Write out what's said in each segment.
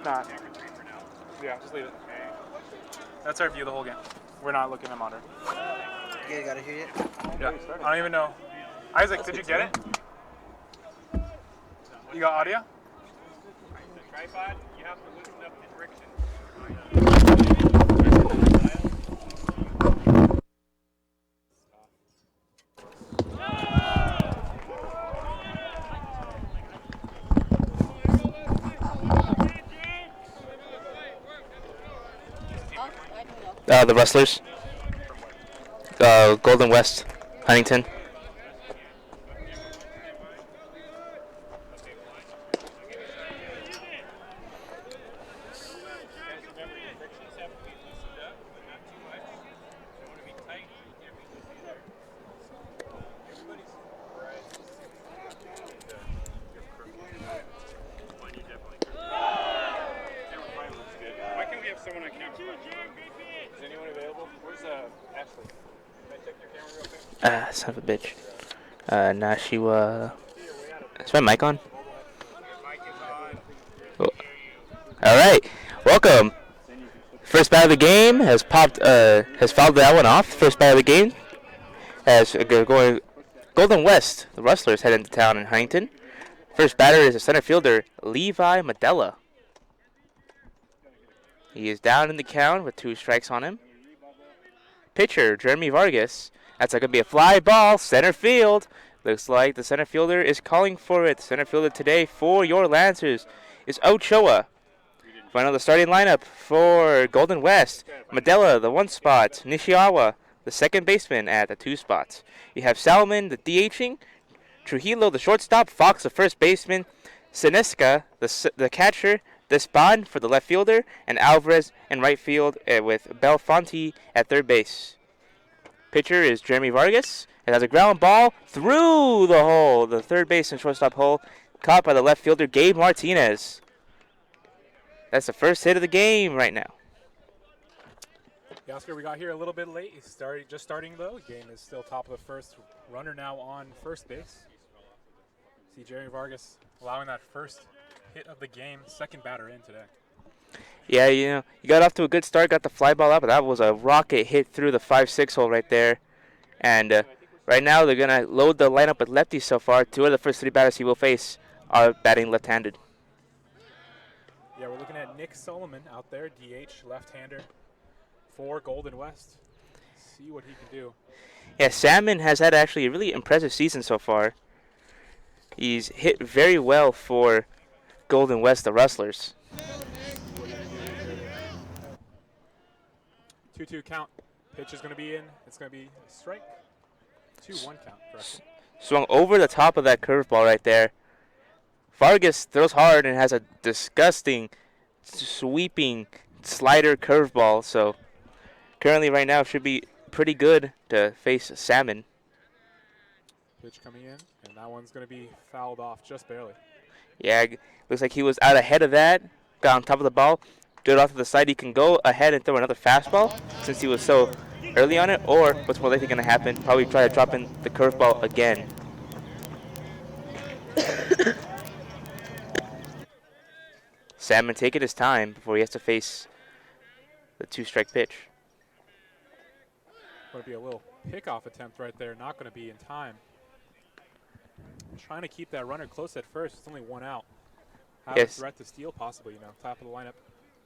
Not. Yeah, just leave it. That's our view the whole game. We're not looking at monitor. You guys gotta hear it? Yeah. I don't even know. Isaac, did you get it? You got audio? The tripod, you have to loosen up the friction. The Rustlers. Golden West, Huntington. Why can't we have someone on camera? Is anyone available? Where's Ashley? Can I check your camera real quick? Son of a bitch. Nashiwa. Is my mic on? Oh. All right, welcome. First bat of the game has fouled that one off. First bat of the game as going Golden West. The Rustlers head into town in Huntington. First batter is a center fielder, Levi Medella. He is down in the count with 2 strikes on him. Pitcher, Jeremy Vargas. That's going to be a fly ball, center field. Looks like the center fielder is calling for it. Center fielder today for your Lancers is Ochoa. Final the starting lineup for Golden West. Medella, the 1 spot. Nishiawa, the second baseman at the 2 spots. You have Salmon, the DHing. Trujillo, the shortstop. Fox, the first baseman. Sineska, the catcher. Despan for the left fielder. And Alvarez in right field with Belfonte at third base. Pitcher is Jeremy Vargas. It has a ground ball through the hole, the third base and shortstop hole, caught by the left fielder, Gabe Martinez. That's the first hit of the game right now. Yeah, Oscar, we got here a little bit late. It's just starting, though. Game is still top of the first. Runner now on first base. See Jeremy Vargas allowing that first hit of the game, second batter in today. Yeah, you got off to a good start, got the fly ball up, but that was a rocket hit through the 5-6 hole right there. And right now they're going to load the lineup with lefties so far. 2 of the first 3 batters he will face are batting left-handed. Yeah, we're looking at Nick Solomon out there, DH, left-hander for Golden West. See what he can do. Yeah, Salmon has had actually a really impressive season so far. He's hit very well for Golden West, the Rustlers. 2-2 count. Pitch is going to be in. It's going to be a strike. 2-1 count. Correct. Swung over the top of that curveball right there. Vargas throws hard and has a disgusting, sweeping slider curveball. So currently right now should be pretty good to face Salmon. Pitch coming in, and that one's going to be fouled off just barely. Yeah, looks like he was out ahead of that. Got on top of the ball. Good off to the side. He can go ahead and throw another fastball since he was so early on it. Or what's more likely going to happen, probably try to drop in the curveball again. Salmon taking his time before he has to face the 2-strike pitch. Going to be a little pickoff attempt right there. Not going to be in time. Trying to keep that runner close at first. It's only 1 out. Have a threat to steal possibly, top of the lineup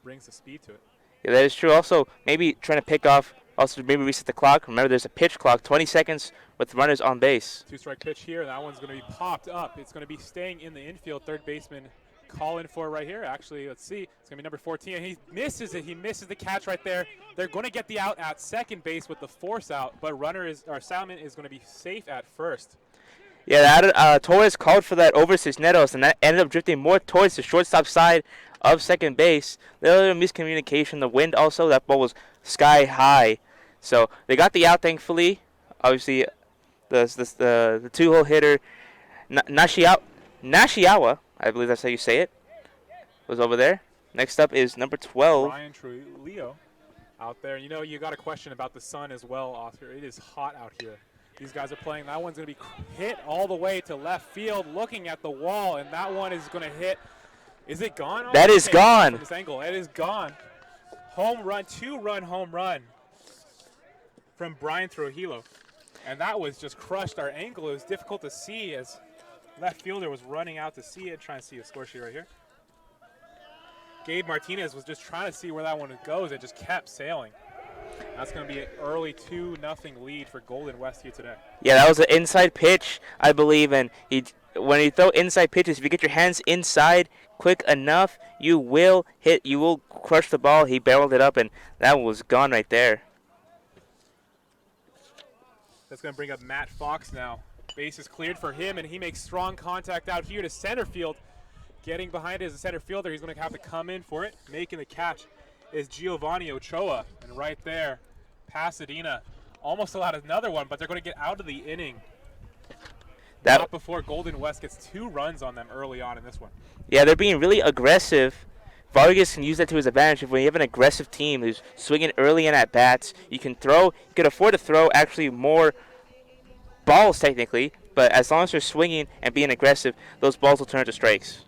brings the speed to it. Yeah, that is true. Also, maybe trying to pick off, also maybe reset the clock. Remember, there's a pitch clock, 20 seconds with runners on base. 2-strike pitch here. That one's going to be popped up. It's going to be staying in the infield. Third baseman calling for it right here. Actually, let's see. It's going to be number 14. And he misses it. He misses the catch right there. They're going to get the out at second base with the force out, but Salmon is going to be safe at first. Yeah, Torres called for that over Cisneros, and that ended up drifting more towards the shortstop side of second base. A little miscommunication. The wind also, that ball was sky high. So they got the out, thankfully. Obviously, the 2-hole hitter, Nashiawa, I believe that's how you say it, was over there. Next up is number 12. Ryan Trujillo out there. You got a question about the sun as well, Oscar. It is hot out here. These guys are playing. That one's going to be hit all the way to left field, looking at the wall, and that one is going to hit Is it gone? That is Okay, gone. from this angle, it is gone. Home run, 2-run home run from Brian Trujillo. And that was just crushed our angle. It was difficult to see as left fielder was running out to see it, trying to see the score sheet right here. Gabe Martinez was just trying to see where that one goes. It just kept sailing. That's going to be an early 2-0 lead for Golden West here today. Yeah, that was an inside pitch, I believe. And when you throw inside pitches, if you get your hands inside quick enough, you will hit. You will crush the ball. He barreled it up, and that was gone right there. That's going to bring up Matt Fox now. Base is cleared for him, and he makes strong contact out here to center field. Getting behind it as a center fielder, he's going to have to come in for it. Making the catch is Giovanni Ochoa. And right there, Pasadena almost allowed another one, but they're going to get out of the inning. Not before Golden West gets 2 runs on them early on in this one. Yeah, they're being really aggressive. Vargas can use that to his advantage. When you have an aggressive team who's swinging early in at bats, you can afford to throw actually more balls technically, but as long as they're swinging and being aggressive, those balls will turn into strikes.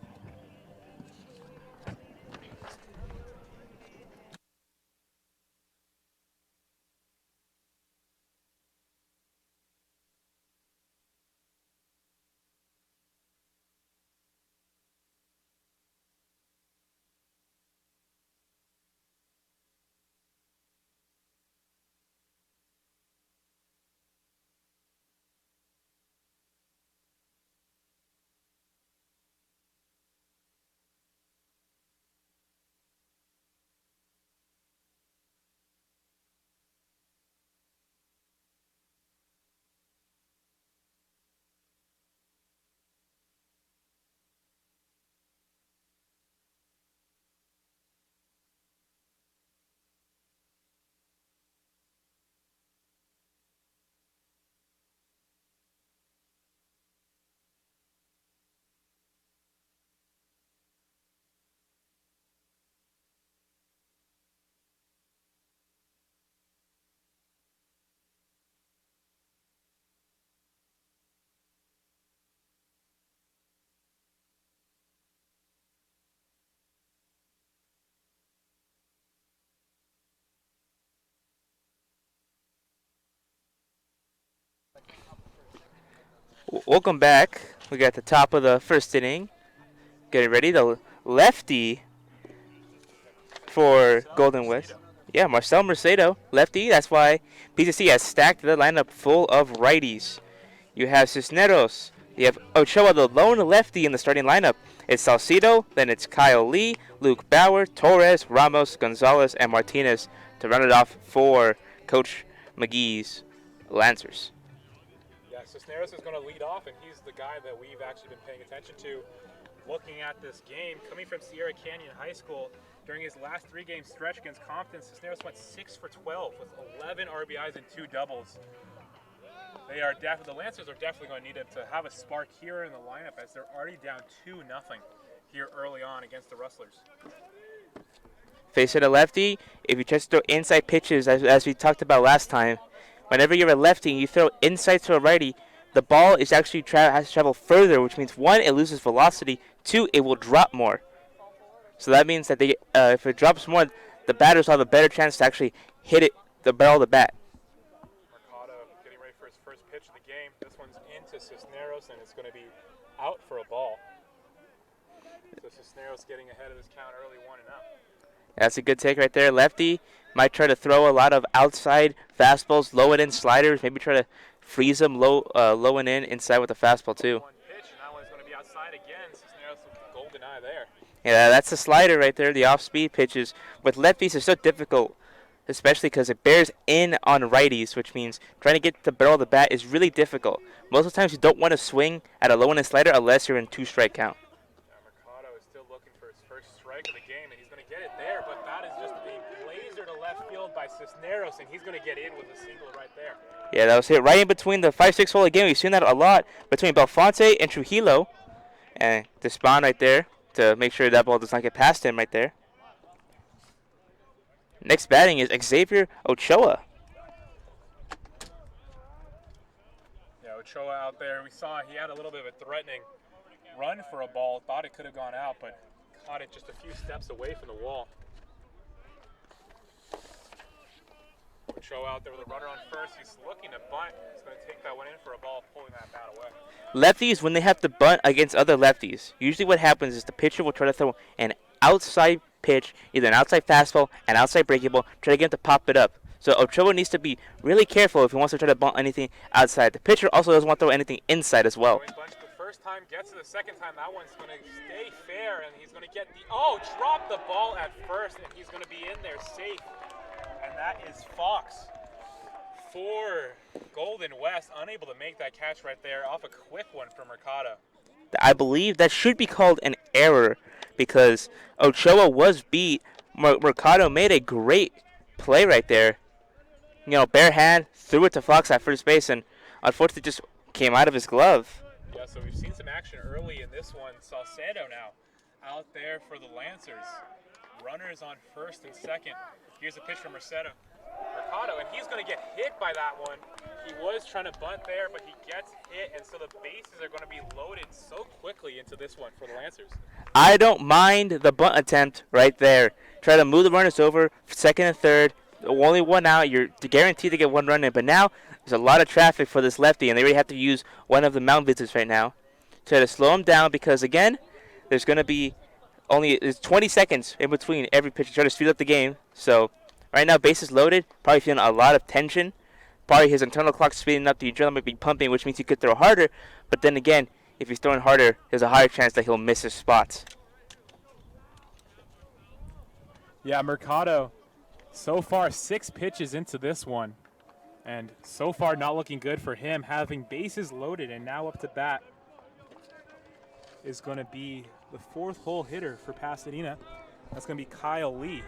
Welcome back. We got the top of the first inning. Getting ready. The lefty for Golden West. Yeah, Marcel Mercedo, lefty. That's why PCC has stacked the lineup full of righties. You have Cisneros. You have Ochoa, the lone lefty in the starting lineup. It's Salcido, then it's Kyle Lee, Luke Bauer, Torres, Ramos, Gonzalez, and Martinez to run it off for Coach McGee's Lancers. Yeah, Cisneros is going to lead off, and he's the guy that we've actually been paying attention to looking at this game. Coming from Sierra Canyon High School, during his last 3-game stretch against Compton, Cisneros went 6 for 12 with 11 RBIs and 2 doubles. The Lancers are definitely going to need him to have a spark here in the lineup as they're already down 2-0 here early on against the Rustlers. Face it a lefty. If you just throw inside pitches, as we talked about last time, whenever you're a lefty and you throw inside to a righty, the ball is actually has to travel further, which means 1, it loses velocity, 2, it will drop more. So that means that if it drops more, the batters will have a better chance to actually hit it, the barrel of the bat. Mercado getting ready for his first pitch of the game. This one's into Cisneros, and it's going to be out for a ball. So Cisneros getting ahead of this count early 1-0. That's a good take right there. Lefty might try to throw a lot of outside fastballs, low and in sliders, maybe try to freeze them low and in inside with the fastball too. One pitch, and that one's going to be outside again. Cisneros with the golden eye there. Yeah, that's the slider right there, the off-speed pitches. With lefties, it's so difficult, especially because it bears in on righties, which means trying to get the barrel of the bat is really difficult. Most of the times you don't want to swing at a low and in slider unless you're in 2-strike count. Mercado is still looking for his first strike of the game, and he's going to get it there, but that is just being lasered to left field by Cisneros, and he's going to get in with a single right there. Yeah, that was hit right in between the 5-6 hole again. We've seen that a lot between Belfonte and Trujillo. And to spawn right there to make sure that ball does not get past him right there. Next batting is Xavier Ochoa. Yeah, Ochoa out there. We saw he had a little bit of a threatening run for a ball. Thought it could have gone out, but caught it just a few steps away from the wall. Ochoa out there with a runner on first. He's looking to bunt. He's going to take that one in for a ball, pulling that bat away. Lefties, when they have to bunt against other lefties, usually what happens is the pitcher will try to throw an outside pitch, either an outside fastball, an outside breaking ball, try to get him to pop it up. So Ochoa needs to be really careful if he wants to try to bunt anything outside. The pitcher also doesn't want to throw anything inside as well. The first time gets to the second time. That one's going to stay fair, and he's going to get the drop the ball at first, and he's going to be in there safe. And that is Fox for Golden West, unable to make that catch right there off a quick one from Mercado. I believe that should be called an error because Ochoa was beat. Mercado made a great play right there. You know, bare hand, threw it to Fox at first base, and unfortunately just came out of his glove. Yeah, so we've seen some action early in this one. Salcedo now out there for the Lancers. Runners on first and second. Here's a pitch from Mercado, and he's going to get hit by that one. He was trying to bunt there, but he gets hit, and so the bases are going to be loaded so quickly into this one for the Lancers. I don't mind the bunt attempt right there. Try to move the runners over, second and third. Only one out. You're guaranteed to get one run in, but now there's a lot of traffic for this lefty, and they already have to use one of the mound visits right now. Try to slow him down because, again, there's going to be there's 20 seconds in between every pitch. Try to speed up the game. So right now, bases loaded, probably feeling a lot of tension. Probably his internal clock speeding up, the adrenaline might be pumping, which means he could throw harder. But then again, if he's throwing harder, there's a higher chance that he'll miss his spots. Yeah, Mercado, so far 6 pitches into this one. And so far not looking good for him, having bases loaded, and now up to bat is going to be the 4th hole hitter for Pasadena. That's going to be Kyle Lee.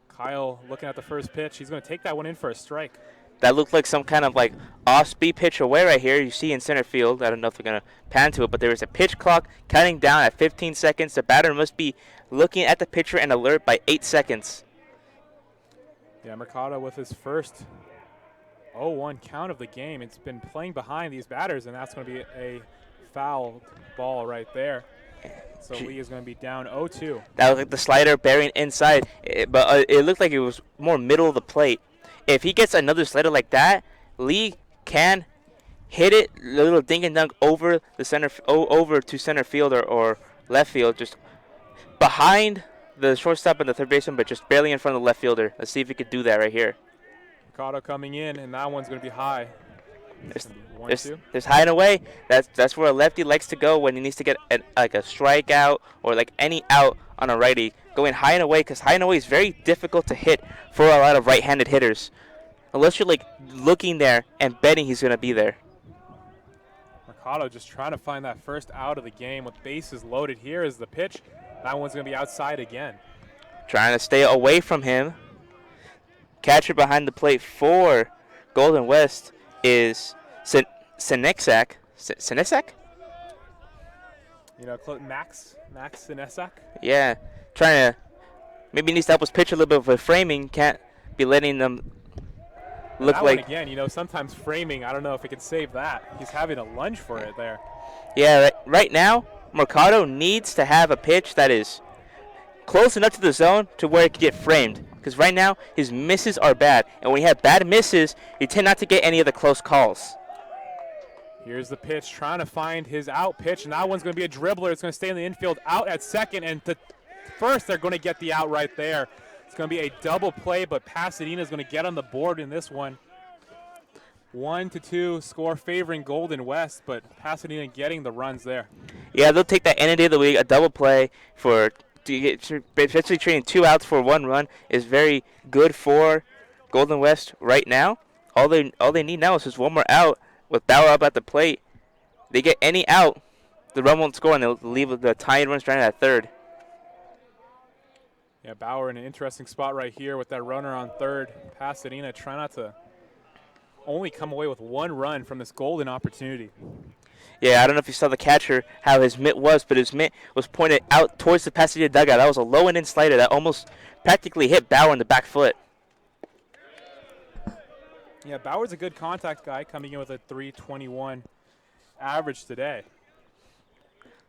Kyle looking at the first pitch. He's going to take that one in for a strike. That looked like some kind of like off-speed pitch away right here. You see in center field. I don't know if they're going to pan to it, but there is a pitch clock counting down at 15 seconds. The batter must be looking at the pitcher and alert by 8 seconds. Yeah, Mercado with his first 0-1 count of the game. It's been playing behind these batters, and that's going to be a foul ball right there. So Lee is going to be down 0-2. That was like the slider bearing inside, but it looked like it was more middle of the plate. If he gets another slider like that, Lee can hit it a little dink and dunk over the over to center field or left field, just behind the shortstop and the third baseman, but just barely in front of the left fielder. Let's see if he could do that right here. Mercado coming in, and that one's going to be high. There's high and away. That's where a lefty likes to go when he needs to get like a strikeout or like any out on a righty. Going high and away, because high and away is very difficult to hit for a lot of right-handed hitters, unless you're like looking there and betting he's going to be there. Mercado just trying to find that first out of the game with bases loaded. Here is the pitch. That one's going to be outside again. Trying to stay away from him. Catcher behind the plate for Golden West is Sineksak. Sineksak? You know, Max Sineksak? Yeah. Trying to, maybe he needs to help us pitch a little bit with framing. Can't be letting them look that like. One again, you know, sometimes framing, I don't know if it can save that. He's having a lunge for it there. Yeah, right now, Mercado needs to have a pitch that is close enough to the zone to where it can get framed. Because right now, his misses are bad. And when you have bad misses, you tend not to get any of the close calls. Here's the pitch, trying to find his out pitch. And that one's going to be a dribbler. It's going to stay in the infield, out at second. And first, they're going to get the out right there. It's going to be a double play, but Pasadena's going to get on the board in this one. 1-2 score favoring Golden West, but Pasadena getting the runs there. Yeah, they'll take that any day of the week. A double play for essentially trading 2 outs for 1 run is very good for Golden West right now. All they need now is just 1 more out with Bauer up at the plate. They get any out, the run won't score, and they'll leave the tying run stranded at third. Yeah, Bauer in an interesting spot right here with that runner on third. Pasadena trying not to only come away with 1 run from this golden opportunity. Yeah, I don't know if you saw the catcher, how his mitt was, but his mitt was pointed out towards the Pasadena dugout. That was a low and in slider that almost practically hit Bauer in the back foot. Yeah, Bauer's a good contact guy, coming in with a .321 average today.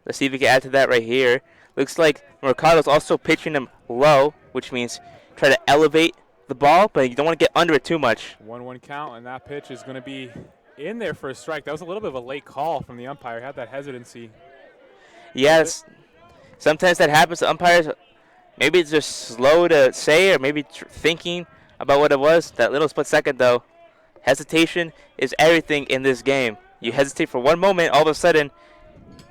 Let's see if we can add to that right here. Looks like Mercado's also pitching him low, which means try to elevate the ball, but you don't want to get under it too much. 1-1 count, and that pitch is going to be in there for a strike. That was a little bit of a late call from the umpire. Had that hesitancy. Yes, sometimes that happens to umpires. Maybe it's just slow to say, or maybe thinking about what it was. That little split second, though. Hesitation is everything in this game. You hesitate for one moment, all of a sudden,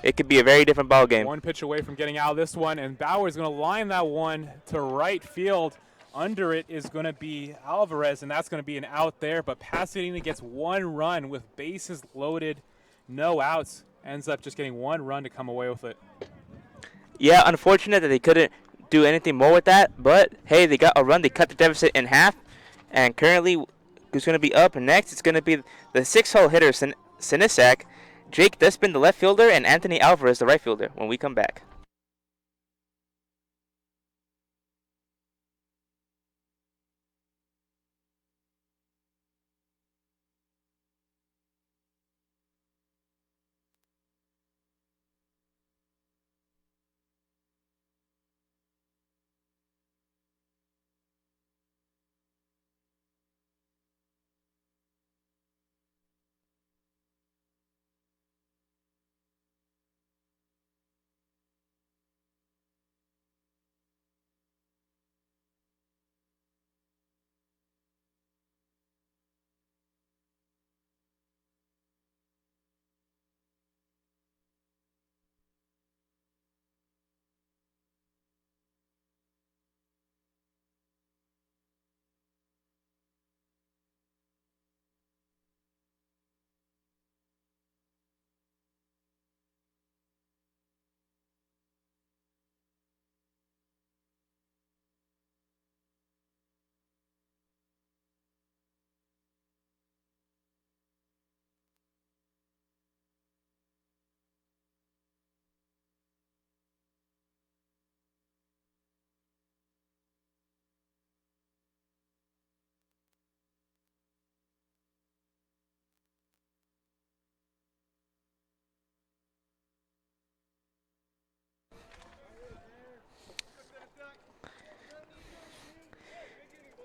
it could be a very different ball game. One pitch away from getting out of this one, and Bauer's going to line that one to right field. Under it is going to be Alvarez, and that's going to be an out there. But Pasadena gets one run with bases loaded, no outs. Ends up just getting one run to come away with it. Yeah, unfortunate that they couldn't do anything more with that. But, hey, they got a run. They cut the deficit in half. And currently, who's going to be up next? It's going to be the 6-hole hitter, Sinisak, Jake Despin, the left fielder, and Anthony Alvarez, the right fielder, when we come back.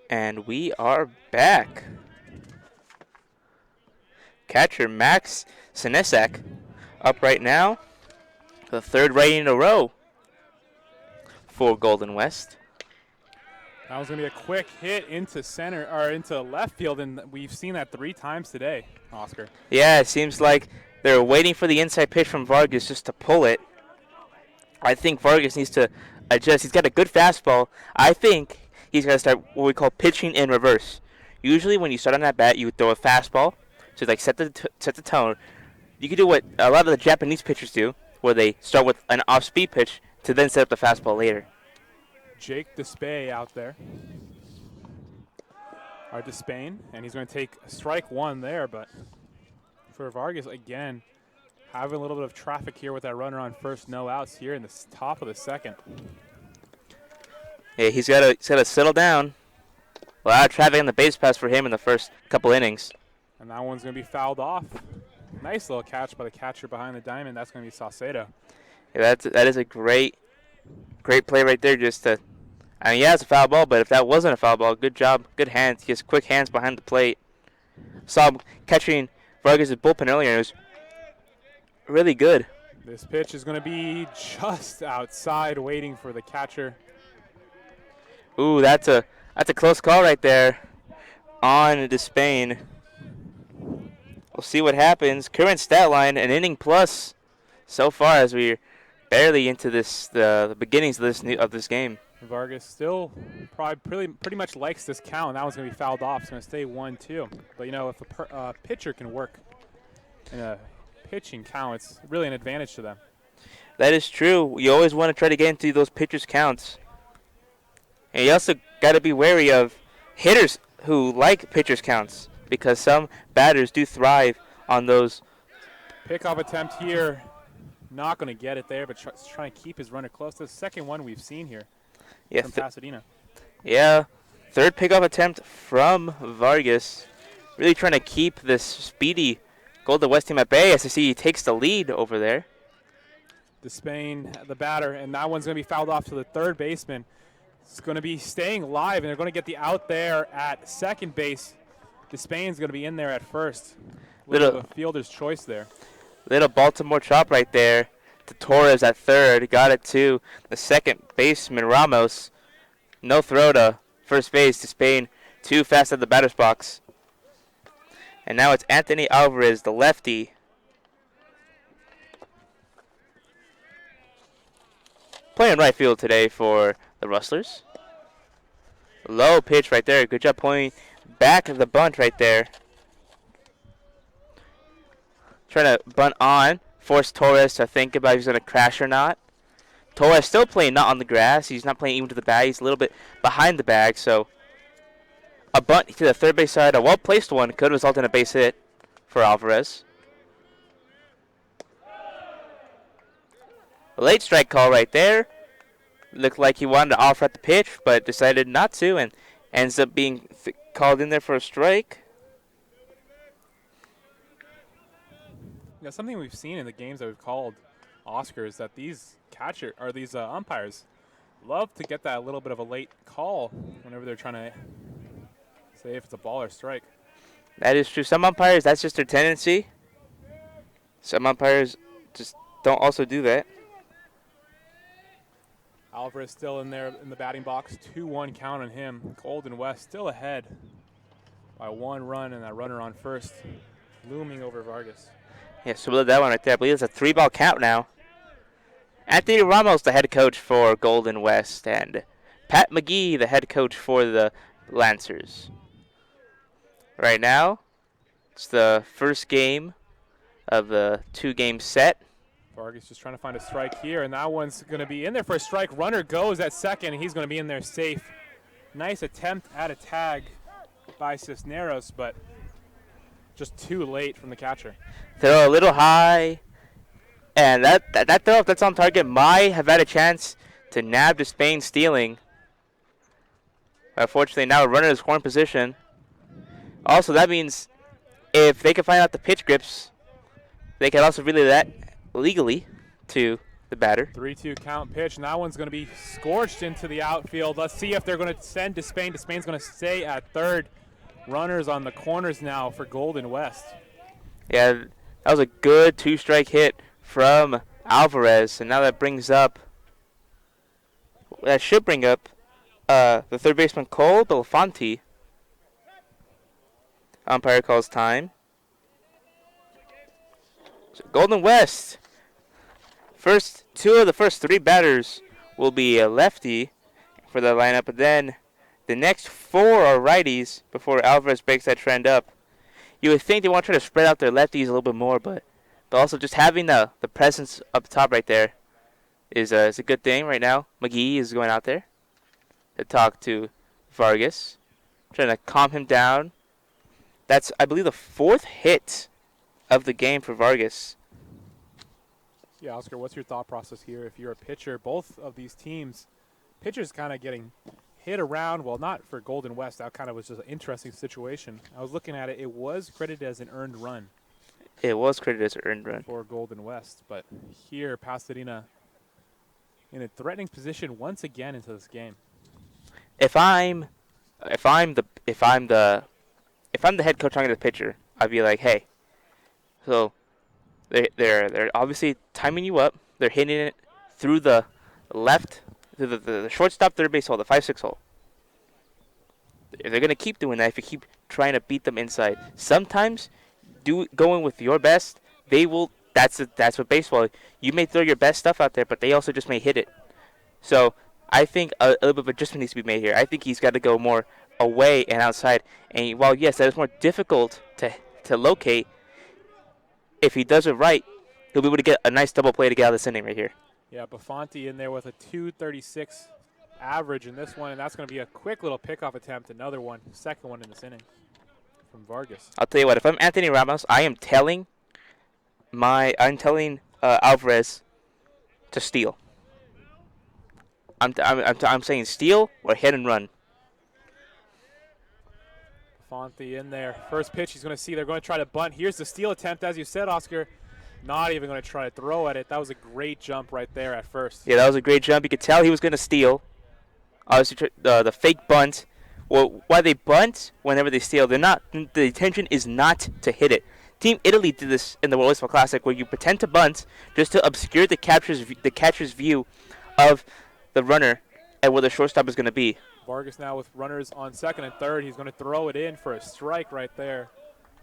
And we are back. Catcher Max Sinisak up right now. The third rating in a row for Golden West. That was going to be a quick hit into center or into left field, and we've seen that 3 times today, Oscar. Yeah, it seems like they're waiting for the inside pitch from Vargas just to pull it. I think Vargas needs to adjust. He's got a good fastball. I think he's going to start what we call pitching in reverse. Usually when you start on that bat, you throw a fastball to like set the tone. You can do what a lot of the Japanese pitchers do, where they start with an off-speed pitch to then set up the fastball later. Jake Despay out there. Or Despain, and he's going to take strike 1 there, but for Vargas, again, having a little bit of traffic here with that runner on first, no outs here in the top of the second. Yeah, he's got to settle down. A lot of traffic on the base pass for him in the first couple innings. And that one's going to be fouled off. Nice little catch by the catcher behind the diamond. That's going to be Saucedo. Yeah, that is a great play right there. Just to, I mean, yeah, it's a foul ball, but if that wasn't a foul ball, good job, good hands. He has quick hands behind the plate. Saw him catching Vargas' bullpen earlier. It was really good. This pitch is going to be just outside, waiting for the catcher. Ooh, that's a close call right there on Despain. We'll see what happens. Current stat line, an inning plus so far as we're barely into the beginnings of this game. Vargas still probably pretty much likes this count, and that one's going to be fouled off. It's going to stay 1-2. But, you know, if a pitcher can work in a pitching count, it's really an advantage to them. That is true. You always want to try to get into those pitchers' counts. And you also got to be wary of hitters who like pitchers' counts, because some batters do thrive on those. Pickoff attempt here. Not going to get it there, but trying to keep his runner close. The second one we've seen here from Pasadena. Yeah, third pickoff attempt from Vargas. Really trying to keep this speedy Golden West team at bay. As I see, he takes the lead over there. Despain, the batter, and that one's going to be fouled off to the third baseman. It's going to be staying live, and they're going to get the out there at second base. Despain's going to be in there at first. Little of a fielder's choice there. Little Baltimore chop right there to Torres at third. Got it to the second baseman, Ramos. No throw to first base. Despain too fast at the batter's box. And now it's Anthony Alvarez, the lefty. Playing right field today for the Rustlers. Low pitch right there. Good job pulling back of the bunt right there. Trying to bunt on. Force Torres to think about if he's going to crash or not. Torres still playing not on the grass. He's not playing even to the bag. He's a little bit behind the bag. So a bunt to the third base side, a well-placed one, could result in a base hit for Alvarez. A late strike call right there. Looked like he wanted to offer at the pitch, but decided not to, and ends up being called in there for a strike. Yeah, something we've seen in the games that we've called Oscar is that these umpires love to get that little bit of a late call whenever they're trying to say if it's a ball or strike. That is true. Some umpires, that's just their tendency. Some umpires just don't also do that. Alvarez still in there in the batting box. 2-1 count on him. Golden West still ahead by 1 run, and that runner on first looming over Vargas. Yeah, so look at that one right there. I believe it's a 3-ball count now. Anthony Ramos, the head coach for Golden West, and Pat McGee, the head coach for the Lancers. Right now, it's the first game of the 2-game set. Vargas just trying to find a strike here, and that one's going to be in there for a strike. Runner goes at second, and he's going to be in there safe. Nice attempt at a tag by Cisneros, but just too late from the catcher. Throw a little high, and that throw, if that's on target, might have had a chance to nab Despain stealing. Unfortunately, now a runner is scoring position. Also, that means if they can find out the pitch grips, they can also relay that legally to the batter. 3-2 count pitch, and that one's going to be scorched into the outfield. Let's see if they're going to send Despain. Despain's going to stay at third. Runners on the corners now for Golden West. Yeah, that was a good 2-strike hit from Alvarez, and now that should bring up the third baseman Cole Belafonte. Umpire calls time. So Golden West, two of the first 3 batters will be a lefty for the lineup, but then the next 4 are righties before Alvarez breaks that trend up. You would think they want to try to spread out their lefties a little bit more, but also just having the presence up top right there is a good thing right now. McGee is going out there to talk to Vargas, trying to calm him down. That's, I believe, the 4th hit of the game for Vargas. Yeah, Oscar, what's your thought process here? If you're a pitcher, both of these teams, pitchers kind of getting hit around. Well, not for Golden West. That kind of was just an interesting situation. I was looking at it. It was credited as an earned run. It was credited as an earned run for Golden West. But here, Pasadena in a threatening position once again into this game. If I'm the head coach talking to the pitcher, I'd be like, hey, so they're obviously timing you up. They're hitting it through the left, through the shortstop third base hole, the 5-6 hole. They're gonna keep doing that if you keep trying to beat them inside. Sometimes, going with your best, they will. That's what baseball. You may throw your best stuff out there, but they also just may hit it. So I think a little bit of adjustment needs to be made here. I think he's got to go more away and outside. And while yes, that is more difficult to locate, if he does it right, he'll be able to get a nice double play to get out of this inning right here. Yeah, Belafonte in there with a 236 average in this one, and that's going to be a quick little pickoff attempt. Another one, second one in this inning from Vargas. I'll tell you what, if I'm Anthony Ramos, I'm telling Alvarez to steal. I'm saying steal or hit and run. Belafonte in there. First pitch he's going to see. They're going to try to bunt. Here's the steal attempt, as you said, Oscar. Not even going to try to throw at it. That was a great jump right there at first. Yeah, that was a great jump. You could tell he was going to steal. Obviously, the fake bunt. Well, why they bunt whenever they steal, they're not. The intention is not to hit it. Team Italy did this in the World Baseball Classic, where you pretend to bunt just to obscure the catcher's view of the runner and where the shortstop is going to be. Vargas now with runners on second and third. He's going to throw it in for a strike right there.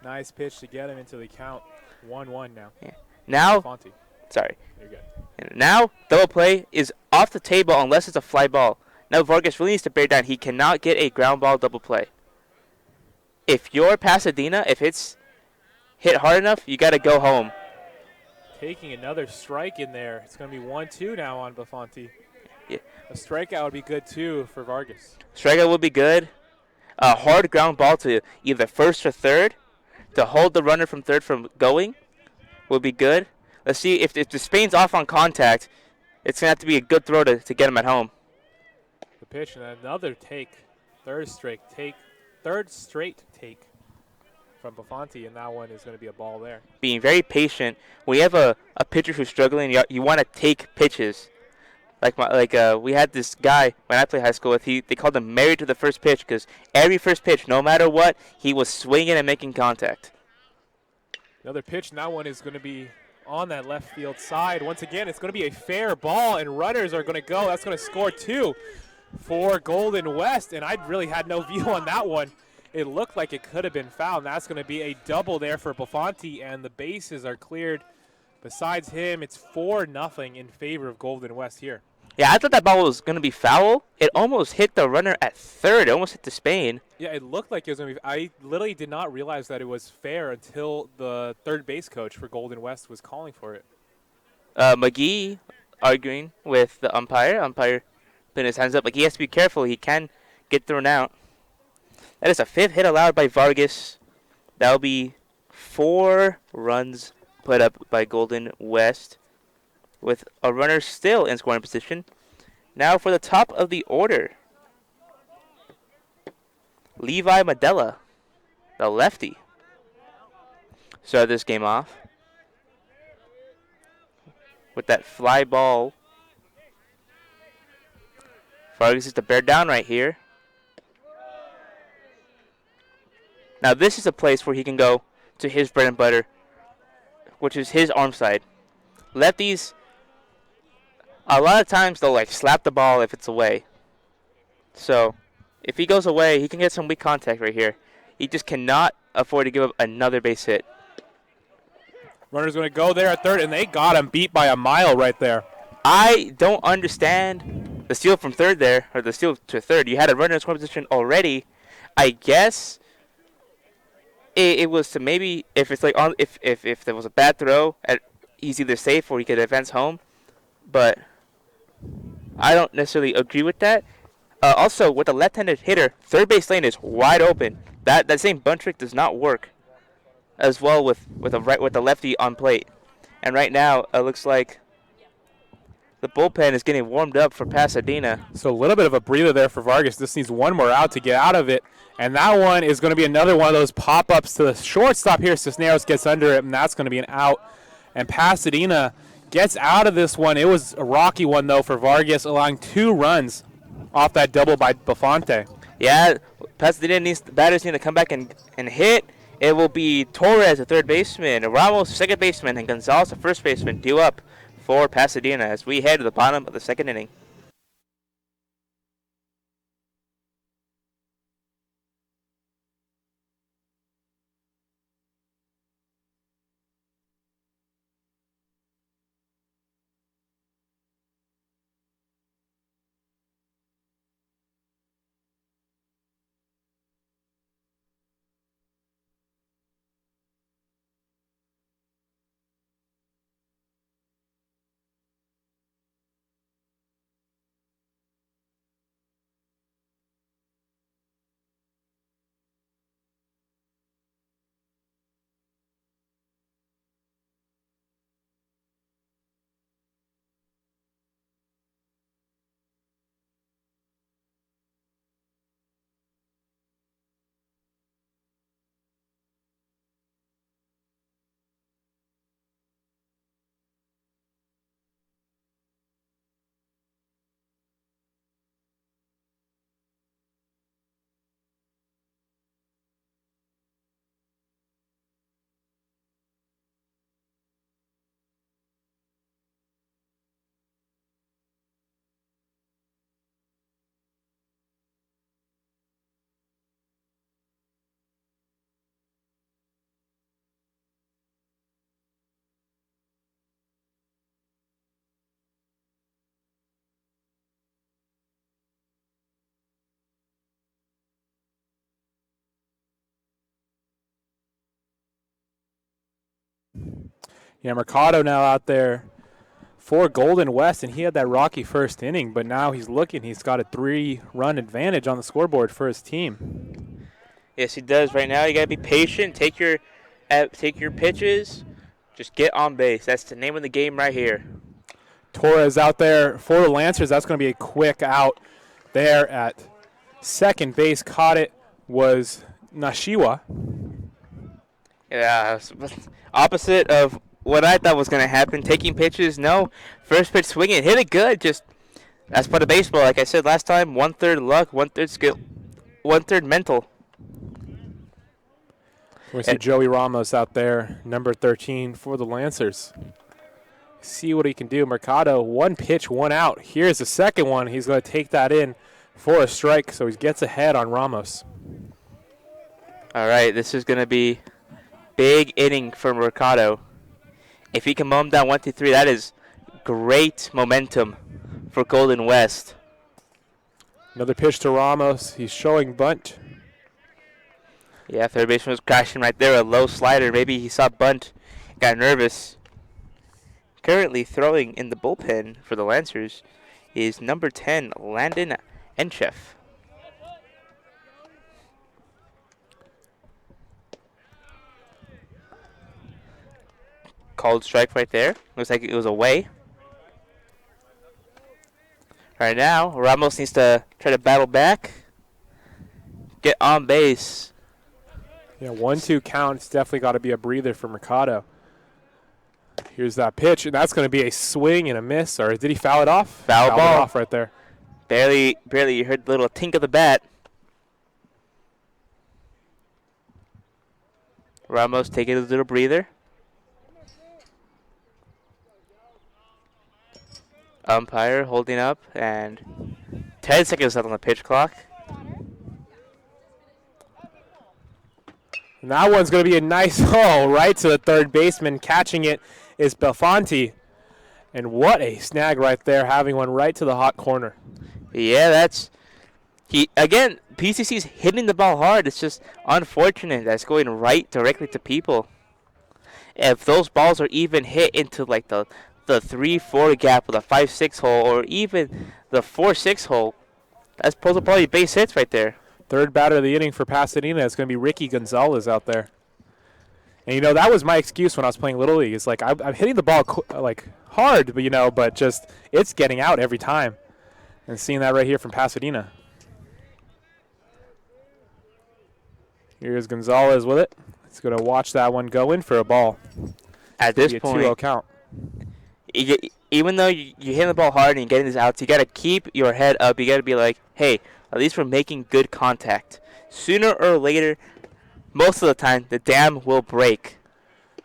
Nice pitch to get him into the count. 1-1 now. Yeah. Now, Fonte. sorry. You're good. And now, double play is off the table unless it's a fly ball. Now Vargas really needs to bear down. He cannot get a ground ball double play. If you're Pasadena, if it's hit hard enough, you got to go home. Taking another strike in there. It's going to be 1-2 now on Buffon. Yeah. A strikeout would be good, too, for Vargas. Strikeout would be good. A hard ground ball to either first or third to hold the runner from third from going would be good. Let's see if the Spain's off on contact. It's going to have to be a good throw to get him at home. The pitch and another take. Third straight take from Buffon, and that one is going to be a ball there. Being very patient. When you have a pitcher who's struggling, you want to take pitches. We had this guy when I played high school with. They called him married to the first pitch because every first pitch, no matter what, he was swinging and making contact. Another pitch, and that one is going to be on that left field side. Once again, it's going to be a fair ball, and runners are going to go. That's going to score 2 for Golden West, and I really had no view on that one. It looked like it could have been foul, and that's going to be a double there for Buffon, and the bases are cleared. Besides him, it's 4-0 in favor of Golden West here. Yeah, I thought that ball was going to be foul. It almost hit the runner at third. It almost hit the Spain. Yeah, it looked like it was going to be. I literally did not realize that it was fair until the third base coach for Golden West was calling for it. McGee arguing with the umpire. Umpire putting his hands up. Like, he has to be careful. He can get thrown out. That is a 5th hit allowed by Vargas. That will be 4 runs put up by Golden West, with a runner still in scoring position. Now for the top of the order, Levi Medella, the lefty, started this game off with that fly ball. Vargas is to bear down right here. Now this is a place where he can go to his bread and butter, which is his arm side. Lefties, a lot of times they'll slap the ball if it's away. So if he goes away, he can get some weak contact right here. He just cannot afford to give up another base hit. Runner's going to go there at third, and they got him beat by a mile right there. I don't understand the steal from third there, or the steal to third. You had a runner in scoring position already. I guess it was to maybe, if it's if there was a bad throw, he's either safe or he could advance home. But I don't necessarily agree with that. Also, with a left-handed hitter, third base lane is wide open. That same bunt trick does not work as well with the lefty on plate. And right now, it looks like the bullpen is getting warmed up for Pasadena. So a little bit of a breather there for Vargas. This needs one more out to get out of it. And that one is going to be another one of those pop-ups to the shortstop here. Cisneros gets under it, and that's going to be an out. And Pasadena gets out of this one. It was a rocky one, though, for Vargas, allowing 2 runs off that double by Buffon. Yeah, Pasadena batters need to come back and hit. It will be Torres, the third baseman, Ramos, the second baseman, and Gonzalez, the first baseman, due up for Pasadena as we head to the bottom of the second inning. Yeah, Mercado now out there for Golden West, and he had that rocky first inning, but now he's looking. He's got a 3-run advantage on the scoreboard for his team. Yes, he does. Right now, you gotta be patient. Take your pitches. Just get on base. That's the name of the game right here. Torres out there for the Lancers. That's going to be a quick out there at second base. Caught it was Nashiwa. Yeah, opposite of what I thought was gonna happen. Taking pitches, no. First pitch swinging, hit it good. Just that's part of baseball. Like I said last time, 1/3 luck, 1/3 skill, 1/3 mental. We see Joey Ramos out there, number 13 for the Lancers. See what he can do. Mercado, 1 pitch, 1 out. Here's the second one. He's going to take that in for a strike, so he gets ahead on Ramos. All right, this is gonna be big inning for Mercado. If he can mow him down 1-3, that is great momentum for Golden West. Another pitch to Ramos. He's showing bunt. Yeah, third baseman was crashing right there. A low slider. Maybe he saw bunt, got nervous. Currently throwing in the bullpen for the Lancers is number 10, Landon Enchef. Called strike right there. Looks like it was away. Right now, Ramos needs to try to battle back. Get on base. Yeah, 1-2 count. It's definitely got to be a breather for Mercado. Here's that pitch, and that's going to be a swing and a miss. Or did he foul it off? Fouled it ball. off right there. Barely, you heard the little tink of the bat. Ramos taking a little breather. Umpire holding up, and 10 seconds left on the pitch clock. And that one's going to be a nice hole right to the third baseman. Catching it is Belfanti. And what a snag right there, having one right to the hot corner. Yeah, again, PCC's hitting the ball hard. It's just unfortunate that's going right directly to people. If those balls are even hit into like the 3-4 gap or the 5-6 hole or even the 4-6 hole, that's probably base hits right there. Third batter of the inning for Pasadena is going to be Ricky Gonzalez out there. And, that was my excuse when I was playing Little League. It's like I'm hitting the ball hard, but just it's getting out every time. And seeing that right here from Pasadena. Here's Gonzalez with it. He's going to watch that one go in for a ball. At this a point, 2-0 count. Even though you're hitting the ball hard and you're getting these outs, you got to keep your head up. You got to be like, hey, at least we're making good contact. Sooner or later, most of the time, the dam will break.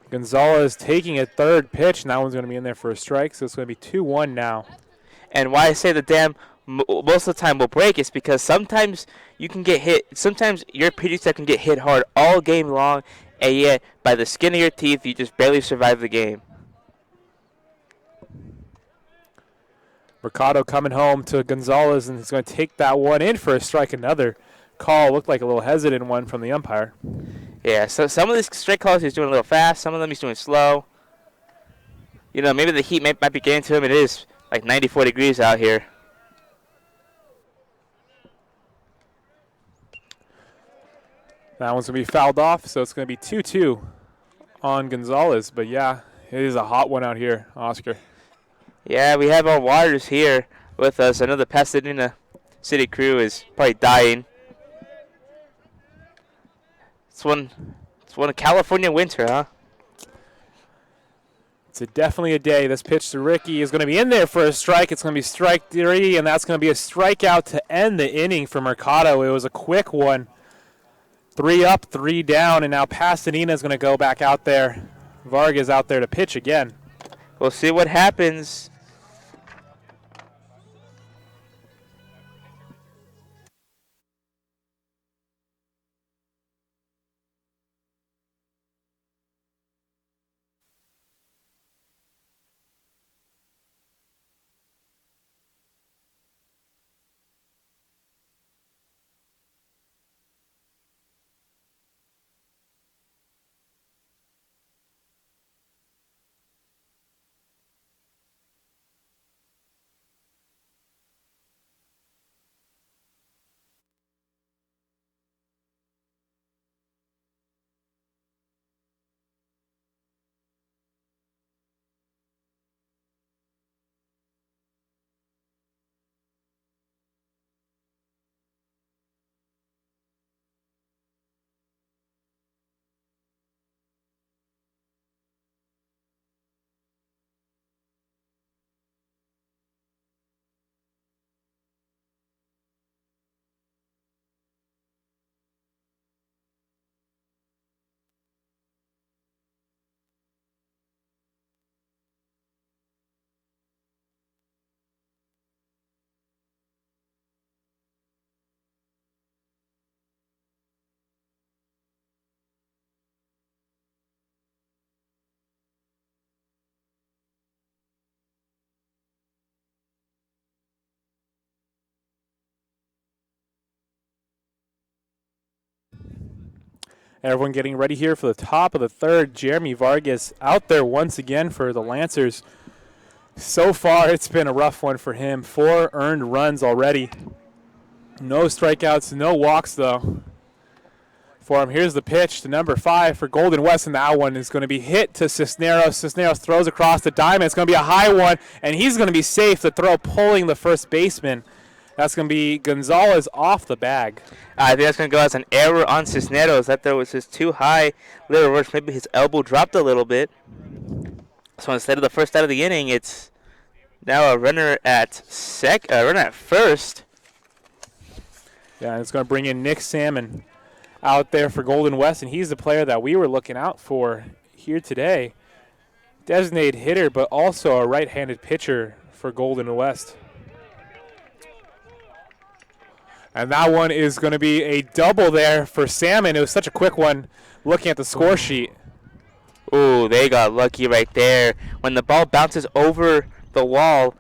Gonzalez taking a third pitch, and that one's going to be in there for a strike, so it's going to be 2-1 now. And why I say the dam most of the time will break is because sometimes you can get hit. Sometimes your pitching staff can get hit hard all game long, and yet by the skin of your teeth, you just barely survive the game. Mercado coming home to Gonzalez, and he's going to take that one in for a strike. Another call looked like a little hesitant one from the umpire. Yeah, so some of these strike calls he's doing a little fast. Some of them he's doing slow. Maybe the heat might be getting to him. It is like 94 degrees out here. That one's going to be fouled off, so it's going to be 2-2 on Gonzalez. But, yeah, it is a hot one out here, Oscar. Yeah, we have our Waters here with us. I know the Pasadena City crew is probably dying. It's one of California winter, huh? It's definitely a day. This pitch to Ricky is going to be in there for a strike. It's going to be strike 3, and that's going to be a strikeout to end the inning for Mercado. It was a quick one. 3 up, 3 down, and now Pasadena is going to go back out there. Vargas out there to pitch again. We'll see what happens. Everyone getting ready here for the top of the third. Jeremy Vargas out there once again for the Lancers. So far, it's been a rough one for him. 4 earned runs already. No strikeouts, no walks, though, for him. Here's the pitch to number 5 for Golden West, and that one is going to be hit to Cisneros. Cisneros throws across the diamond. It's going to be a high one, and he's going to be safe. The throw pulling the first baseman. That's going to be Gonzalez off the bag. I think that's going to go as an error on Cisneros. That throw was just too high. Little rush, maybe his elbow dropped a little bit. So instead of the first out of the inning, it's now a runner at first. Yeah, and it's going to bring in Nick Salmon out there for Golden West, and he's the player that we were looking out for here today. Designated hitter, but also a right-handed pitcher for Golden West. And that one is going to be a double there for Salmon. It was such a quick one looking at the score sheet. Ooh, they got lucky right there. When the ball bounces over the wall,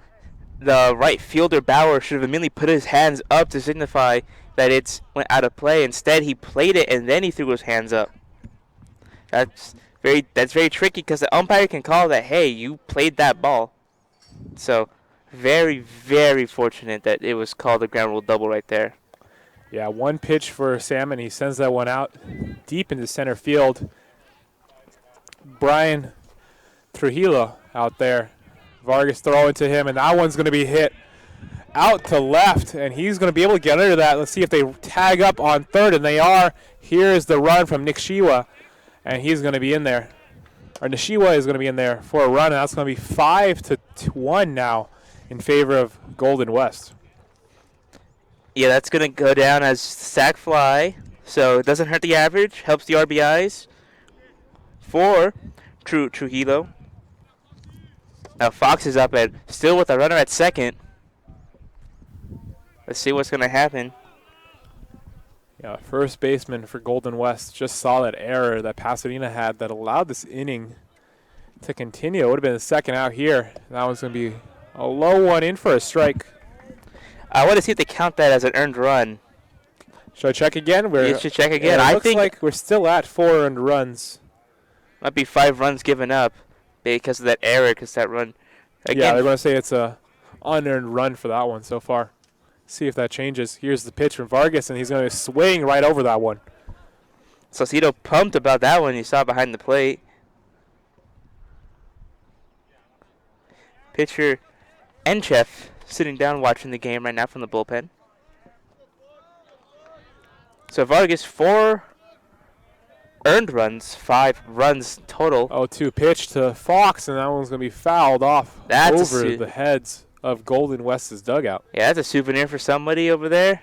the right fielder Bauer should have immediately put his hands up to signify that it went out of play. Instead, he played it and then he threw his hands up. That's very tricky because the umpire can call that, hey, you played that ball. So very, very fortunate that it was called a ground rule double right there. Yeah, one pitch for Salmon. He sends that one out deep into center field. Brian Trujillo out there. Vargas throwing to him, and that one's going to be hit out to left, and he's going to be able to get under that. Let's see if they tag up on third, and they are. Here's the run from Nick Shiwa, and he's going to be in there. Or Nishiwa is going to be in there for a run, and that's going to be 5-1 now in favor of Golden West. Yeah, that's going to go down as sac fly, so it doesn't hurt the average, helps the RBIs for Trujillo. Now Fox is up at still with a runner at second. Let's see what's going to happen. Yeah, first baseman for Golden West just saw that error that Pasadena had that allowed this inning to continue. It would have been the second out here. That one's going to be a low one in for a strike. I want to see if they count that as an earned run. Should I check again? You should check again. Yeah, I looks think like we're still at 4 earned runs. Might be 5 runs given up because of that error, because that run. Again, Yeah, they're going to say it's a unearned run for that one so far. See if that changes. Here's the pitch from Vargas, and he's going to swing right over that one. Saucedo pumped about that one. You saw behind the plate. Pitcher Enchef sitting down watching the game right now from the bullpen. So Vargas 4 earned runs, 5 runs total. 0-2 pitch to Fox, and that one's going to be fouled off over the heads of Golden West's dugout. Yeah, that's a souvenir for somebody over there.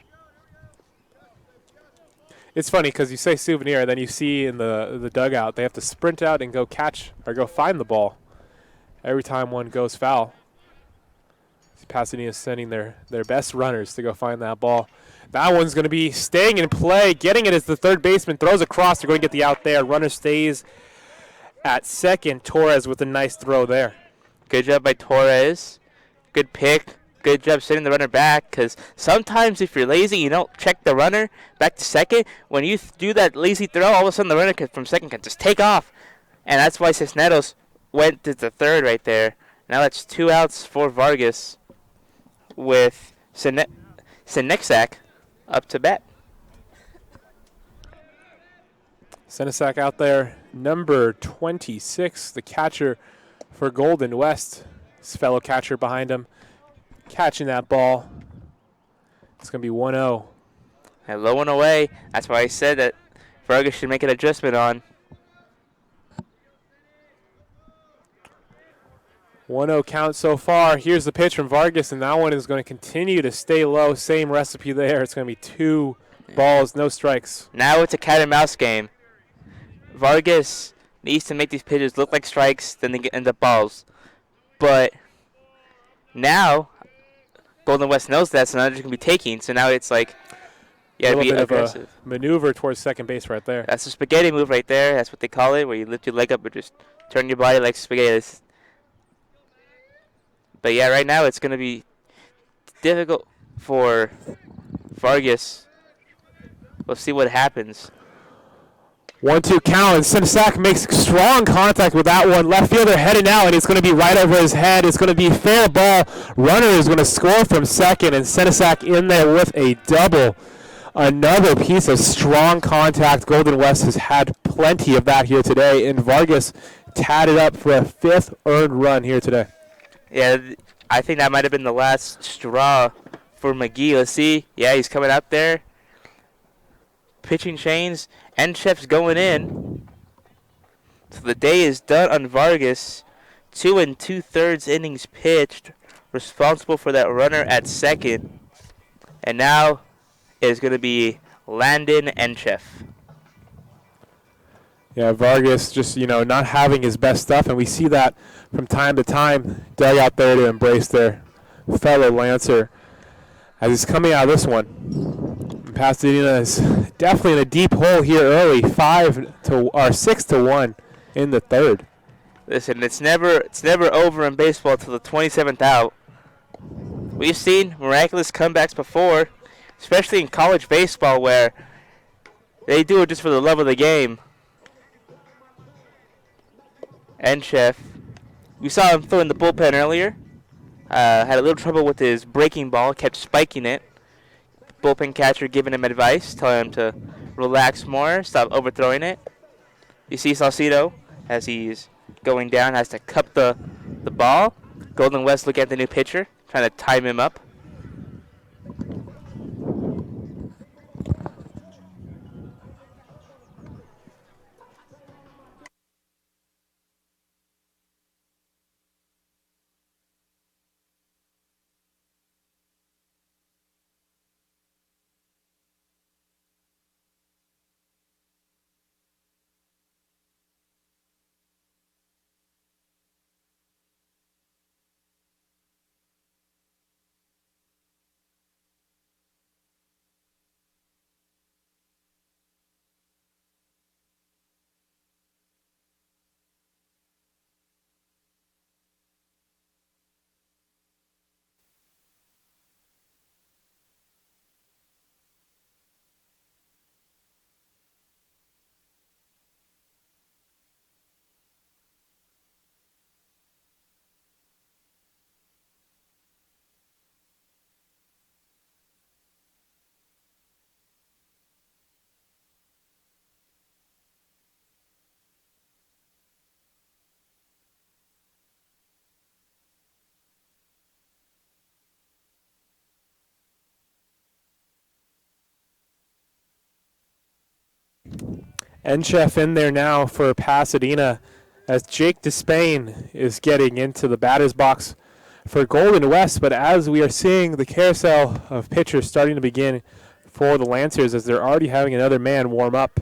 It's funny because you say souvenir, and then you see in the dugout they have to sprint out and go catch or go find the ball every time one goes foul. Pasadena's sending their best runners to go find that ball. That one's going to be staying in play. Getting it as the third baseman throws across. They're going to get the out there. Runner stays at second. Torres with a nice throw there. Good job by Torres. Good pick. Good job sending the runner back, because sometimes if you're lazy, you don't check the runner back to second. When you do that lazy throw, all of a sudden the runner from second can just take off. And that's why Cisneros went to the third right there. Now that's 2 outs for Vargas with Senexak up to bat. Senesac out there, number 26, the catcher for Golden West. His fellow catcher behind him, catching that ball. It's going to be 1-0. And low and away. That's why I said that Vargas should make an adjustment on. 1-0 count so far. Here's the pitch from Vargas, and that one is going to continue to stay low. Same recipe there. It's going to be 2 balls, no strikes. Now it's a cat and mouse game. Vargas needs to make these pitches look like strikes, then they end up balls. But now Golden West knows that, so now they're just going to be taking. So now it's like, you got to be aggressive. Of a maneuver towards second base right there. That's a spaghetti move right there. That's what they call it, where you lift your leg up and just turn your body like spaghetti. But yeah, right now it's going to be difficult for Vargas. We'll see what happens. 1-2 count, and Sinisak makes strong contact with that one. Left fielder heading out, and it's going to be right over his head. It's going to be fair ball. Runner is going to score from second, and Sinisak in there with a double. Another piece of strong contact. Golden West has had plenty of that here today, and Vargas tatted up for a 5th earned run here today. Yeah, I think that might have been the last straw for McGee. Let's see. Yeah, he's coming out there. Pitching chains. Enchef's going in. So the day is done on Vargas. 2 2/3 innings pitched. Responsible for that runner at second. And now it is going to be Landon Enchef. Yeah, Vargas just, not having his best stuff, and we see that from time to time. Dug out there to embrace their fellow Lancer as he's coming out of this one. Pasadena is definitely in a deep hole here early, 6-1 in the 3rd. Listen, it's never over in baseball till the 27th out. We've seen miraculous comebacks before, especially in college baseball where they do it just for the love of the game. Enchef, we saw him throw in the bullpen earlier. Had a little trouble with his breaking ball, kept spiking it. Bullpen catcher giving him advice, telling him to relax more, stop overthrowing it. You see Salcido, as he's going down, has to cup the ball. Golden West looking at the new pitcher, trying to time him up. Enchef in there now for Pasadena as Jake Despain is getting into the batter's box for Golden West. But as we are seeing the carousel of pitchers starting to begin for the Lancers, as they're already having another man warm up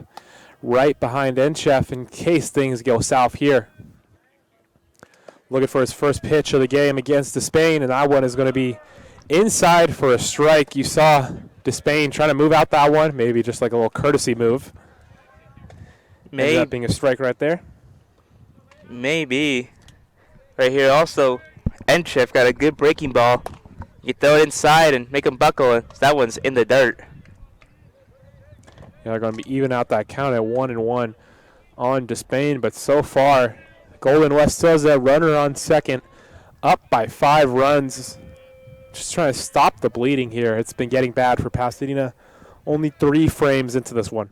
right behind Enchef in case things go south here. Looking for his first pitch of the game against Despain, and that one is going to be inside for a strike. You saw Despain trying to move out that one, maybe just like a little courtesy move. Maybe that being a strike right there. Maybe. Right here also, Enchef got a good breaking ball. You throw it inside and make him buckle, and that one's in the dirt. Yeah, they're going to be even out that count at 1-1 on Despain, but so far, Golden West still has that runner on second, up by 5 runs. Just trying to stop the bleeding here. It's been getting bad for Pasadena. Only 3 frames into this one.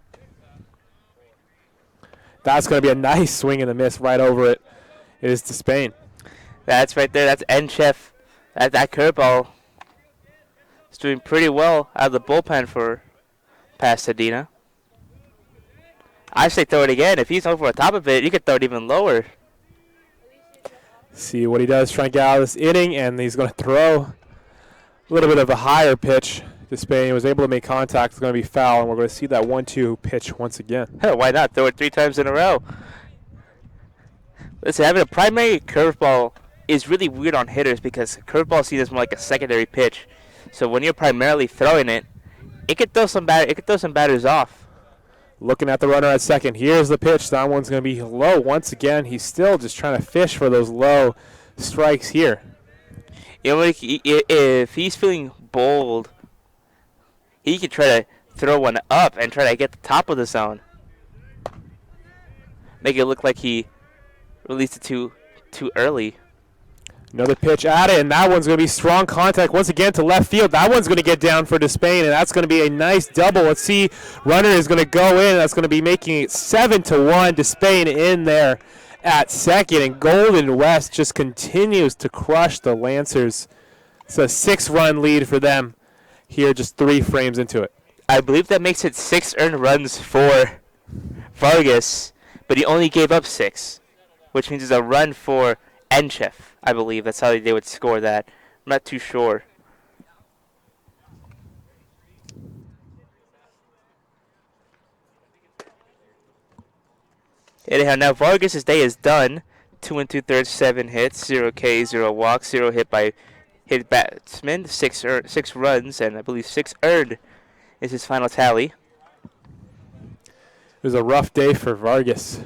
That's going to be a nice swing and a miss right over it. It is Despain. That's right there. That's Enchef. That curveball is doing pretty well out of the bullpen for Pasadena. I say throw it again. If he's over the top of it, you could throw it even lower. See what he does. Try and get out of this inning, and he's going to throw a little bit of a higher pitch. Despain was able to make contact. It's going to be foul, and we're going to see that 1-2 pitch once again. Why not? Throw it 3 times in a row. Listen, having a primary curveball is really weird on hitters because curveball seen as more like a secondary pitch. So when you're primarily throwing it, it could throw some batters off. Looking at the runner at second. Here's the pitch. That one's going to be low once again. He's still just trying to fish for those low strikes here. You know, if he's feeling bold, he could try to throw one up and try to get the top of the zone. make it look like he released it too early. Another pitch at it, and that one's going to be strong contact once again to left field. That one's going to get down for Despain, and that's going to be a nice double. Let's see, runner is going to go in. That's going to be making it 7-1. Despain in there at second, and Golden West just continues to crush the Lancers. It's a 6-run lead for them here, just 3 frames into it. I believe that makes it 6 earned runs for Vargas, but he only gave up 6, which means it's a run for Enchef. I believe that's how they would score that. I'm not too sure. Anyhow, now Vargas' day is done. 2 2/3, 7 hits, 0 K, 0 walks, 0 hit batsmen, 6 runs, and I believe 6 earned is his final tally. It was a rough day for Vargas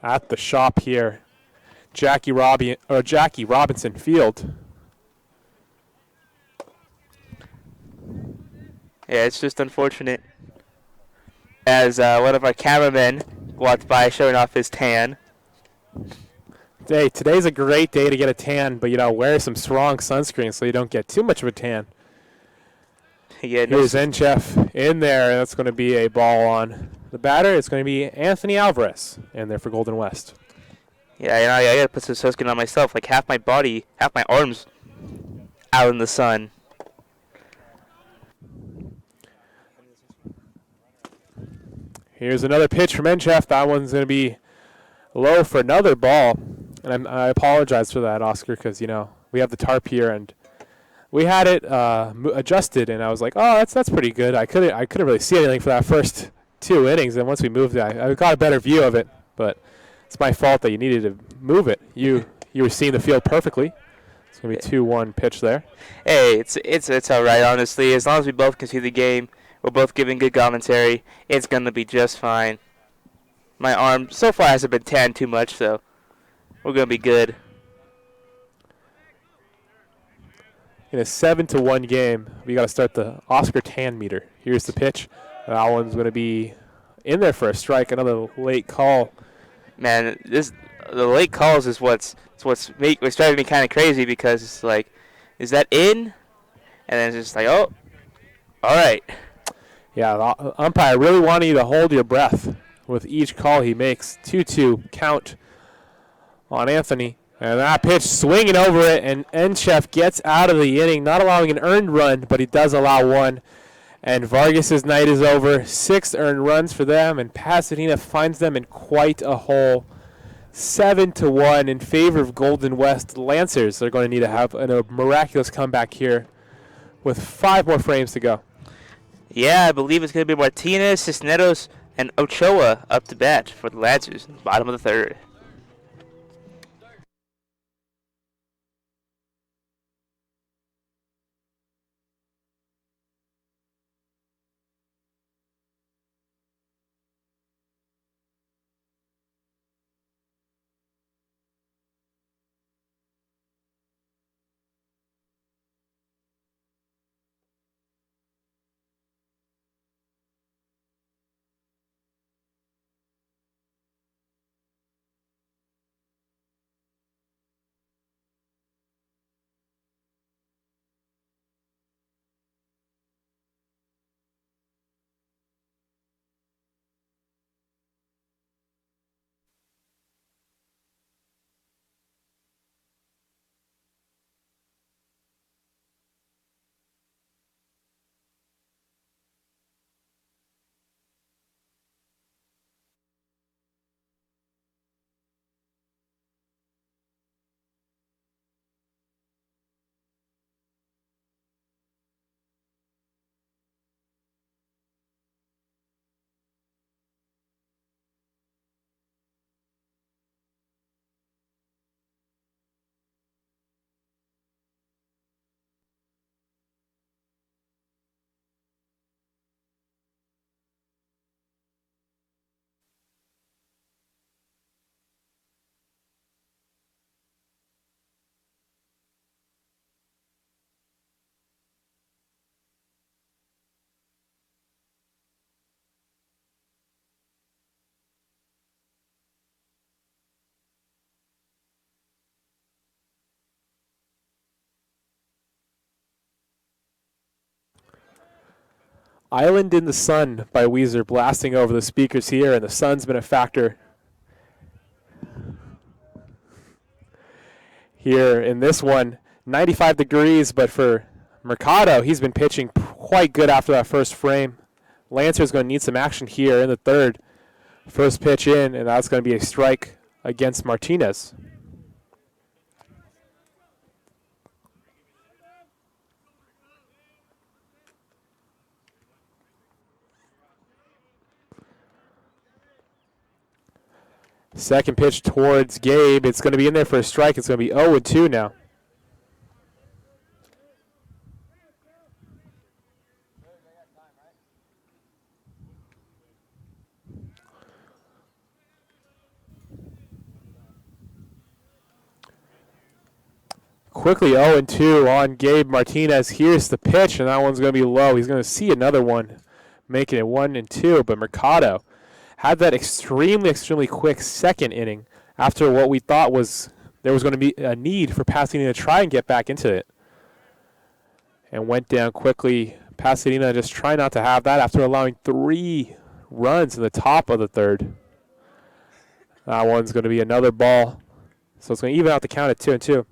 at the shop here. Jackie Robinson Field. Yeah, it's just unfortunate. As one of our cameramen walked by showing off his tan. Hey, today's a great day to get a tan, but wear some strong sunscreen so you don't get too much of a tan. Yeah, no. Here's Enchef in there. That's going to be a ball on the batter. It's going to be Anthony Alvarez in there for Golden West. Yeah, I gotta put some sunscreen on myself. Like half my body, half my arms out in the sun. Here's another pitch from Enchef. That one's going to be low for another ball. And I apologize for that, Oscar, because, we have the tarp here, and we had it adjusted, and I was like, oh, that's pretty good. I couldn't really see anything for that first 2 innings, and once we moved it, I got a better view of it, but it's my fault that you needed to move it. You were seeing the field perfectly. It's going to be 2-1 pitch there. Hey, it's all right, honestly. As long as we both can see the game, we're both giving good commentary, it's going to be just fine. My arm so far hasn't been tanned too much, so we're going to be good. In a 7-1 game, we got to start the Oscar tan meter. Here's the pitch. That one's going to be in there for a strike. Another late call. Man, the late calls is what's driving me kind of crazy, because it's like, is that in? And then it's just like, oh, all right. Yeah, the umpire really wanted you to hold your breath with each call he makes. 2-2 count on Anthony. And that pitch swinging over it, and Enchef gets out of the inning, not allowing an earned run, but he does allow one. And Vargas' night is over. 6 earned runs for them, and Pasadena finds them in quite a hole. 7-1 in favor of Golden West. The Lancers are going to need to have a miraculous comeback here with 5 more frames to go. Yeah, I believe it's going to be Martinez, Cisneros, and Ochoa up to bat for the Lancers, bottom of the 3rd. Island in the Sun by Weezer blasting over the speakers here, and the sun's been a factor here in this one. 95 degrees, but for Mercado, he's been pitching quite good after that first frame. Lancer's going to need some action here in the third. First pitch in, and that's going to be a strike against Martinez. Second pitch towards Gabe. It's going to be in there for a strike. It's going to be 0-2 now. Quickly 0-2 on Gabe Martinez. Here's the pitch, and that one's going to be low. He's going to see another one, making it 1-2. But Mercado had that extremely quick second inning after what we thought was there was going to be a need for Pasadena to try and get back into it. And went down quickly. Pasadena just trying not to have that after allowing 3 runs in the top of the third. That one's going to be another ball. So it's going to even out the count at 2-2.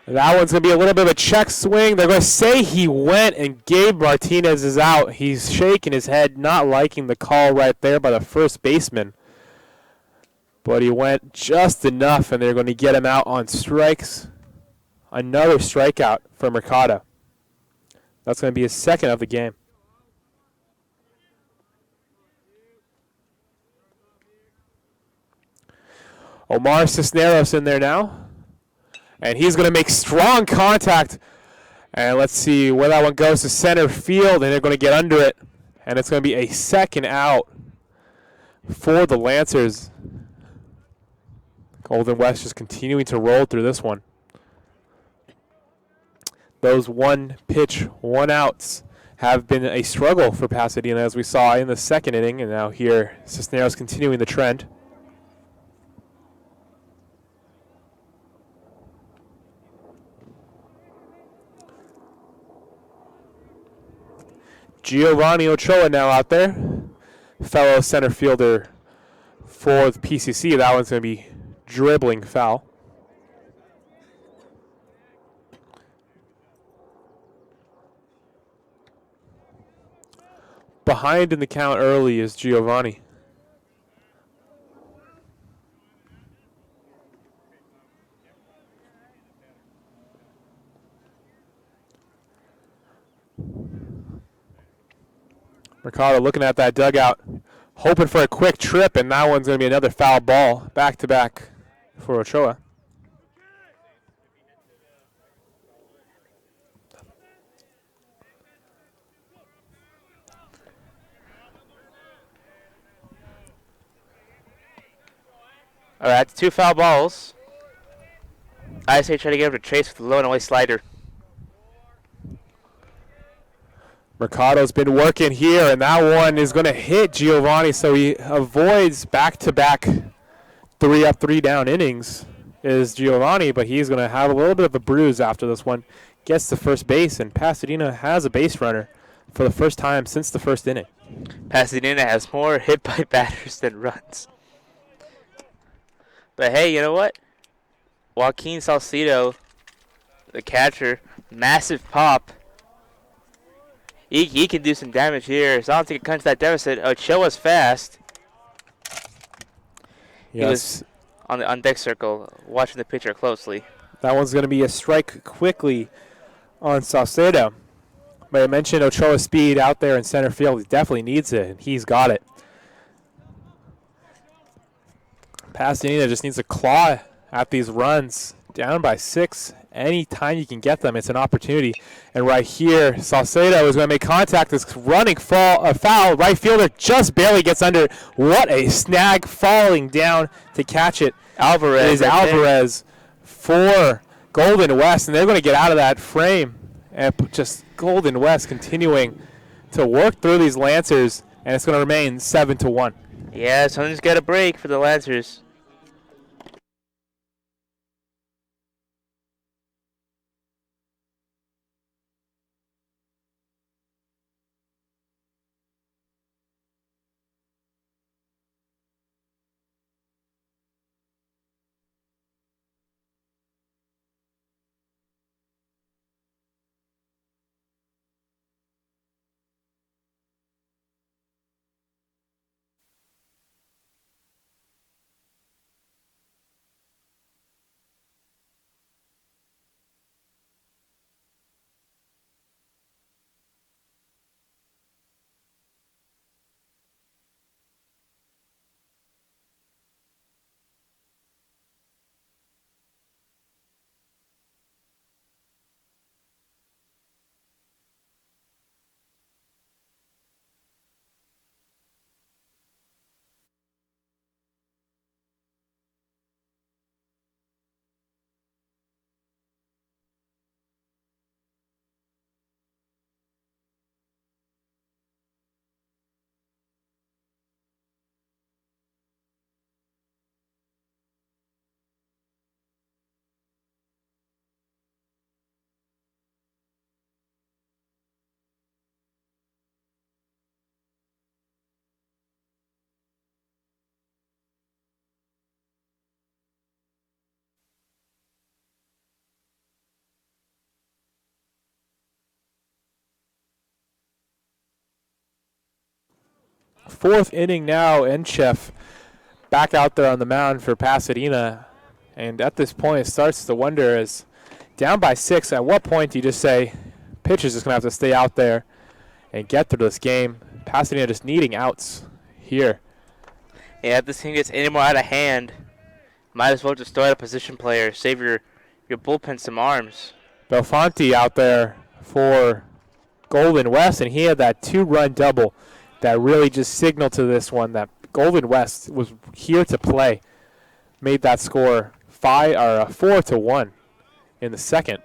That one's going to be a little bit of a check swing. They're going to say he went, and Gabe Martinez is out. He's shaking his head, not liking the call right there by the first baseman. But he went just enough, and they're going to get him out on strikes. Another strikeout for Mercado. That's going to be his second of the game. Omar Cisneros in there now. And he's going to make strong contact. And let's see where that one goes to center field. And they're going to get under it. And it's going to be a second out for the Lancers. Golden West just continuing to roll through this one. Those one pitch, one outs have been a struggle for Pasadena, as we saw in the second inning. And now here, Cisneros continuing the trend. Giovanni Ochoa now out there, fellow center fielder for the PCC. That one's going to be dribbling foul. Behind in the count early is Giovanni. Mercado looking at that dugout, hoping for a quick trip, and that one's going to be another foul ball, back-to-back for Ochoa. All right, that's 2 foul balls. I say try to get him to chase with the low and away slider. Mercado's been working here, and that one is going to hit Giovanni, so he avoids back-to-back 3-up, 3-down innings is Giovanni, but he's going to have a little bit of a bruise after this one. Gets to first base, and Pasadena has a base runner for the first time since the first inning. Pasadena has more hit by batters than runs. But hey, you know what? Joaquin Salcido, the catcher, massive pop. He can do some damage here. So I don't think it comes to that deficit. Ochoa's fast. Yes. He was on the on-deck circle watching the pitcher closely. That one's going to be a strike quickly on Salcedo. But I mentioned Ochoa's speed out there in center field. He definitely needs it, and he's got it. Pasadena just needs to claw at these runs. Down by 6. Anytime you can get them, it's an opportunity. And right here, Salcedo is going to make contact. This running foul. Right fielder just barely gets under. What a snag, falling down to catch it. Alvarez. It is Alvarez for Golden West, and they're going to get out of that frame. And just Golden West continuing to work through these Lancers, and it's going to remain 7-1. Yeah, something's got to break for the Lancers. Fourth inning now, Enchef back out there on the mound for Pasadena. And at this point, it starts to wonder, as down by 6, at what point do you just say, pitcher's just going to have to stay out there and get through this game? Pasadena just needing outs here. Yeah, if this thing gets any more out of hand, might as well just throw out a position player. Save your bullpen some arms. Belfonte out there for Golden West, and he had that 2-run double that really just signaled to this one that Golden West was here to play. Made that score 4-1 in the second.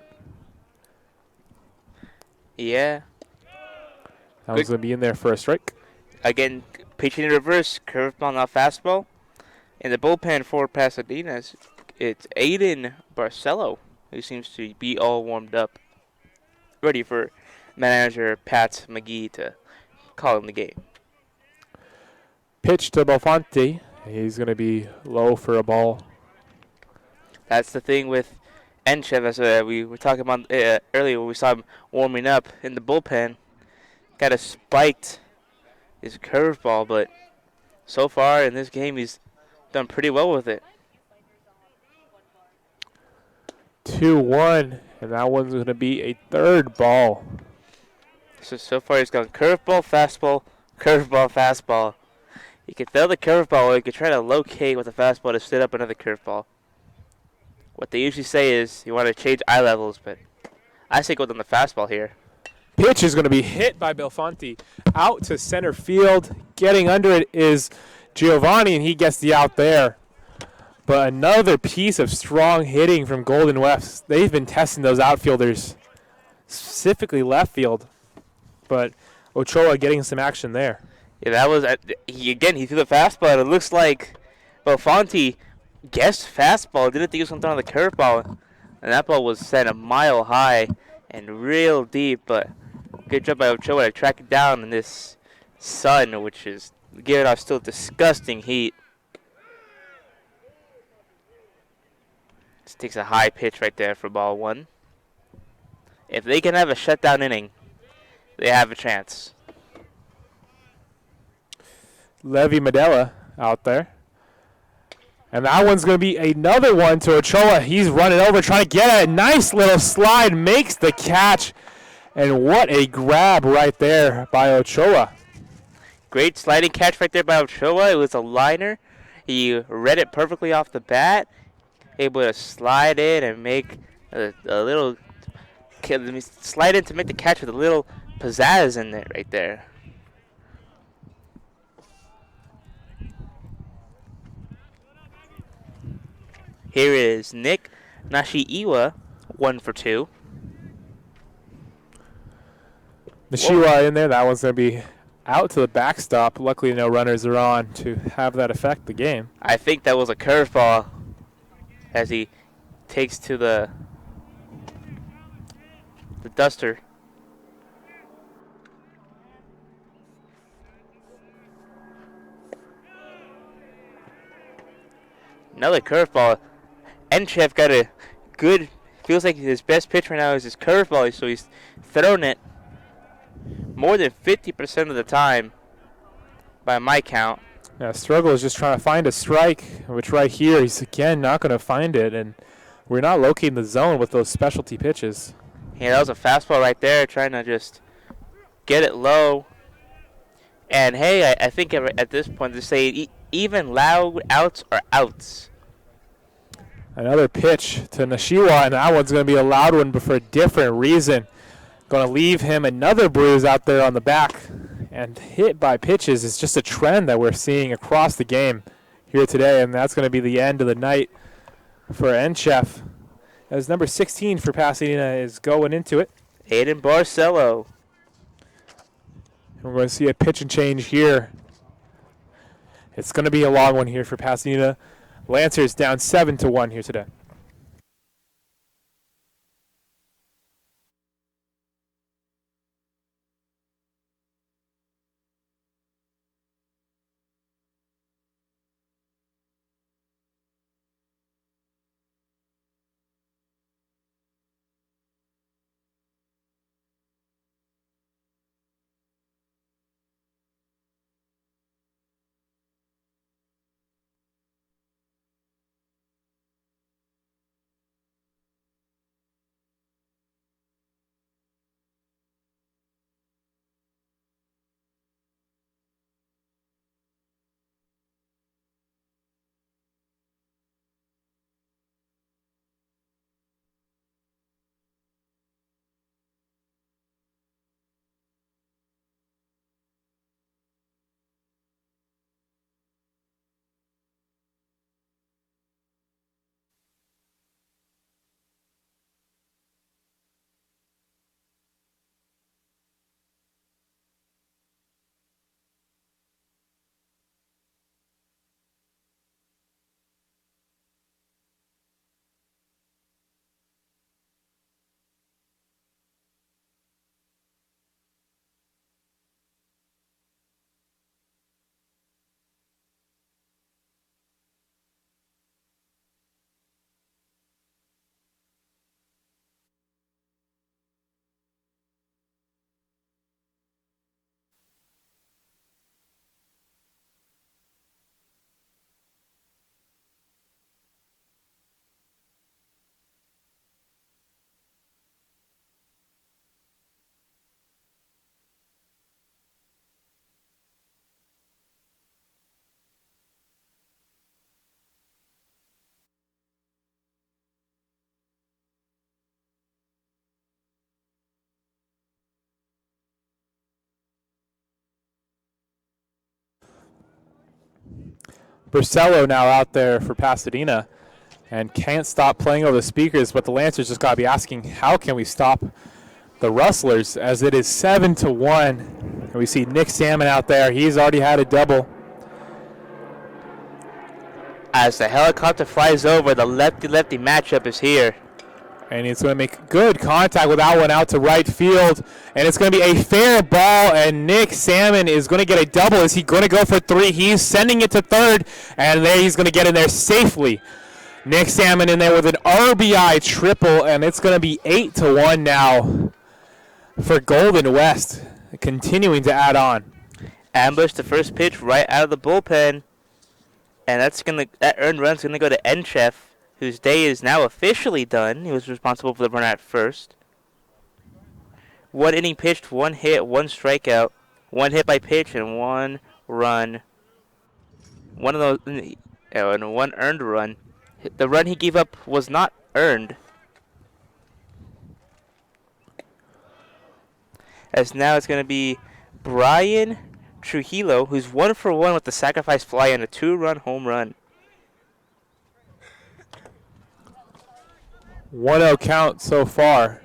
Yeah. That was going to be in there for a strike. Again, pitching in reverse, curveball, not fastball. In the bullpen for Pasadena, it's Aiden Barcelo, who seems to be all warmed up, ready for manager Pat McGee to call in the game. Pitch to Belfonte. He's going to be low for a ball. That's the thing with Enchev, as we were talking about earlier when we saw him warming up in the bullpen. Got a spiked his curveball, but so far in this game he's done pretty well with it. 2-1, and that one's going to be a third ball. So far he's gone curveball, fastball, curveball, fastball. You can throw the curveball, or you can try to locate with the fastball to set up another curveball. What they usually say is you want to change eye levels, but I say go on the fastball here. Pitch is going to be hit by Belfonte out to center field. Getting under it is Giovanni, and he gets the out there. But another piece of strong hitting from Golden West. They've been testing those outfielders, specifically left field. But Ochoa getting some action there. Yeah, that was he threw the fastball. And it looks like Belfonte guessed fastball, didn't think he was going to throw on the curveball, and that ball was sent a mile high and real deep. But good job by Ochoa to track it down in this sun, which is giving off still disgusting heat. This takes a high pitch right there for ball one. If they can have a shutdown inning, they have a chance. Levy Medella out there. And that one's going to be another one to Ochoa. He's running over, trying to get a nice little slide, makes the catch. And what a grab right there by Ochoa. Great sliding catch right there by Ochoa. It was a liner. He read it perfectly off the bat. Able to slide in and make a little slide in to make the catch with a little pizzazz in there right there. Here is Nick Nashiiwa, 1 for 2. Nishiwa in there. That one's going to be out to the backstop. Luckily, no runners are on to have that affect the game. I think that was a curveball as he takes to the duster. Another curveball. Enchef got a good, feels like his best pitch right now is his curveball, so he's thrown it more than 50% of the time by my count. Yeah, Struggle is just trying to find a strike, which right here he's again not going to find it, and we're not locating the zone with those specialty pitches. Yeah, that was a fastball right there, trying to just get it low. And hey, I think at this point to say even loud outs are outs. Another pitch to Nishiwa, and that one's going to be a loud one, but for a different reason. Going to leave him another bruise out there on the back. And hit by pitches is just a trend that we're seeing across the game here today, and that's going to be the end of the night for Enchef. As number 16 for Pasadena is going into it. Aiden Barcelo. And we're going to see a pitch and change here. It's going to be a long one here for Pasadena. Lancers down 7-1 here today. Barcelo now out there for Pasadena and can't stop playing over the speakers, but the Lancers just got to be asking, how can we stop the Rustlers, as it is 7-1. And we see Nick Salmon out there. He's already had a double. As the helicopter flies over, the lefty-lefty matchup is here. And he's going to make good contact with that one out to right field. And it's going to be a fair ball, and Nick Salmon is going to get a double. Is he going to go for three? He's sending it to third, and there he's going to get in there safely. Nick Salmon in there with an RBI triple, and it's going to be 8-1 now for Golden West, continuing to add on. Ambush the first pitch right out of the bullpen, and that earned run's gonna go to Enchef, whose day is now officially done. He was responsible for the run at first. 1 inning pitched, 1 hit, 1 strikeout, 1 hit by pitch, and 1 run. One of those, and 1 earned run. The run he gave up was not earned. As now it's going to be Brian Trujillo, who's 1 for 1 with the sacrifice fly and a 2-run home run. 1-0 count so far.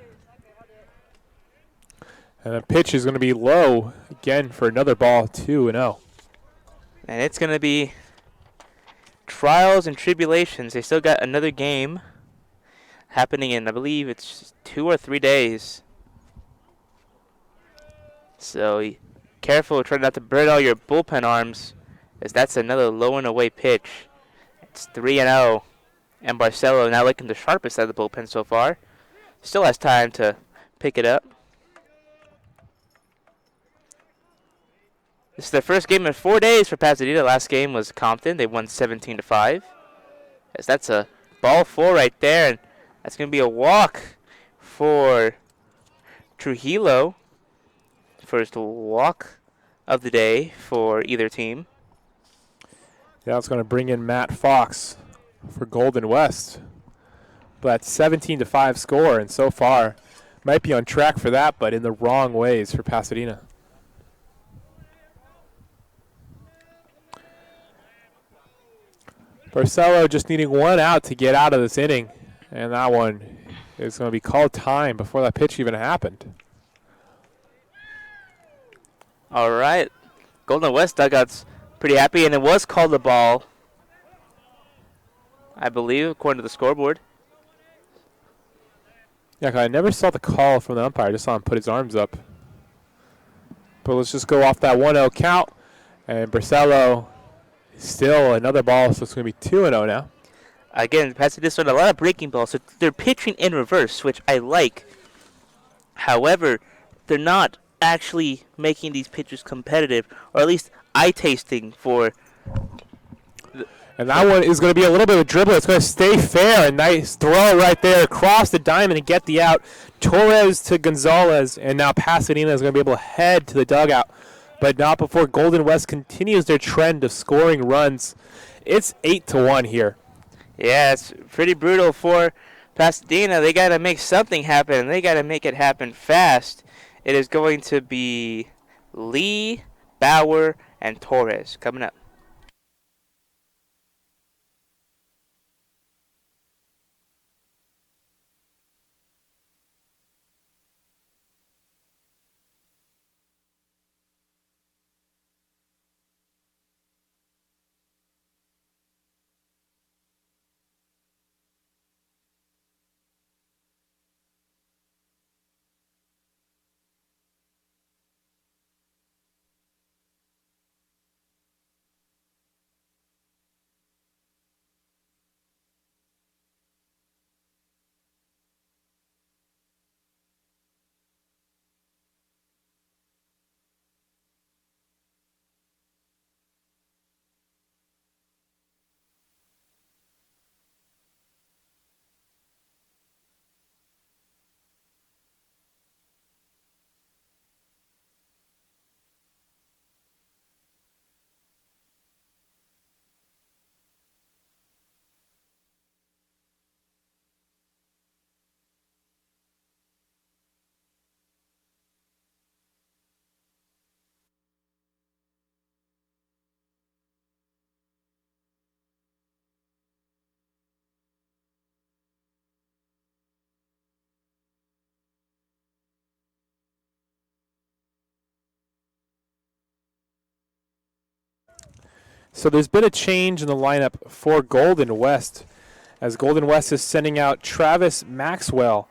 And the pitch is going to be low again for another ball, 2-0. And it's going to be trials and tribulations. They still got another game happening in, I believe it's 2 or 3 days. So careful, try not to burn all your bullpen arms, as that's another low and away pitch. It's 3-0, and Barcelo now looking the sharpest out of the bullpen so far. Still has time to pick it up. This is their first game in 4 days for Pasadena. Last game was Compton. They won 17-5. As that's a ball 4 right there, and that's going to be a walk for Trujillo. First walk of the day for either team. Now it's going to bring in Matt Fox for Golden West. But 17-5 score, and so far might be on track for that, but in the wrong ways for Pasadena. Barcelo just needing 1 out to get out of this inning, and that one is going to be called time before that pitch even happened. All right. Golden West dugout's pretty happy, and it was called a ball, I believe, according to the scoreboard. Yeah, 'cause I never saw the call from the umpire. I just saw him put his arms up. But let's just go off that 1-0 count, and Barcelo still another ball, so it's going to be 2-0 now. Again, Pasadena started a lot of breaking balls, so they're pitching in reverse, which I like. However, they're not actually making these pitchers competitive, or at least eye-tasting for. And that one is going to be a little bit of a dribble. It's going to stay fair. A nice throw right there across the diamond and get the out. Torres to Gonzalez, and now Pasadena is going to be able to head to the dugout, but not before Golden West continues their trend of scoring runs. It's 8-1 here. Yeah, it's pretty brutal for Pasadena. They got to make something happen. They got to make it happen fast. It is going to be Lee, Bauer, and Torres coming up. So there's been a change in the lineup for Golden West, as Golden West is sending out Travis Maxwell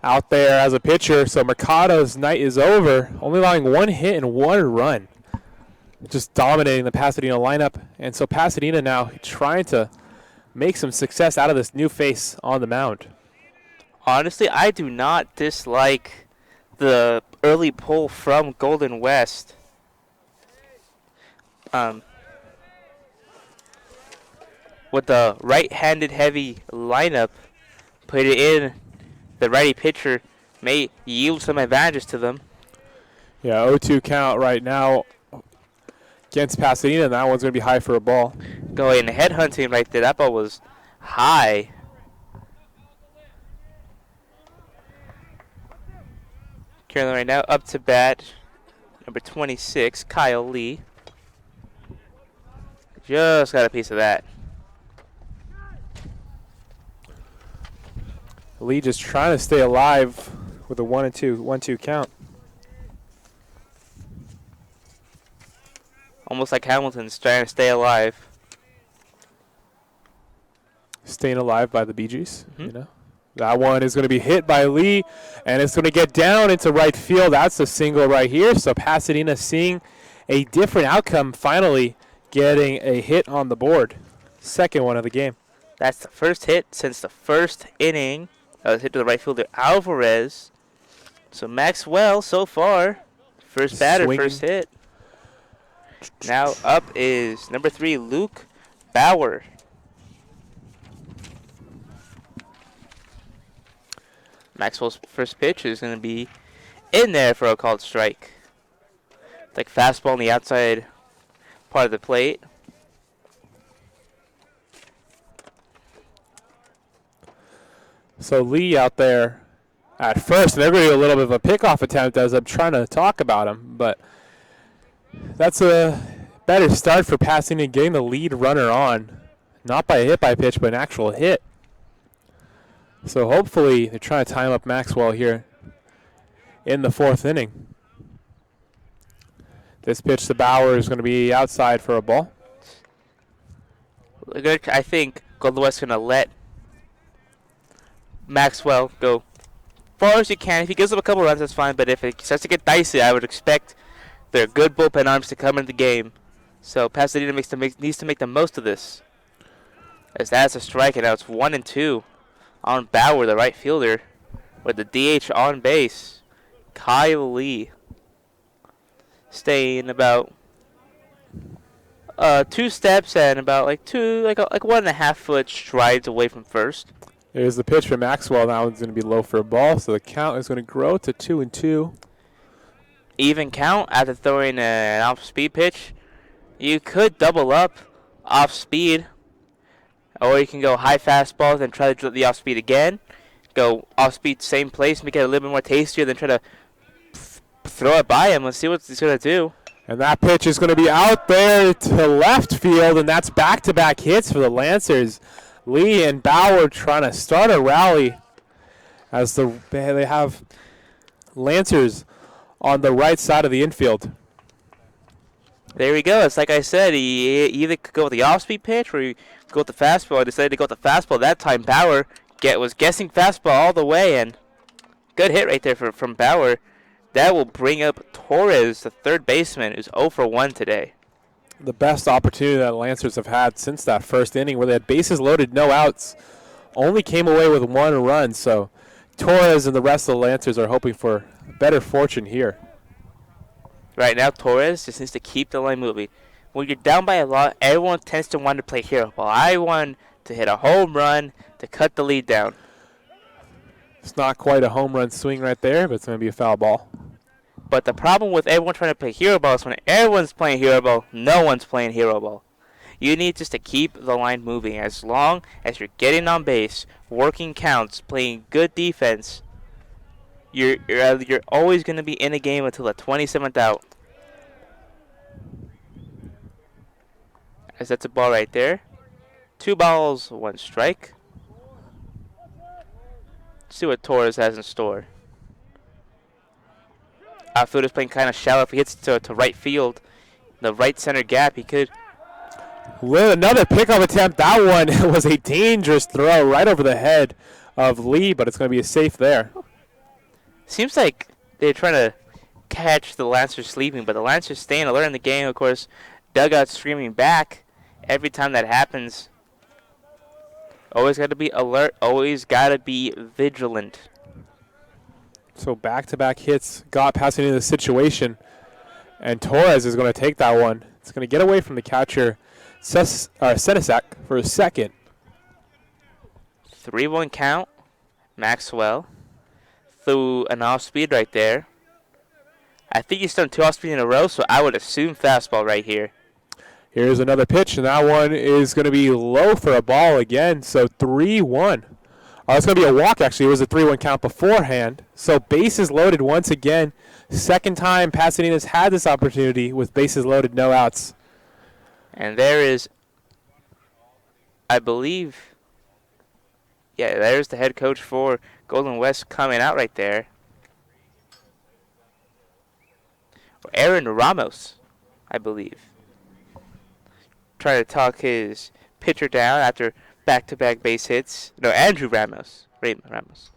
out there as a pitcher. So Mercado's night is over, only allowing 1 hit and 1 run, just dominating the Pasadena lineup. And so Pasadena now trying to make some success out of this new face on the mound. Honestly, I do not dislike the early pull from Golden West. With the right-handed heavy lineup, put it in, the righty pitcher may yield some advantages to them. Yeah, 0-2 count right now against Pasadena, and that one's going to be high for a ball. Going headhunting right there. That ball was high. Currently right now up to bat, number 26, Kyle Lee. Just got a piece of that. Lee just trying to stay alive with a 1-2 count. Almost like Hamilton's trying to stay alive. Staying alive by the Bee Gees, Mhm. you know. That one is going to be hit by Lee, and it's going to get down into right field. That's a single right here. So Pasadena seeing a different outcome, finally getting a hit on the board. Second one of the game. That's the first hit since the first inning. That was hit to the right fielder, Alvarez. So Maxwell, so far, first batter, Swinging. first hit. Now up is number 3, Luke Bauer. Maxwell's first pitch is going to be in there for a called strike. Like fastball on the outside part of the plate. So Lee out there at first, and they're going to do a little bit of a pickoff attempt as I'm trying to talk about him, but that's a better start for passing and getting the lead runner on. Not by a hit by pitch, but an actual hit. So hopefully they're trying to time up Maxwell here in the fourth inning. This pitch to Bauer is going to be outside for a ball. I think Golden West's going to let Maxwell go far as he can. If he gives up a couple runs, that's fine. But if it starts to get dicey, I would expect their good bullpen arms to come into the game. So Pasadena needs to make the most of this. As that's a strike, and now it's 1-2 on Bauer, the right fielder, with the DH on base. Kyle Lee staying about 2 steps and about like 1.5 foot strides away from first. Here's the pitch for Maxwell. That one's going to be low for a ball, so the count is going to grow to 2-2. Even count after throwing an off-speed pitch. You could double up off-speed, or you can go high fastballs and try to drill the off-speed again. Go off-speed, same place, make it a little bit more tastier, then try to throw it by him. Let's see what he's going to do. And that pitch is going to be out there to left field, and that's back-to-back hits for the Lancers. Lee and Bauer trying to start a rally as they have Lancers on the right side of the infield. There we go. It's like I said, he either could go with the off-speed pitch or he could go with the fastball. I decided to go with the fastball that time. Bauer was guessing fastball all the way, and good hit right there from Bauer. That will bring up Torres, the third baseman, who's 0 for 1 today. The best opportunity that Lancers have had since that first inning where they had bases loaded, no outs, only came away with 1 run. So Torres and the rest of the Lancers are hoping for better fortune here. Right now, Torres just needs to keep the line moving. When you're down by a lot, everyone tends to want to play hero ball. I want to hit a home run to cut the lead down. It's not quite a home run swing right there, but it's going to be a foul ball. But the problem with everyone trying to play hero ball is when everyone's playing hero ball, no one's playing hero ball. You need just to keep the line moving. As long as you're getting on base, working counts, playing good defense, you're always going to be in a game until the 27th out. As that's a ball right there. 2 balls, 1 strike. Let's see what Torres has in store. Outfielder's playing kind of shallow. If he hits to right field, the right center gap, he could. With another pickup attempt. That one was a dangerous throw right over the head of Lee, but it's going to be a safe there. Seems like they're trying to catch the Lancers sleeping, but the Lancers staying alert in the game. Of course, dugout screaming back every time that happens. Always got to be alert. Always got to be vigilant. So back-to-back hits got passing into the situation, and Torres is going to take that one. It's going to get away from the catcher, Senesak, for a second. 3-1 count. Maxwell threw an off-speed right there. I think he's done 2 off-speed in a row, so I would assume fastball right here. Here's another pitch, and that one is going to be low for a ball again, so 3-1. It's going to be a walk, actually. It was a 3-1 count beforehand. So bases loaded once again. Second time Pasadena's had this opportunity with bases loaded, no outs. And there is, I believe, yeah, there's the head coach for Golden West coming out right there. Aaron Ramos, I believe. trying to talk his pitcher down after back-to-back base hits. No, Andrew Ramos. Raymond Ramos.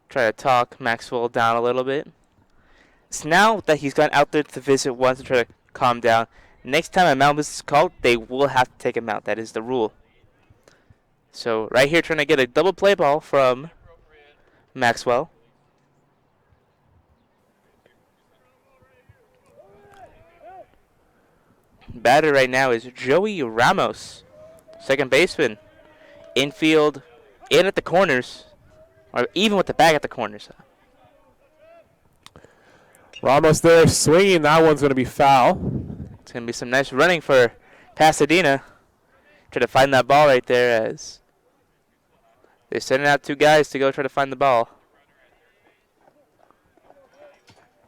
Try to talk Maxwell down a little bit. So now that he's gone out there to visit once and try to calm down, next time a mound visit is called, they will have to take him out. That is the rule. So right here, trying to get a double play ball from Maxwell. Batter right now is Joey Ramos, second baseman. Infield, in at the corners, or even with the bag at the corners. Ramos there swinging. That one's going to be foul. It's going to be some nice running for Pasadena. Try to find that ball right there as they're sending out 2 guys to go try to find the ball.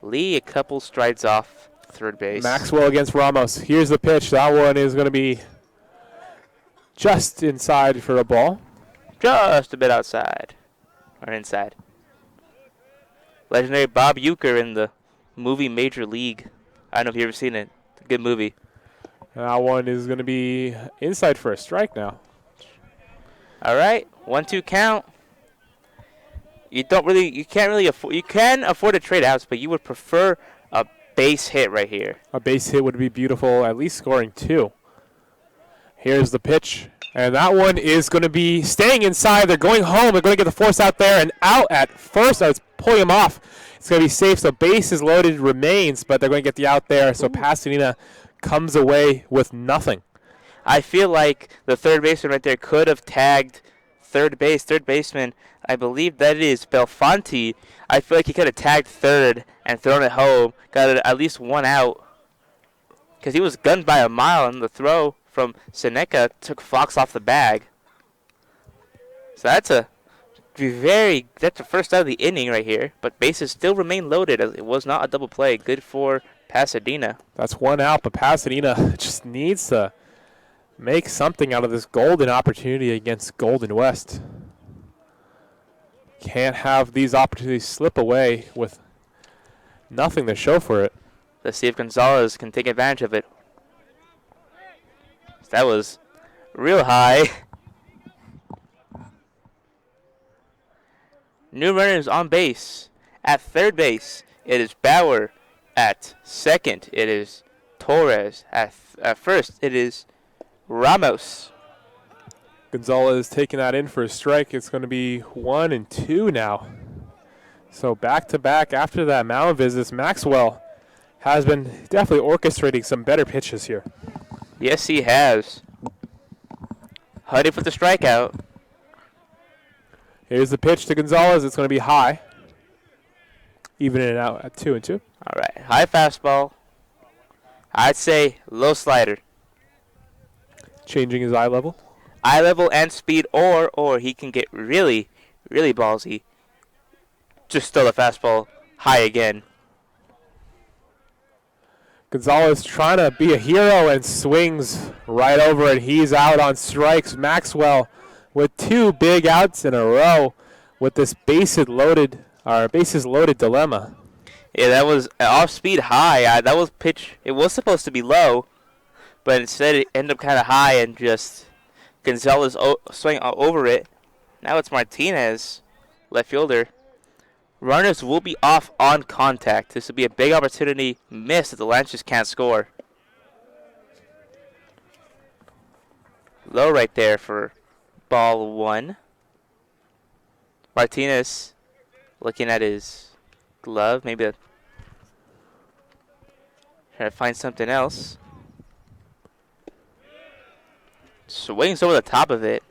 Lee a couple strides off third base. Maxwell against Ramos. Here's the pitch. That one is going to be just inside for a ball. Just a bit outside. Or inside. Legendary Bob Uecker in the movie Major League. I don't know if you've ever seen it. It's a good movie. That one is going to be inside for a strike now. All right, 1-2 count. You can afford to trade outs, but you would prefer a base hit right here. A base hit would be beautiful, at least scoring 2. Here's the pitch, and that one is going to be staying inside. They're going home. They're going to get the force out there and out at first. It's pulling him off. It's going to be safe, so bases loaded remains, but they're going to get the out there, so Pasadena comes away with nothing. I feel like the third baseman right there could have tagged third base. Third baseman, I believe that is Belfonte. I feel like he could have tagged third and thrown it home, got at least 1 out. Because he was gunned by a mile, and the throw from Seneca took Fox off the bag. So that's the first out of the inning right here. But bases still remain loaded as it was not a double play. Good for Pasadena. That's 1 out, but Pasadena just needs to make something out of this golden opportunity against Golden West. Can't have these opportunities slip away with nothing to show for it. Let's see if Gonzalez can take advantage of it. That was real high. New runners on base. At third base, it is Bauer. At second, it is Torres. At first, it is Ramos. Gonzalez taking that in for a strike. It's going to be 1 and 2 now. So back-to-back after that mound visit, Maxwell has been definitely orchestrating some better pitches here. Yes, he has. Huddy for the strikeout. Here's the pitch to Gonzalez. It's going to be high. Even it out at 2 and 2. All right, high fastball. I'd say low slider. Changing his eye level. Eye level and speed, or he can get really, really ballsy. Just throw the fastball high again. Gonzalez trying to be a hero and swings right over it. He's out on strikes. Maxwell with 2 big outs in a row with this bases loaded dilemma. Yeah, that was an off-speed high. That was pitch. It was supposed to be low, but instead it ended up kind of high and just Gonzalez swing over it. Now it's Martinez, left fielder. Runners will be off on contact. This will be a big opportunity missed if the Lions just can't score. Low right there for ball 1. Martinez looking at his glove, maybe trying to find something else. Swings over the top of it.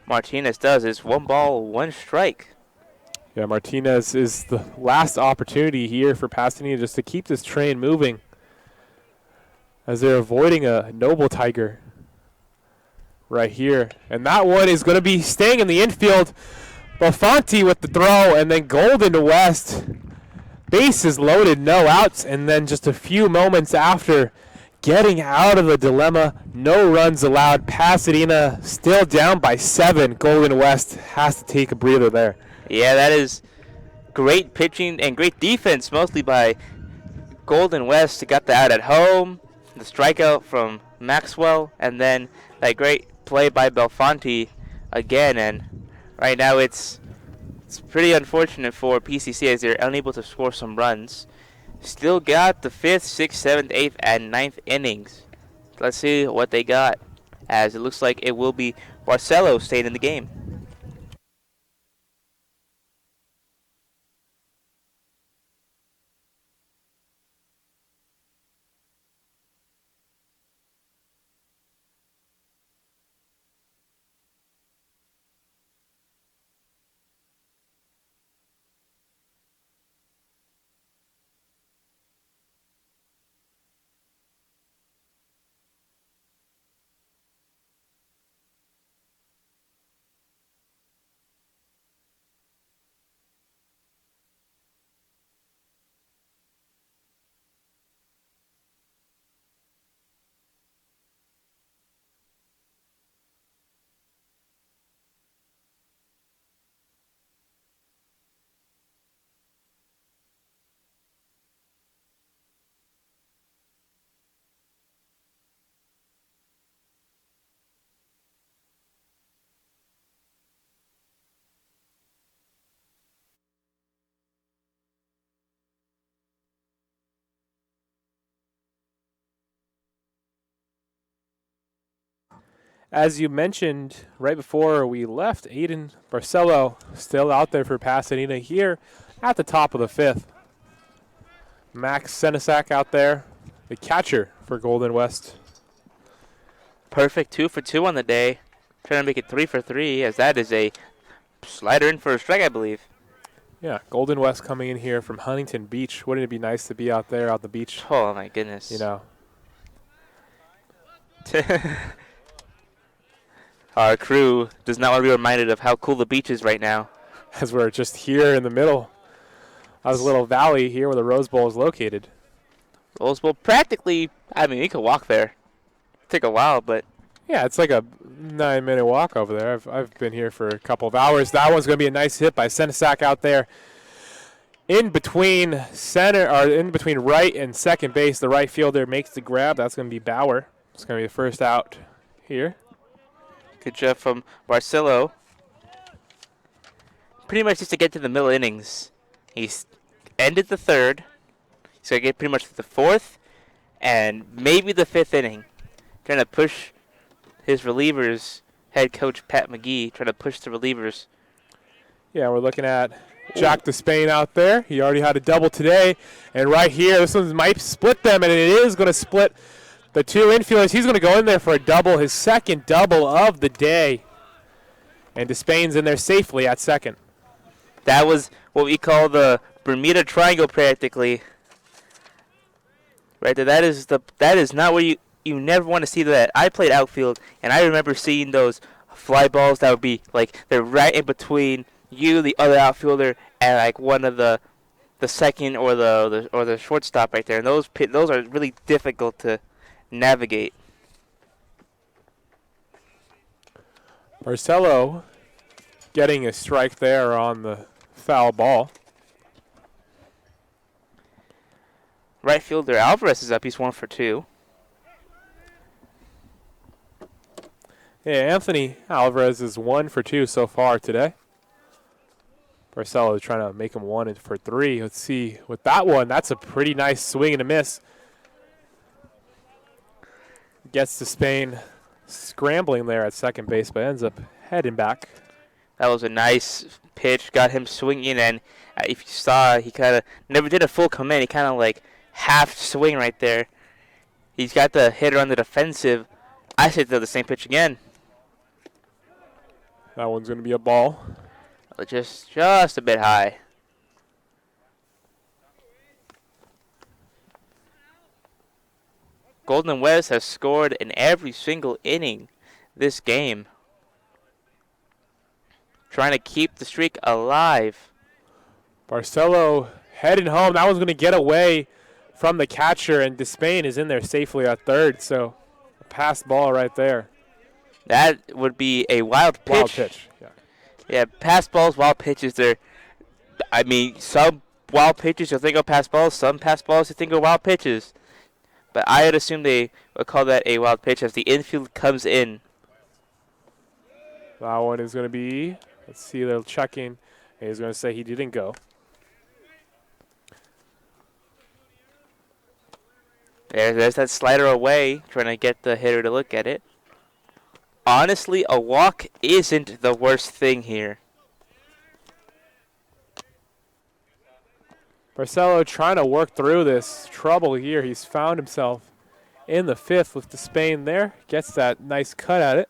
Martinez does. It's 1 ball, 1 strike. Yeah, Martinez is the last opportunity here for Pasadena just to keep this train moving as they're avoiding a noble tiger right here. And that one is going to be staying in the infield. Belfonte with the throw, and then Golden West. Bases loaded, no outs, and then just a few moments after getting out of the dilemma, no runs allowed. Pasadena still down by 7. Golden West has to take a breather there. Yeah, that is great pitching and great defense, mostly by Golden West. Got the out at home. the strikeout from Maxwell, and then that great play by Belfonte again. And right now it's pretty unfortunate for PCC as they're unable to score some runs. Still got the 5th, 6th, 7th, 8th, and 9th innings. Let's see what they got, as it looks like it will be Barcelo staying in the game. As you mentioned right before we left, Aiden Barcelo still out there for Pasadena here at the top of the 5th. Max Senesac out there, the catcher for Golden West. Perfect 2 for 2 on the day. Trying to make it 3 for 3, as that is a slider in for a strike, I believe. Yeah, Golden West coming in here from Huntington Beach. Wouldn't it be nice to be out there on the beach? Oh, my goodness. You know. Our crew does not want to be reminded of how cool the beach is right now. As we're just here in the middle of this little valley here where the Rose Bowl is located. Rose Bowl practically, I mean, you could walk there. Take a while, but... Yeah, it's like a 9-minute walk over there. I've been here for a couple of hours. That one's going to be a nice hit by Senesac out there. In between right and second base, the right fielder makes the grab. That's going to be Bauer. It's going to be the first out here. Good job from Barcelo. Pretty much just to get to the middle innings. He's ended the 3rd. He's going to get pretty much to the 4th and maybe the 5th inning. Trying to push his relievers, head coach Pat McGee, trying to push the relievers. Yeah, we're looking at Jack Despain out there. He already had a double today. And right here, this one might split them, and it is going to split the 2 infielders. He's going to go in there for a double, his second double of the day. And Despain's in there safely at second. That was what we call the Bermuda Triangle practically. Right there, that is not where you never want to see that. I played outfield, and I remember seeing those fly balls that would be like they're right in between you, the other outfielder, and like one of the second or the shortstop right there. And those are really difficult to navigate. Barcelo getting a strike there on the foul ball. Right fielder Alvarez is up. He's 1 for 2. Yeah, Anthony Alvarez is 1 for 2 so far today. Barcelo is trying to make him 1 for 3. Let's see. With that one, that's a pretty nice swing and a miss. Gets to Spain scrambling there at second base, but ends up heading back. That was a nice pitch. Got him swinging, and if you saw, he kind of never did a full command. He kind of like half swing right there. He's got the hitter on the defensive. I should throw the same pitch again. That one's going to be a ball. Just a bit high. Golden West has scored in every single inning this game. Trying to keep the streak alive. Barcelo heading home. That one's going to get away from the catcher, and Despain is in there safely at third. So a pass ball right there. That would be a wild pitch. Wild pitch, yeah. Yeah, pass balls, wild pitches. I mean, some wild pitches you'll think of pass balls. Some pass balls you think of wild pitches. but I would assume they would call that a wild pitch as the infield comes in. That one is going to be, let's see, they're checking. He's going to say he didn't go. There's that slider away, trying to get the hitter to look at it. Honestly, a walk isn't the worst thing here. Barcelo trying to work through this trouble here. He's found himself in the fifth with Despain there. Gets that nice cut at it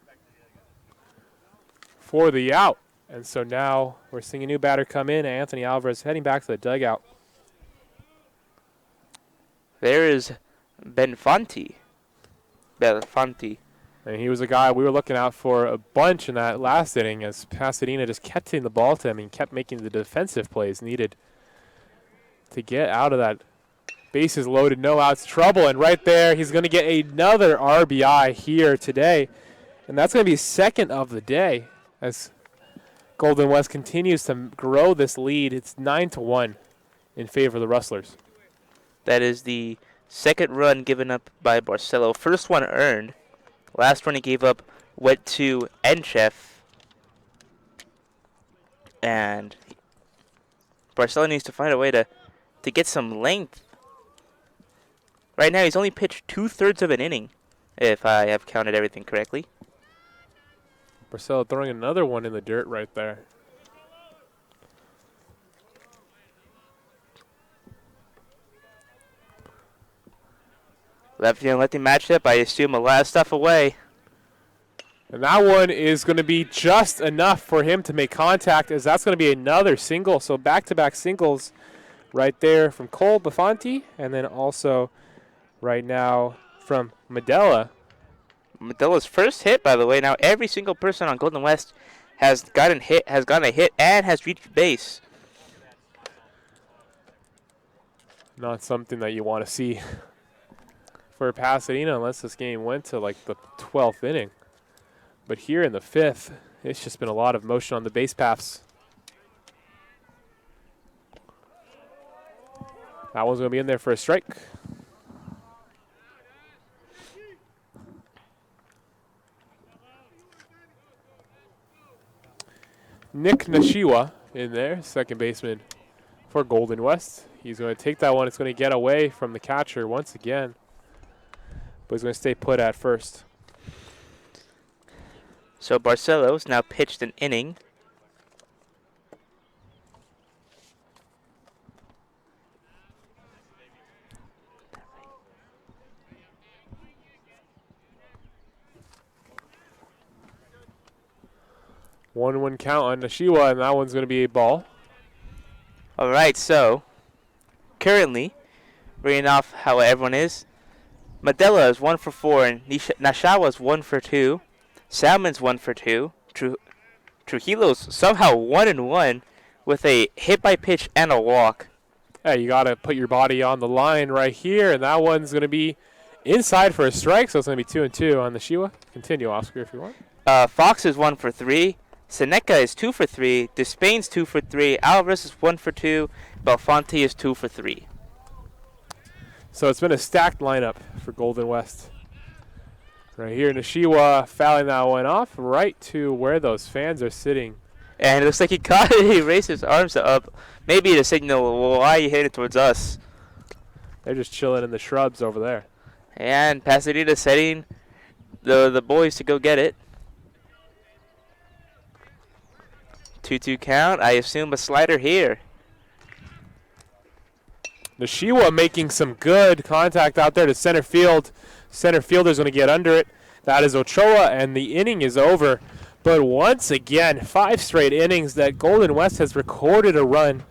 for the out. And so now we're seeing a new batter come in. Anthony Alvarez heading back to the dugout. There is Belfonte. And he was a guy we were looking out for a bunch in that last inning as Pasadena just kept hitting the ball to him and kept making the defensive plays needed to get out of that bases loaded, no outs trouble. And right there, he's going to get another RBI here today. And that's going to be second of the day as Golden West continues to grow this lead. It's 9-1 in favor of the Rustlers. That is the second run given up by Barcelo. First one earned. Last one he gave up went to Enchef. And Barcelo needs to find a way to get some length. Right now he's only pitched 2/3 of an inning, if I have counted everything correctly. Barcelo throwing another one in the dirt right there. Lefty and lefty matchup, I assume a lot of stuff away. And that one is going to be just enough for him to make contact, as that's going to be another single. So back-to-back singles right there from Cole Belfonte, and then also right now from Medella. Medella's first hit, by the way. Now every single person on Golden West has gotten a hit, and has reached base. Not something that you want to see for Pasadena unless this game went to like the 12th inning. But here in the fifth, it's just been a lot of motion on the base paths. That one's going to be in there for a strike. Nick Nishiwa in there, second baseman for Golden West. He's going to take that one. It's going to get away from the catcher once again. But he's going to stay put at first. So Barcelo's now pitched an inning. One count on Nishiwa, and that one's going to be a ball. All right, so currently, reading off how everyone is, Medella is 1 for 4, and Nishiwa is 1 for 2. Salmon's 1 for 2. Trujillo's somehow 1-1 with a hit by pitch and a walk. Hey, you got to put your body on the line right here, and that one's going to be inside for a strike, so it's going to be 2-2 on Nishiwa. Continue, Oscar, if you want. Fox is 1 for 3. Seneca is 2 for 3. Despain's 2 for 3. Alvarez is 1 for 2. Belfonte is 2 for 3. So it's been a stacked lineup for Golden West. Right here, Nishiwa fouling that one off right to where those fans are sitting. And it looks like he caught it. He raised his arms up, maybe to signal, well, why are you headed towards us? They're just chilling in the shrubs over there. And Pasadena setting the boys to go get it. 2-2 count. I assume a slider here. Nishiwa making some good contact out there to center field. Center fielder's going to get under it. That is Ochoa, and the inning is over. But once again, 5 straight innings that Golden West has recorded a run.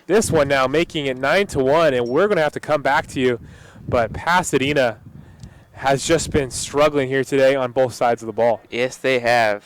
This one now making it 9-1, and we're going to have to come back to you. But Pasadena has just been struggling here today on both sides of the ball. Yes, they have.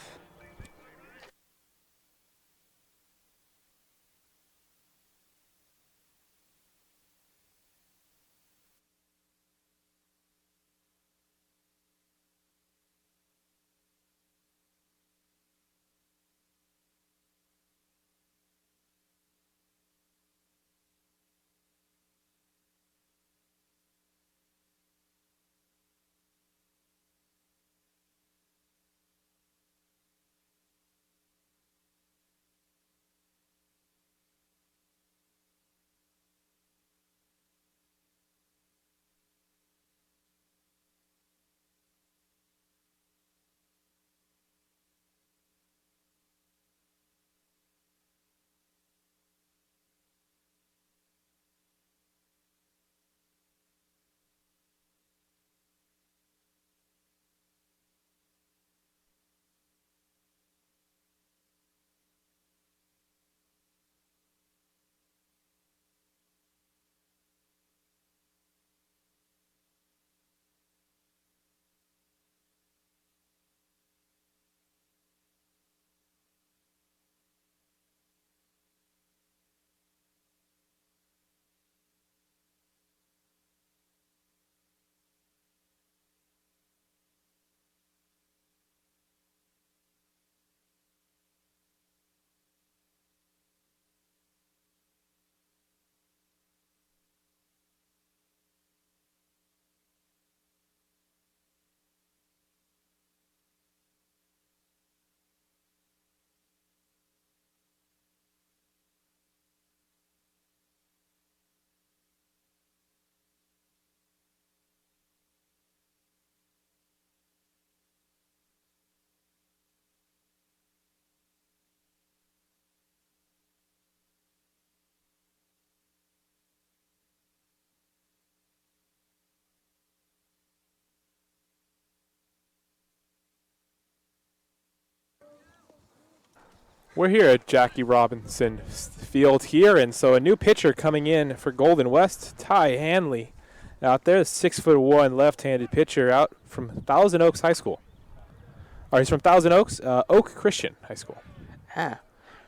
We're here at Jackie Robinson Field here, and so a new pitcher coming in for Golden West, Ty Hanley, out there, 6'1" left-handed pitcher out from Thousand Oaks High School. Or he's from Thousand Oaks, Oak Christian High School.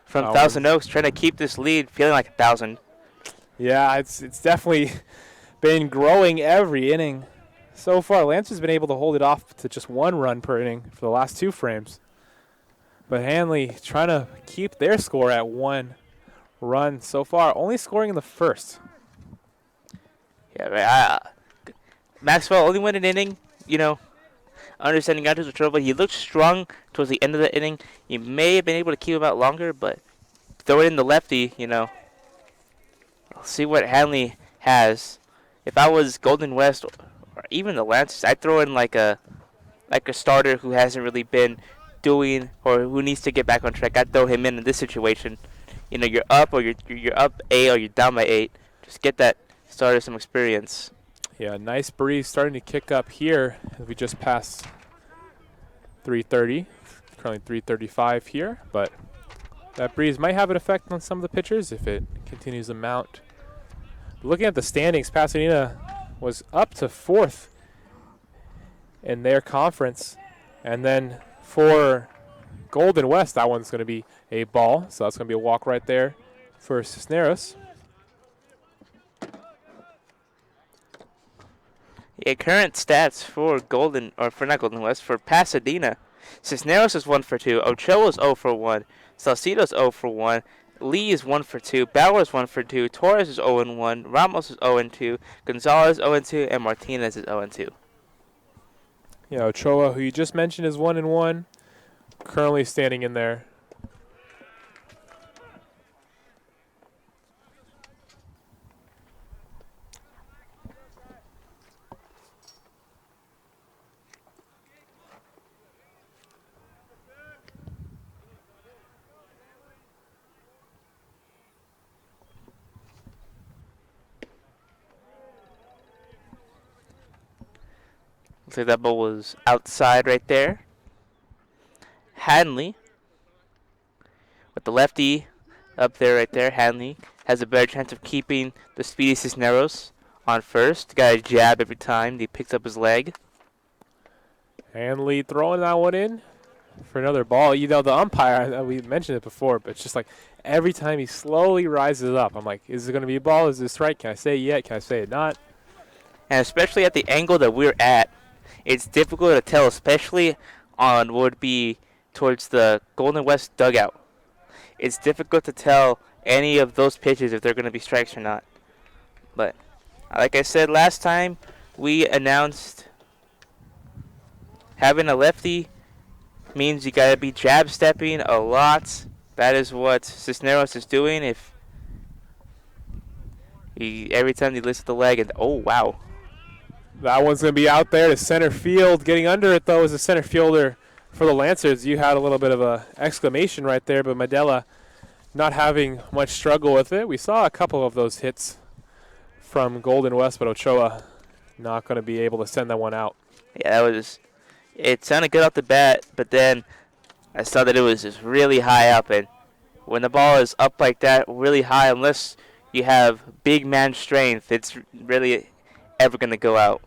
From Thousand Oaks, trying to keep this lead, feeling like 1,000. Yeah, it's definitely been growing every inning so far. Lance has been able to hold it off to just 1 run per inning for the last 2 frames. But Hanley trying to keep their score at 1 run so far, only scoring in the first. Yeah, right. Maxwell only went an inning, understanding out to trouble. He looked strong towards the end of the inning. He may have been able to keep him out longer, but throw it in the lefty, I'll see what Hanley has. If I was Golden West or even the Lancers, I'd throw in like a starter who hasn't really been doing or who needs to get back on track. I'd throw him in this situation. You're up or you're up 8 or you're down by 8. Just get that starter some experience. Yeah, nice breeze starting to kick up here as we just passed 3:30. Currently 3:35 here, but that breeze might have an effect on some of the pitchers if it continues to mount. Looking at the standings, Pasadena was up to 4th in their conference, and then for Golden West, that one's going to be a ball, so that's going to be a walk right there for Cisneros. Yeah, current stats for for Pasadena. Cisneros is 1 for 2, Ochoa is 0 for 1, Salcido's 0 for 1, Lee is 1 for 2, Bauer is 1 for 2, Torres is 0 and 1, Ramos is 0 and 2, Gonzalez 0 and 2, and Martinez is 0 and 2. Yeah, Ochoa, who you just mentioned, is 1 and 1, currently standing in there. Looks like that ball was outside right there. Hanley with the lefty up there right there. Hanley has a better chance of keeping the speedy Cisneros on first. Got a jab every time he picks up his leg. Hanley throwing that one in for another ball. The umpire, we mentioned it before, but it's just like every time he slowly rises up, I'm like, is it going to be a ball? Is this strike? Can I say it yet? Can I say it not? And especially at the angle that we're at, it's difficult to tell, especially on what would be towards the Golden West dugout. It's difficult to tell any of those pitches if they're going to be strikes or not. But like I said last time, we announced having a lefty means you got to be jab stepping a lot. That is what Cisneros is doing. Every time he lifts the leg, and oh wow. That one's going to be out there to center field. Getting under it, though, is the center fielder for the Lancers. You had a little bit of a exclamation right there, but Medela not having much struggle with it. We saw a couple of those hits from Golden West, but Ochoa not going to be able to send that one out. Yeah, it sounded good off the bat, but then I saw that it was just really high up, and when the ball is up like that, really high, unless you have big man strength, it's really ever going to go out.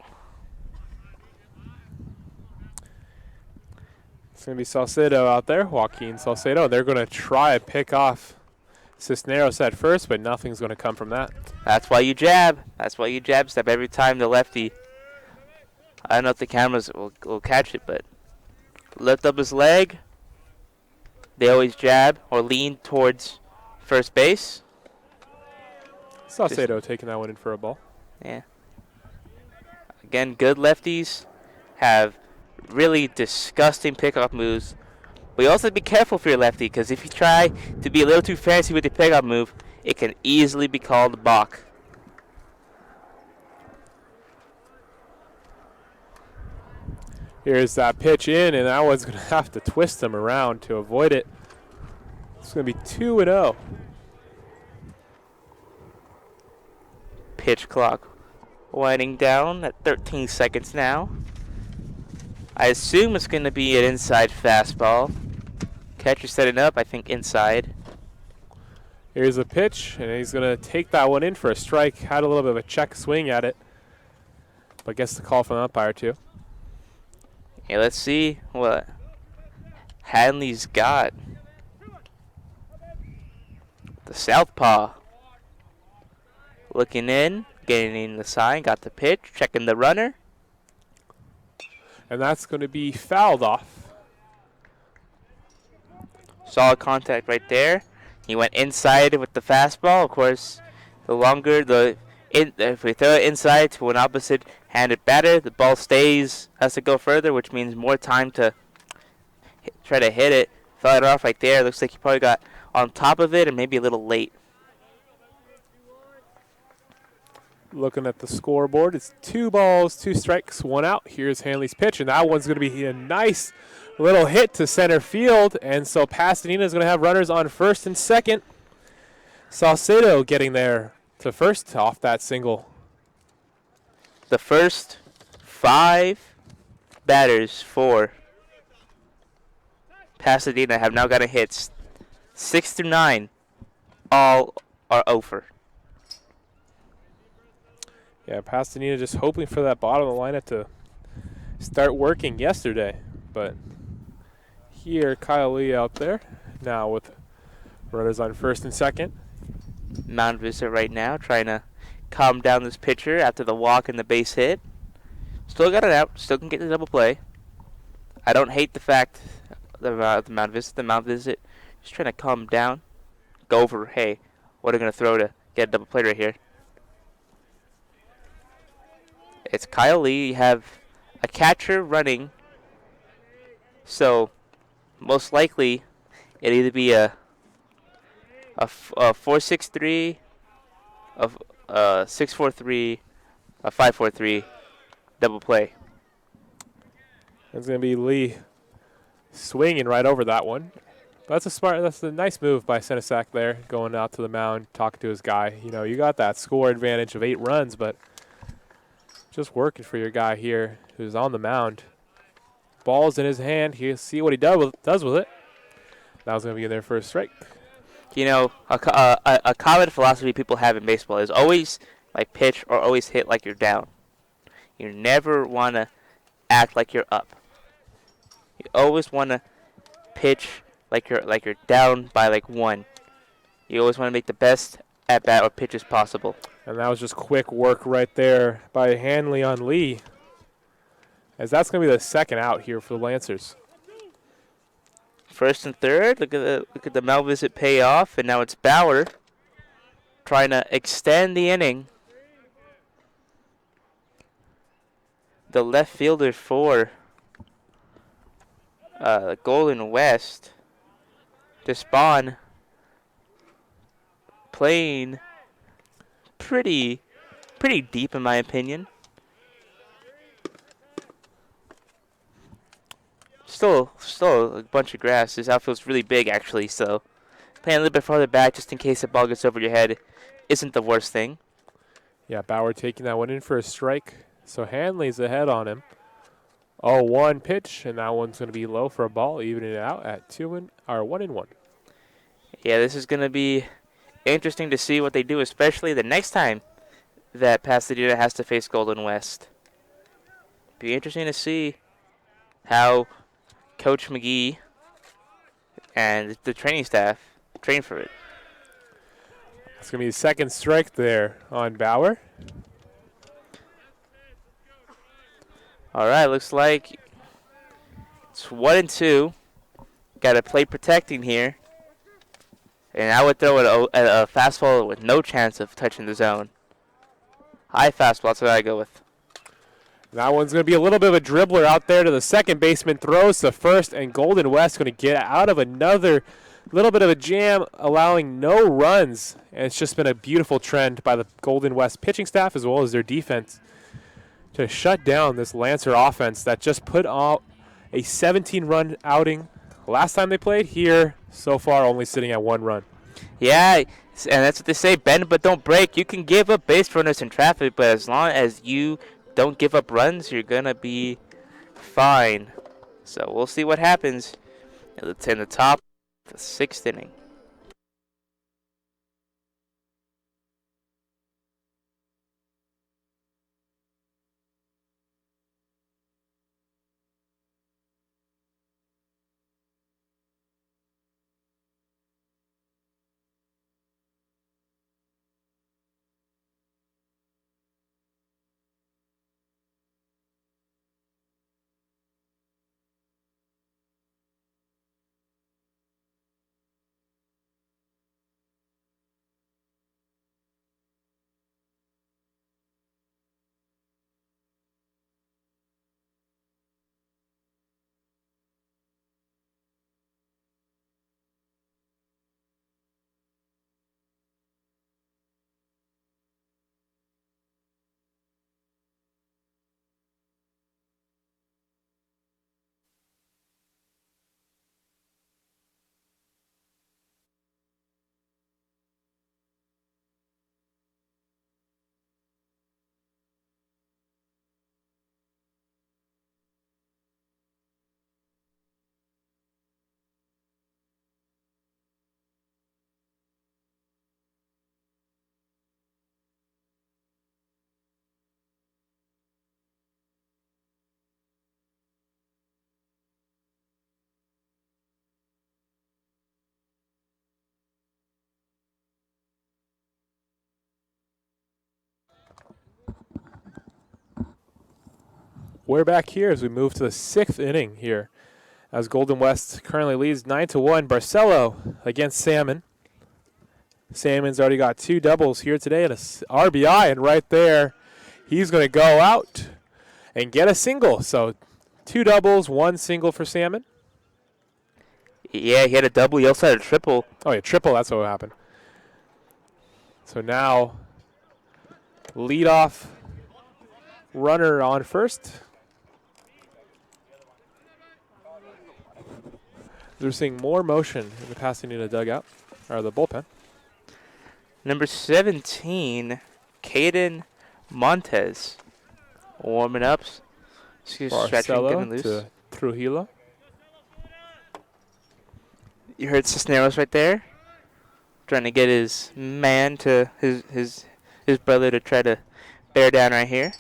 It's going to be Salcedo out there, Joaquin Salcedo. They're going to try to pick off Cisneros at first, but nothing's going to come from that. That's why you jab. That's why you jab step every time the lefty. I don't know if the cameras will catch it, but lift up his leg. They always jab or lean towards first base. Salcedo taking that one in for a ball. Yeah. Again, good lefties have really disgusting pickoff moves. But you also have to be careful for your lefty, because if you try to be a little too fancy with the pickoff move, it can easily be called a balk. Here's that pitch in, and that one's going to have to twist him around to avoid it. It's going to be 2-0. Pitch clock winding down at 13 seconds now. I assume it's going to be an inside fastball. Catcher setting up, I think, inside. Here's a pitch, and he's going to take that one in for a strike. Had a little bit of a check swing at it, but gets the call from the umpire, too. Yeah, let's see what Hanley's got. The southpaw. Looking in, getting the sign, got the pitch, checking the runner. And that's going to be fouled off. Solid contact right there. He went inside with the fastball. Of course, the longer if we throw it inside to an opposite-handed batter, the ball has to go further, which means more time to try to hit it. Foul it off right there. Looks like he probably got on top of it and maybe a little late. Looking at the scoreboard, it's 2 balls, 2 strikes, 1 out. Here's Hanley's pitch, and that one's going to be a nice little hit to center field. And so Pasadena is going to have runners on first and second. Salcedo getting there to first off that single. The first 5 batters for Pasadena have now gotten hits. 6 through 9, all are over. Yeah, Pasadena just hoping for that bottom of the lineup to start working yesterday. But here, Kyle Lee out there now with runners on first and second. Mound visit right now, trying to calm down this pitcher after the walk and the base hit. Still got it out, still can get the double play. I don't hate the fact the mound visit, just trying to calm him down. Go over, hey, what are we going to throw to get a double play right here? It's Kyle Lee. You have a catcher running, so most likely it'll either be a 4-6-3, a 6-4-3, a 5-4-3 double play. It's going to be Lee swinging right over that one. But that's a nice move by Senesac there, going out to the mound, talking to his guy. You know, you got that score advantage of 8 runs, but just working for your guy here who's on the mound. Ball's in his hand. He'll see what he does with it. That was going to be in there for a strike. You know, a common philosophy people have in baseball is always like pitch or always hit like you're down. You never want to act like you're up. You always want to pitch like you're down by like 1. You always want to make the best at bat or pitches possible. And that was just quick work right there by Hanley on Lee, as that's going to be the second out here for the Lancers. First and third. Look at the Mel visit pay off, and now it's Bauer trying to extend the inning. The left fielder for Golden West, Despawn, playing pretty deep in my opinion. Still a bunch of grass. This outfield's really big actually, so playing a little bit farther back just in case the ball gets over your head isn't the worst thing. Yeah, Bauer taking that one in for a strike. So Hanley's ahead on him. 0-1 pitch, and that one's going to be low for a ball, evening it out at 1-1. Yeah, this is going to be interesting to see what they do, especially the next time that Pasadena has to face Golden West. Be interesting to see how Coach McGee and the training staff train for it. It's going to be the second strike there on Bauer. All right, looks like it's 1-2. Got to play protecting here. And I would throw it a fastball with no chance of touching the zone. High fastball, that's what I go with. That one's going to be a little bit of a dribbler out there to the second baseman. Throws to first, and Golden West going to get out of another little bit of a jam, allowing no runs. And it's just been a beautiful trend by the Golden West pitching staff as well as their defense to shut down this Lancer offense that just put out a 17-run outing last time they played. Here, so far, only sitting at 1 run. Yeah, and that's what they say, bend but don't break. You can give up base runners in traffic, but as long as you don't give up runs, you're going to be fine. So we'll see what happens. It's in the top the 6th inning. We're back here as we move to the 6th inning here, as Golden West currently leads 9-1. Barcelo against Salmon. Salmon's already got 2 doubles here today and a RBI, and right there, he's going to go out and get a single. So 2 doubles, 1 single for Salmon. Yeah, he had a double. He also had a triple. Oh, yeah, triple. That's what happened. So now, leadoff runner on first. They're seeing more motion in the Pasadena dugout, or the bullpen. Number 17, Caden Montez. Warming up. Stretching, getting Barcelo loose. to Trujillo. You heard Cisneros right there, trying to get his man to his brother to try to bear down right here.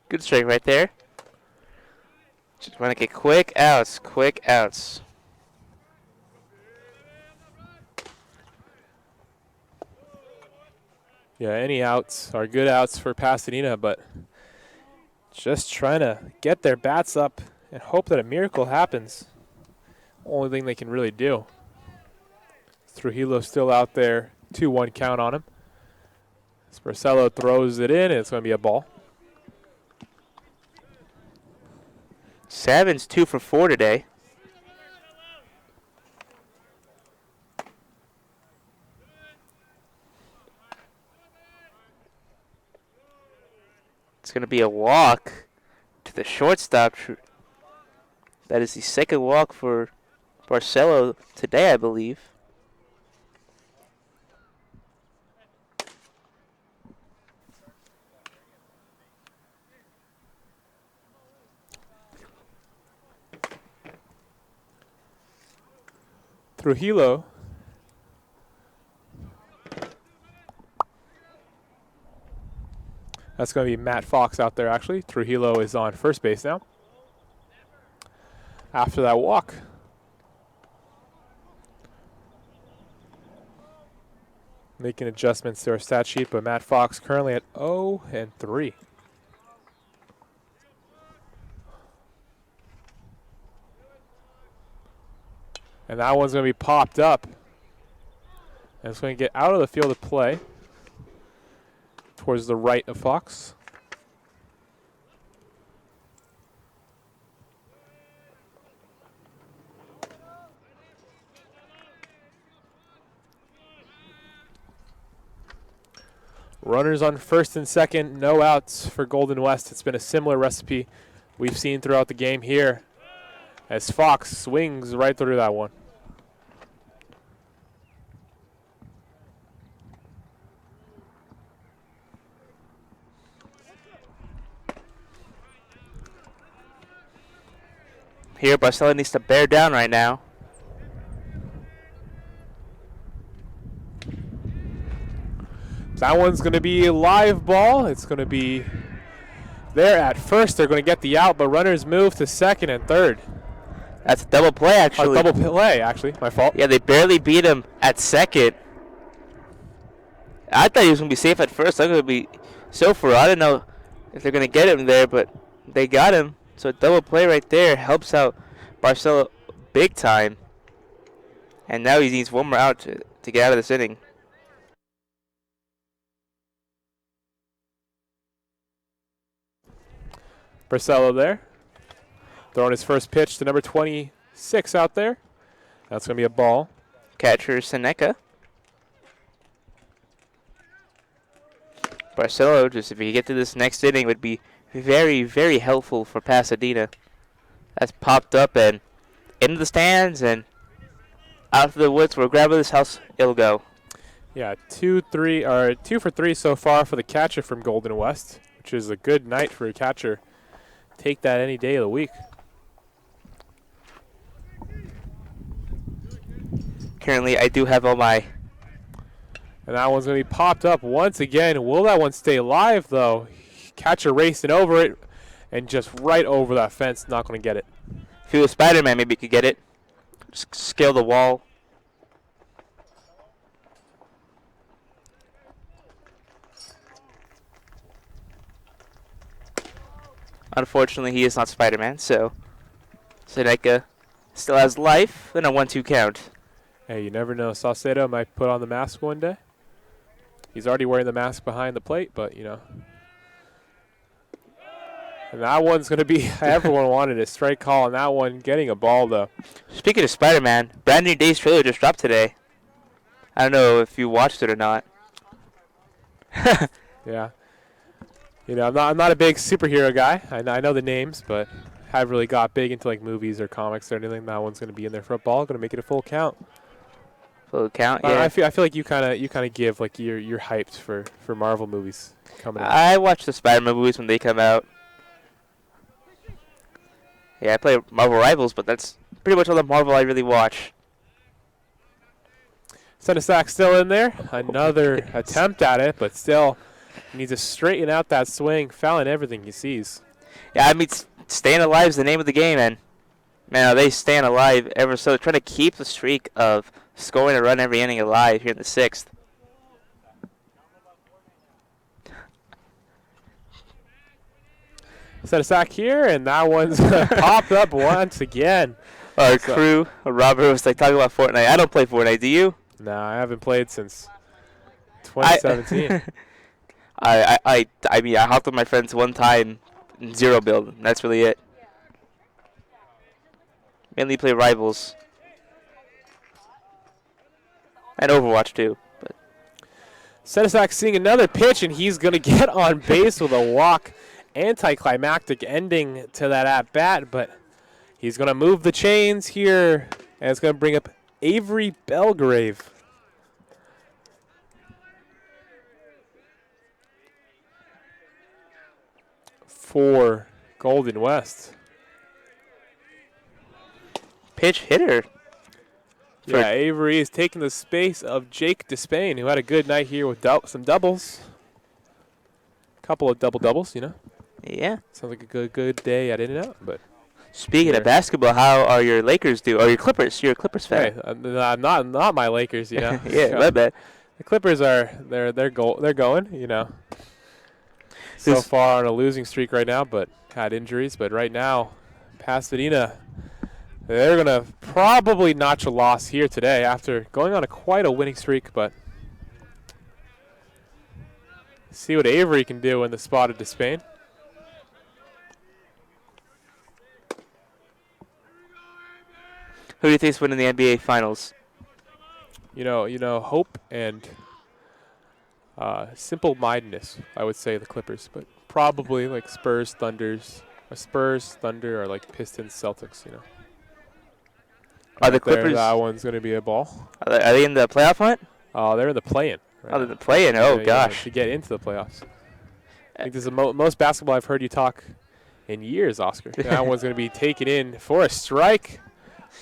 Good strike right there. Just want to get quick outs, quick outs. Yeah, any outs are good outs for Pasadena, but just trying to get their bats up and hope that a miracle happens. Only thing they can really do. Trujillo still out there, 2-1 count on him. Barcelo throws it in, and it's going to be a ball. Savin's 2 for 4 today. It's going to be a walk to the shortstop. That is the 2nd walk for Barcelo today, I believe. Trujillo. That's going to be Matt Fox out there, actually. Trujillo is on first base now. After that walk. Making adjustments to our stat sheet, but Matt Fox currently at 0-3. And that one's going to be popped up. And it's going to get out of the field of play towards the right of Fox. Runners on first and second, no outs for Golden West. It's been a similar recipe we've seen throughout the game here as Fox swings right through that one. Here, Barcelo needs to bear down right now. That one's going to be a live ball. It's going to be there at first. They're going to get the out, but runners move to second and third. That's a double play, actually. Double play, actually. My fault. Yeah, they barely beat him at second. I thought he was going to be safe at first. I was going to be so far. I didn't know if they're going to get him there, but they got him. So a double play right there helps out Barcelo big time. And now he needs one more out to get out of this inning. Barcelo there. Throwing his first pitch to number 26 out there. That's going to be a ball. Catcher Seneca. Barcelo, just if he get to this next inning, would be very, very helpful for Pasadena. That's popped up and into the stands and out to the woods where grab this house it'll go. Yeah, 2 for 3 so far for the catcher from Golden West, which is a good night for a catcher. Take that any day of the week. Currently, I do have all my... And that one's going to be popped up once again. Will that one stay live, though? Catcher racing over it and just right over that fence. Not going to get it. If he was Spider-Man, maybe he could get it. Just scale the wall. Unfortunately, he is not Spider-Man, so Seneca still has life and a 1-2 count. Hey, you never know. Saucedo might put on the mask one day. He's already wearing the mask behind the plate, but, you know. And that one's going to be, everyone wanted a strike call on that one, getting a ball, though. Speaking of Spider-Man, brand new Days trailer just dropped today. I don't know if you watched it or not. Yeah. You know, I'm not a big superhero guy. I know the names, but haven't really got big into, like, movies or comics or anything. That one's going to be in there for a ball. Going to make it a full count. Full count, yeah. I feel like you kind of give, like, you're hyped for Marvel movies coming out. I watch the Spider-Man movies when they come out. Yeah, I play Marvel Rivals, but that's pretty much all the Marvel I really watch. Center sack still in there. Another attempt at it, but still needs to straighten out that swing, fouling everything he sees. Yeah, I mean, staying alive is the name of the game, and man, are they staying alive ever so. Trying to keep the streak of scoring a run every inning alive here in the 6th. Set a sack here, and that one's popped up once again. Our crew, Robert, was like talking about Fortnite. I don't play Fortnite, do you? No, I haven't played since 2017. I mean, I hopped with my friends one time, 0 build. And that's really it. Mainly play Rivals. And Overwatch too. But Senesac seeing another pitch, and he's going to get on base with a walk. Anticlimactic ending to that at-bat, but he's going to move the chains here, and it's going to bring up Avery Belgrave. For Golden West. pitch hitter. Yeah, Avery is taking the space of Jake Despain, who had a good night here with some doubles. Couple of doubles, you know. Yeah. Sounds like a good day at In-N-Out, but Speaking of basketball, how are your Lakers do? Or your Clippers? You're a Clippers fan. hey, not my Lakers, you know. Yeah, my bad. The Clippers they're going, you know. So far on a losing streak right now, but had injuries. But right now, Pasadena, they're going to probably notch a loss here today after going on quite a winning streak. But see what Avery can do in the spot of Despain. Who do you think is winning the NBA Finals? You know, hope and simple-mindedness, I would say, the Clippers. But probably like Spurs, Thunder, or like Pistons, Celtics, you know. Are the Clippers? That one's going to be a ball. Are they in the playoff hunt? They're in the play-in. Right Oh, they're in the play-in. Oh, yeah, gosh. to get into the playoffs. I think this is the most basketball I've heard you talk in years, Oscar. That one's going to be taken in for a strike.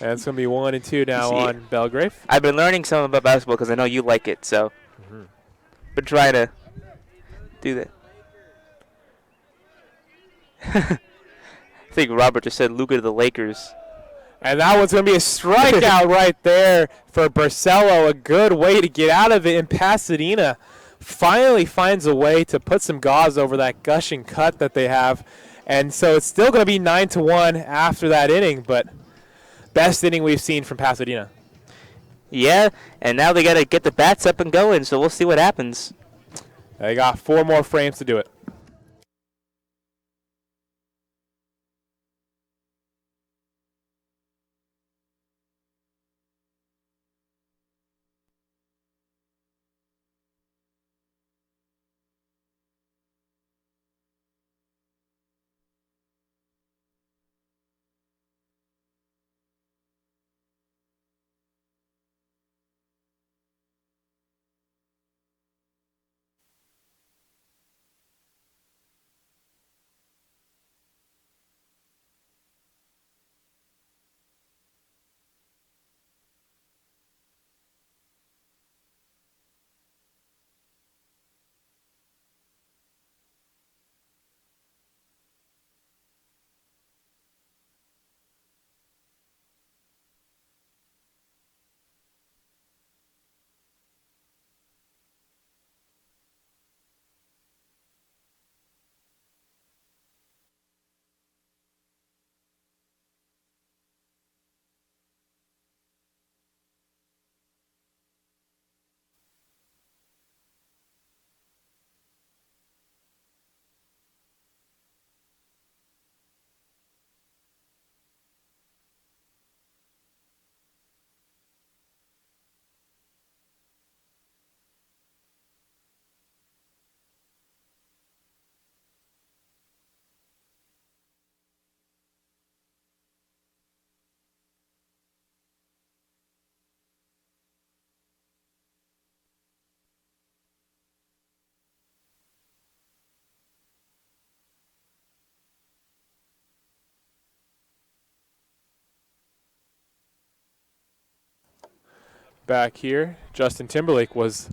And it's going to be 1-2 now on Belgrave. I've been learning some about basketball because I know you like it, so been trying to do that. I think Robert just said Luka to the Lakers. And that one's going to be a strikeout right there for Barcelo. A good way to get out of it. And Pasadena finally finds a way to put some gauze over that gushing cut that they have. And so it's still going to be 9-1 after that inning, but best inning we've seen from Pasadena. Yeah, and now they got to get the bats up and going, so we'll see what happens. They got 4 more frames to do it. Back here, Justin Timberlake was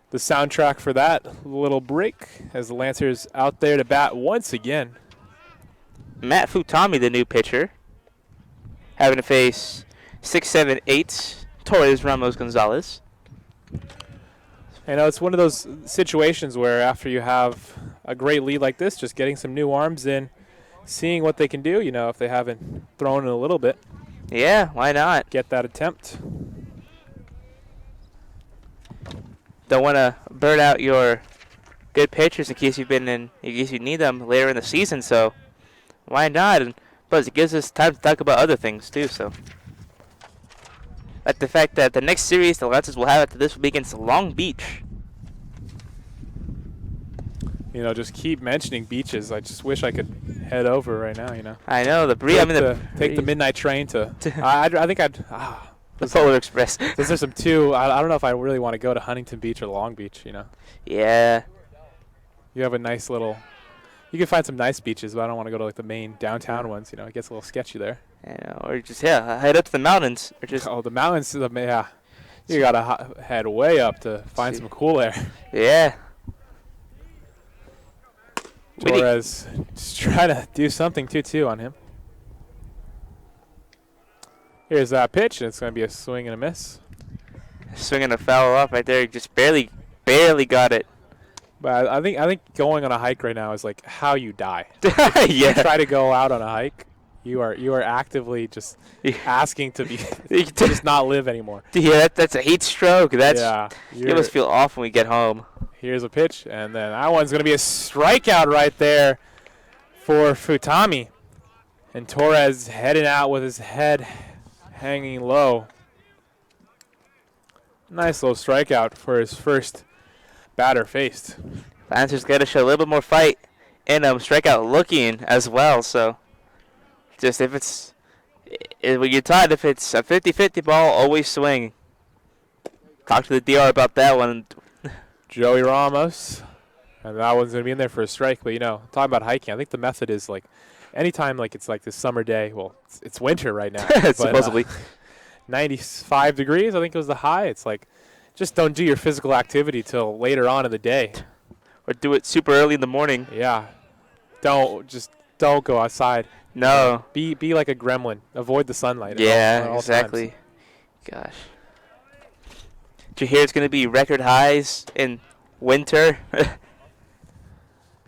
the soundtrack for that little break as the Lancers out there to bat once again. Matt Futami, the new pitcher, having to face 6'7", Torres Ramos Gonzalez. You know, it's one of those situations where after you have a great lead like this, just getting some new arms in, seeing what they can do, you know, if they haven't thrown in a little bit. Yeah, why not? Get that attempt. Don't want to burn out your good pitchers in case you need them later in the season, so why not? And plus, it gives us time to talk about other things too. So, like the fact that the next series the Lancers will have after this will be against Long Beach. You know, just keep mentioning beaches. I just wish I could head over right now. You know. I know the breeze. Take the midnight train to. I think I'd. The Polar Express. Those are some two. I don't know if I really want to go to Huntington Beach or Long Beach. You know. Yeah. You have a nice little. You can find some nice beaches, but I don't want to go to like the main downtown ones. You know, it gets a little sketchy there. I know, or just head up to the mountains, or just. Oh, the mountains. Yeah. You gotta head way up to find some cool air. Yeah. Torres just trying to do something 2-2 on him. Here's that pitch, and it's going to be a swing and a miss. Swing and a foul off right there. Just barely got it. But I think going on a hike right now is like how you die. Yeah. You try to go out on a hike, you are actively just asking to be to just not live anymore. Yeah, that's a heat stroke. You must feel off when we get home. Here's a pitch, and then that one's going to be a strikeout right there for Futami. And Torres heading out with his head hanging low. Nice little strikeout for his first batter faced. Lancers got to show a little bit more fight and strikeout looking as well. So, just when you're tired, if it's a 50-50 ball, always swing. Talk to the DR about that one. Joey Ramos And that one's going to be in there for a strike. But, talking about hiking, I think the method is, like, anytime, like, it's like this summer day. Well, it's winter right now. but, Supposedly. 95 degrees, I think it was the high. It's like, just don't do your physical activity till later on in the day. Or do it super early in the morning. Yeah. Don't go outside. No. Be like a gremlin. Avoid the sunlight. Yeah, at all exactly. times. Gosh. Did you hear it's going to be record highs in winter?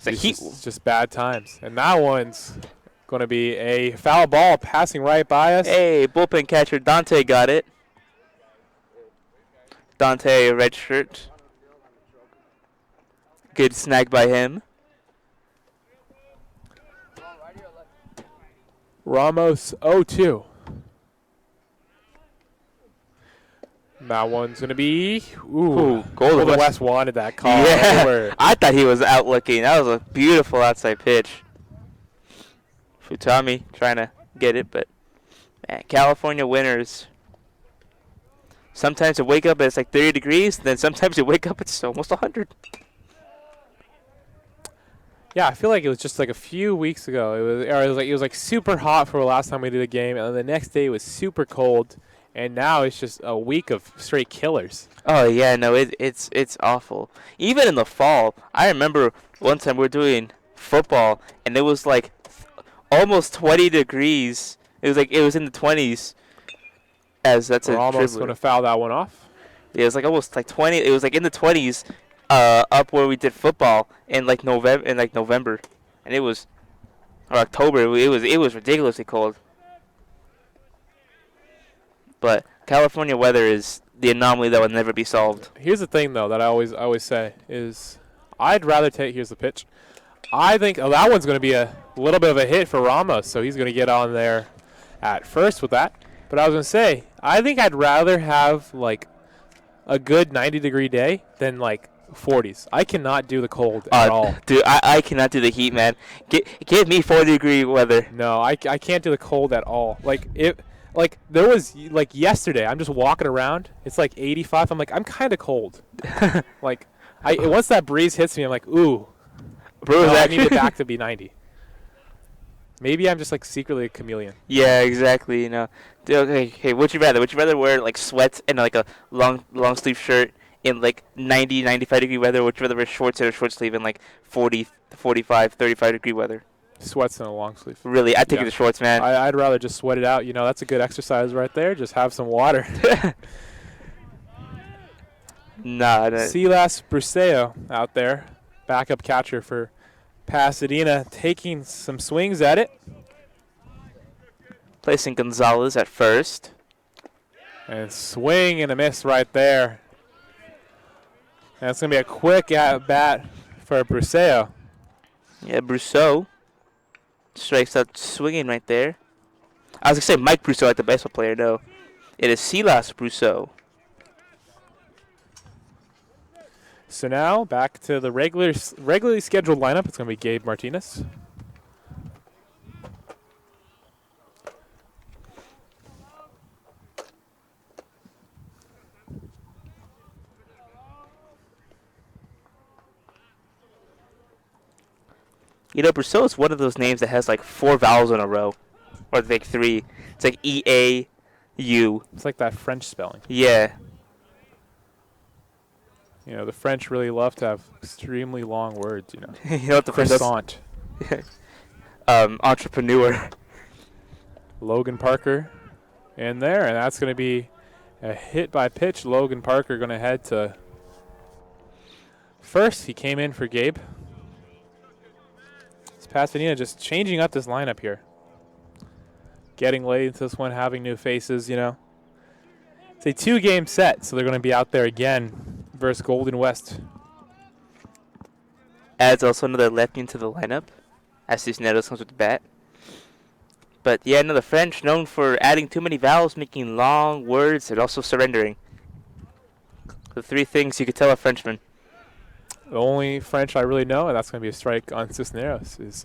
It's just bad times. And that one's going to be a foul ball passing right by us. Hey, bullpen catcher Dante got it. Dante, red shirt. Good snag by him. Ramos 0-2. That one's going to be... Ooh, Golden West wanted that call. Yeah, Over. I thought he was out looking. That was a beautiful outside pitch. Futami trying to get it, but man, California winters. Sometimes you wake up and it's like 30 degrees, then sometimes you wake up it's almost 100. Yeah, I feel like it was just like a few weeks ago. It was like super hot for the last time we did a game, and then the next day it was super cold, and now it's just a week of straight killers. Oh yeah, no, it's awful. Even in the fall, I remember one time we were doing football and it was like almost 20 degrees. It was in the 20s. As that's We're a almost dribbler. going to foul that one off. Yeah, it was like almost like 20. It was like in the 20s, up where we did football in like November, and it was or October. It was ridiculously cold. But California weather is the anomaly that will never be solved. Here's the thing, though, that I always say is I'd rather take. Here's the pitch. I think that one's going to be a little bit of a hit for Ramos, so he's going to get on there at first with that. But I was going to say, I think I'd rather have like a good 90-degree day than like 40s. I cannot do the cold at all. Dude, I cannot do the heat, man. Give me 40-degree weather. No, I can't do the cold at all. Like there was like yesterday, I'm just walking around. It's like 85. I'm like, I'm kind of cold. Like once that breeze hits me, I'm like, ooh. Bro, I need it back to be 90. Maybe I'm just like secretly a chameleon. Yeah, exactly. You know. Dude, okay, would you rather? Would you rather wear like sweats and like a long sleeve shirt in like 90, 95 degree weather, or would you rather wear shorts and a short sleeve in like 40, 45, 35 degree weather? Sweats and a long sleeve. Really, I'd take the shorts, man. I'd rather just sweat it out. That's a good exercise right there. Just have some water. Nah. Silas Bruseo out there, backup catcher for Pasadena, taking some swings at it. Placing Gonzalez at first. And swing and a miss right there. And it's going to be a quick at-bat for Bruseo. Yeah, Brousseau strikes out swinging right there. I was going to say Mike Brousseau, like the baseball player. No, it is Silas Brousseau. So now back to the regularly scheduled lineup. It's going to be Gabe Martinez. Brousseau is one of those names that has like 4 vowels in a row. Or like 3. It's like E-A-U. It's like that French spelling. Yeah. The French really love to have extremely long words, You know what the French Croissant. Entrepreneur. Logan Parker in there, and that's going to be a hit by pitch. Logan Parker going to head to first. He came in for Gabe. It's Pasadena just changing up this lineup here. Getting late into this one, having new faces, It's a 2-game set, so they're going to be out there again versus Golden West. Adds also another lefty into the lineup as Cisneros comes with the bat. But yeah, the French known for adding too many vowels, making long words, and also surrendering. The 3 things you could tell a Frenchman. The only French I really know, and that's going to be a strike on Cisneros, is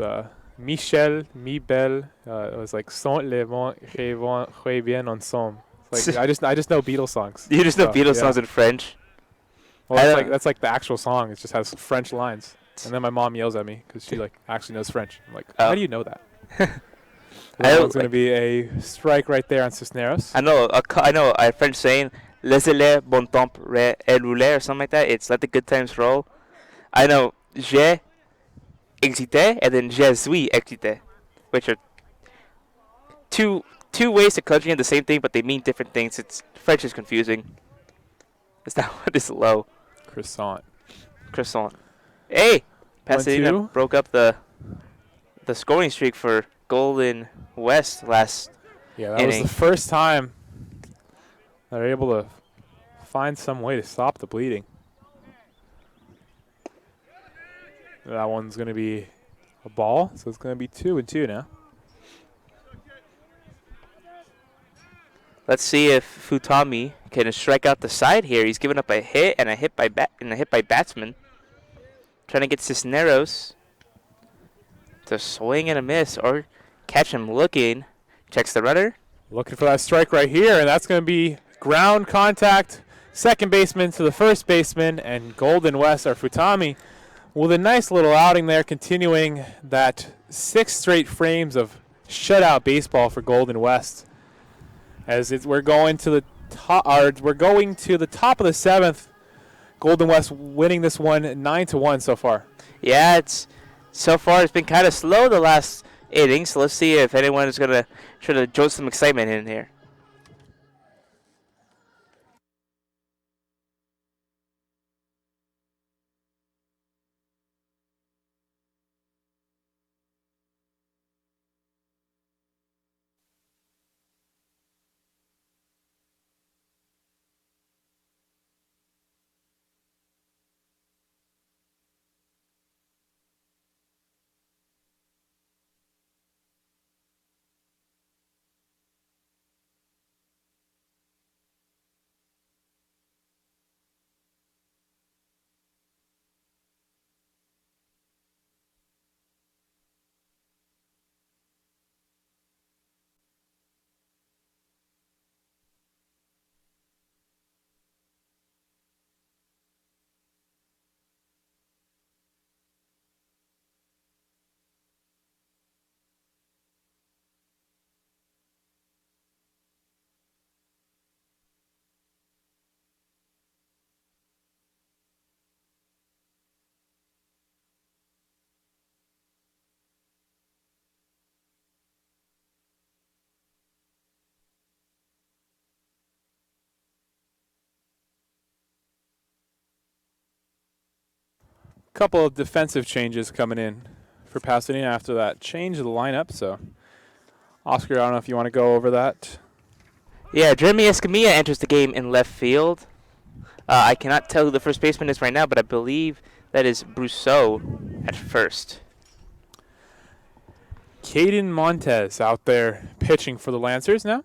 Michel, mi belle. It was like sont les vents qui bien ensemble. Like I just know Beatles songs. You just know Beatles songs in French. Well, that's like the actual song. It just has French lines. And then my mom yells at me because she like actually knows French. I'm like, Oh. how do you know that? I That don't one's going to be a strike right there on Cisneros. I know a French saying, laissez-le bon temps rouler or something like that. It's let the good times roll. I know j'ai excité and then je suis excité, which are two ways to conjugate the same thing, but they mean different things. French is confusing. Is that what is low? Croissant. Croissant. Hey, Pasadena 1-2. broke up the scoring streak for Golden West last. Yeah, that was inning. the first time they're able to find some way to stop the bleeding. That one's going to be a ball, so it's going to be 2-2 now. Let's see if Futami can strike out the side here. He's given up a hit and a hit by batsman. Trying to get Cisneros to swing and a miss or catch him looking. Checks the runner. Looking for that strike right here, and that's going to be ground contact. Second baseman to the first baseman, and Golden West, or Futami, with a nice little outing there, continuing that 6 straight frames of shutout baseball for Golden West. We're going to the top of the 7th. Golden West winning this one 9-1 so far. Yeah, so far it's been kind of slow the last inning, so let's see if anyone is going to try to jolt some excitement in here. Couple of defensive changes coming in for Pasadena after that change of the lineup. So, Oscar, I don't know if you want to go over that. Yeah, Jeremy Escamilla enters the game in left field. I cannot tell who the first baseman is right now, but I believe that is Brousseau at first. Caden Montez out there pitching for the Lancers now.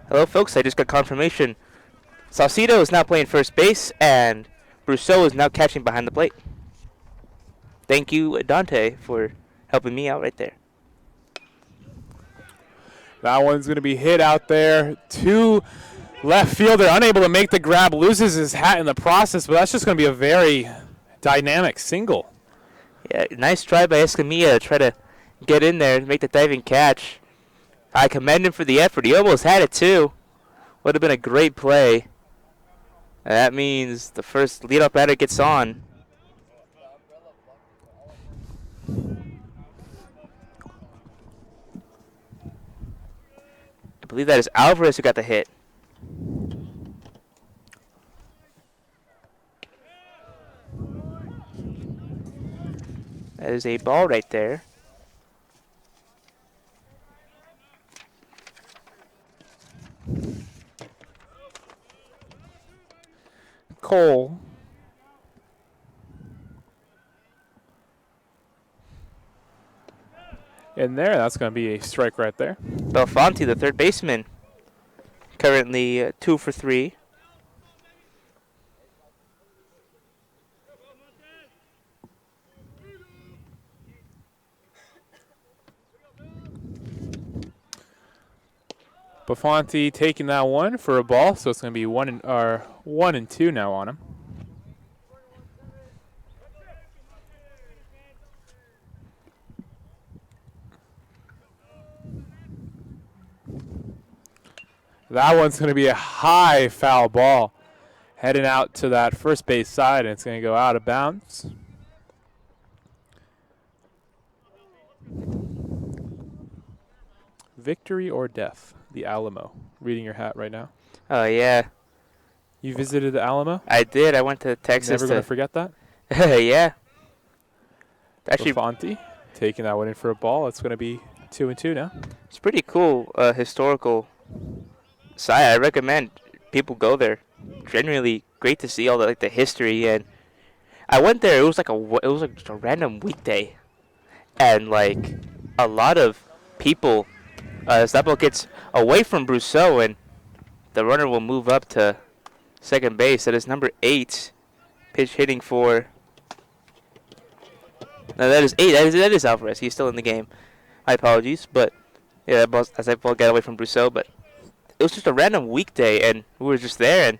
Hello, folks. I just got confirmation. Saucedo is now playing first base, and Brousseau is now catching behind the plate. Thank you, Dante, for helping me out right there. That one's going to be hit out there to left fielder, unable to make the grab, loses his hat in the process, but that's just going to be a very dynamic single. Yeah, nice try by Escamilla to try to get in there and make the diving catch. I commend him for the effort. He almost had it, too. Would have been a great play. And that means the first leadoff batter gets on. I believe that is Alvarez who got the hit. That is a ball right there. Cole. In there, that's going to be a strike right there. Belfonte, the third baseman, currently 2 for 3. Buffon taking that one for a ball, so it's going to be 1-2 now on him. That one's going to be a high foul ball heading out to that first base side, and it's going to go out of bounds. Victory or death? The Alamo. Reading your hat right now. Oh, yeah. You visited the Alamo? I did. I went to Texas. Never going to forget that? Yeah. Actually, Buffon taking that one in for a ball. It's going to be 2-2 now. it's pretty cool historical site. I recommend people go there. Genuinely great to see all the history, and I went there. It was like just a random weekday, and like a lot of people. As that ball gets away from Brousseau, and the runner will move up to second base. That is number 8, pitch hitting for. No, that is 8. That is Alvarez. He's still in the game. My apologies, but yeah, that ball got away from Brousseau, but it was just a random weekday, and we were just there, and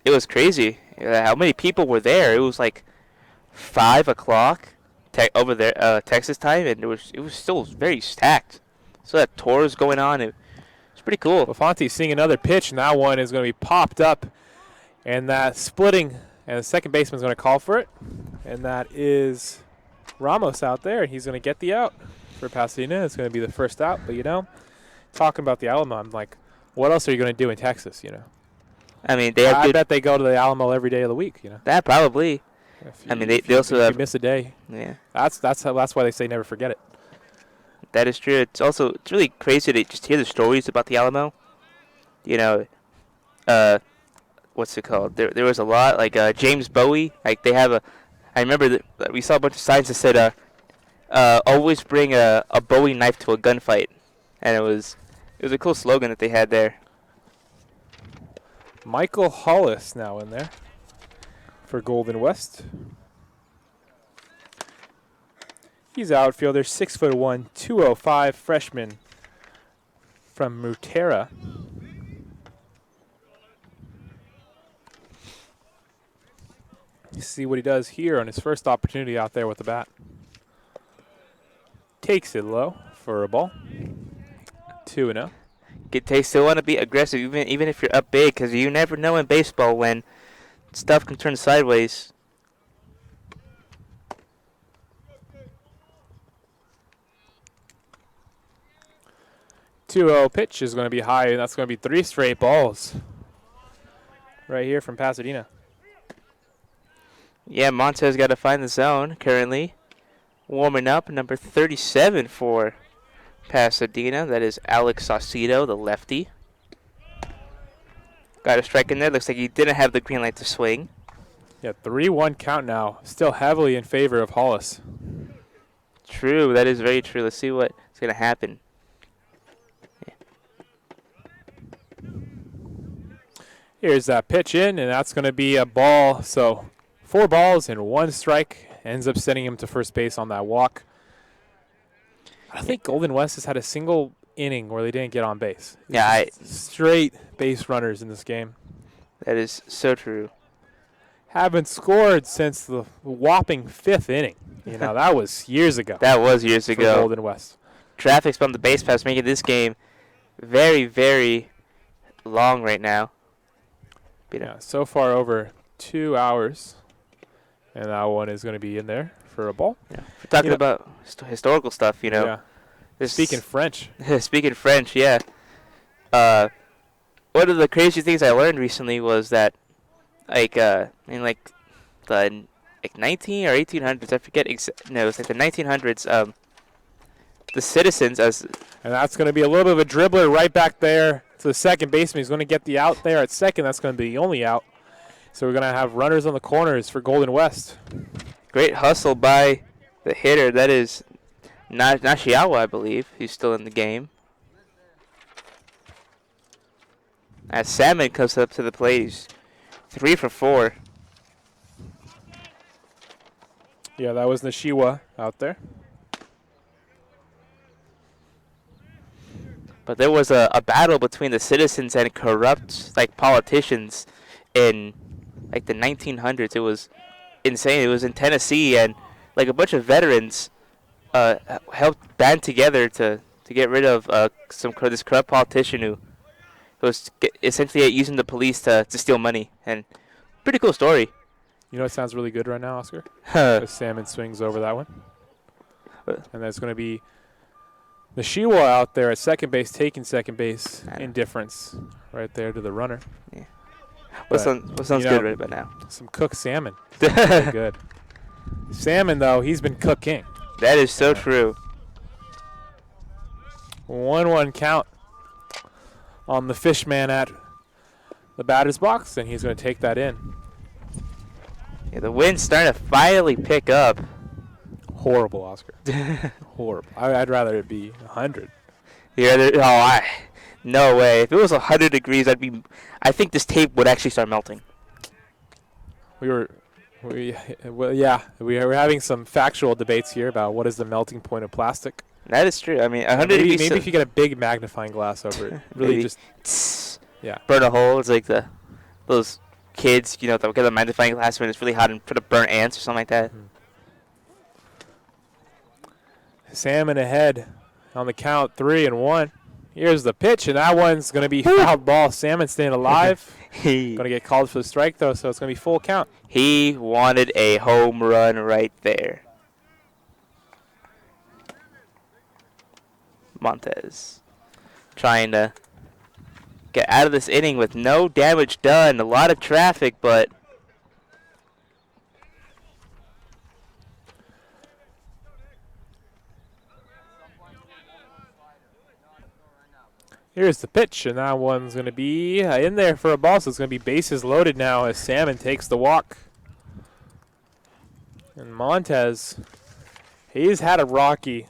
it was crazy how many people were there. It was like 5 o'clock over there, Texas time, and it was still very stacked. So that tours going on. It's pretty cool. Buffon seeing another pitch, and that one is going to be popped up, and that splitting, and the second baseman's going to call for it, and that is Ramos out there, and he's going to get the out for Pasadena. It's going to be the first out, but talking about the Alamo, I'm like, what else are you going to do in Texas? I mean, they have. I bet they go to the Alamo every day of the week. That probably. I mean, they also have. You miss a day. Yeah. That's why they say never forget it. That is true. It's really crazy to just hear the stories about the Alamo. What's it called? There was a lot like James Bowie. Like they have I remember that we saw a bunch of signs that said always bring a Bowie knife to a gunfight, and it was a cool slogan that they had there. Michael Hollis now in there for Golden West. He's outfielder, 6'1", 205, freshman from Mutera. See what he does here on his first opportunity out there with the bat. Takes it low for a ball. 2-0. They still want to be aggressive, even if you're up big, because you never know in baseball when stuff can turn sideways. 2-0 pitch is going to be high, and that's going to be 3 straight balls right here from Pasadena. Yeah, Montez got to find the zone currently. Warming up, number 37 for Pasadena. That is Alex Saucedo, the lefty. Got a strike in there. Looks like he didn't have the green light to swing. Yeah, 3-1 count now. Still heavily in favor of Hollis. True, that is very true. Let's see what's going to happen. Here's that pitch in, and that's going to be a ball. So 4 balls and 1 strike. Ends up sending him to first base on that walk. I think Golden West has had a single inning where they didn't get on base. Yeah, straight base runners in this game. That is so true. Haven't scored since the whopping 5th inning. That was years ago. That was years ago. For Golden West. Traffic's on the base pass, making this game very, very long right now. Yeah, so far over 2 hours. And that one is going to be in there for a ball. Yeah. We're talking about historical stuff, Yeah. Speaking French. Speaking French, yeah. One of the crazy things I learned recently was that, in the 19 or 1800s, I forget. No, it's like the 1900s. The citizens And that's going to be a little bit of a dribbler right back there to the second baseman. He's going to get the out there at second. That's going to be the only out. So we're going to have runners on the corners for Golden West. Great hustle by the hitter. That is Nashiawa, I believe. He's still in the game. As Salmon comes up to the plate, he's 3 for 4. Yeah, that was Nashiwa out there. But there was a battle between the citizens and corrupt like politicians in like the 1900s. It was insane. It was in Tennessee, and like a bunch of veterans helped band together to get rid of this corrupt politician who was essentially using the police to steal money. And pretty cool story. You know what sounds really good right now, Oscar? Huh. The Salmon swings over that one. And that's going to be the Shiwa out there at second base, taking second base. Indifference right there to the runner. Yeah. What sounds good right about now? Some cooked salmon. Really good. Salmon, though, he's been cooking. That is so true. 1-1 count on the fish man at the batter's box, and he's going to take that in. Yeah, the wind's starting to finally pick up. Horrible, Oscar. Horrible. I'd rather it be 100. Yeah, no way. If it was 100 degrees, I think this tape would actually start melting. We're having some factual debates here about what is the melting point of plastic. That is true. I mean, 100 degrees. Maybe if you get a big magnifying glass over it, really just burn a hole. It's like those kids, that get a magnifying glass when it's really hot and put up burnt ants or something like that. Mm-hmm. Salmon ahead on the count, 3-1. Here's the pitch, and that one's going to be fouled ball. Salmon staying alive. Going to get called for the strike, though, so it's going to be full count. He wanted a home run right there. Montez trying to get out of this inning with no damage done. A lot of traffic, but here's the pitch, and that one's going to be in there for a ball, so it's going to be bases loaded now as Salmon takes the walk. And Montez, he's had a rocky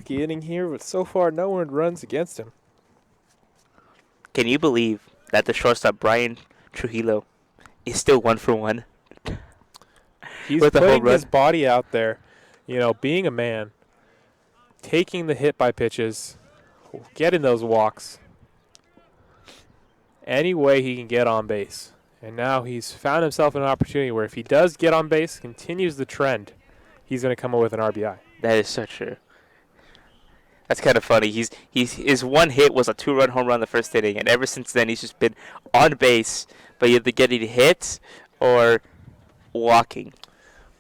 inning here, but so far no one runs against him. Can you believe that the shortstop Brian Trujillo is still 1 for 1? He's putting his body out there, being a man, taking the hit by pitches, getting those walks, any way he can get on base. And now he's found himself in an opportunity where if he does get on base, continues the trend, he's going to come up with an RBI. That is so true. That's kind of funny. His one hit was a 2-run home run in the first inning, and ever since then he's just been on base, but either getting hits or walking.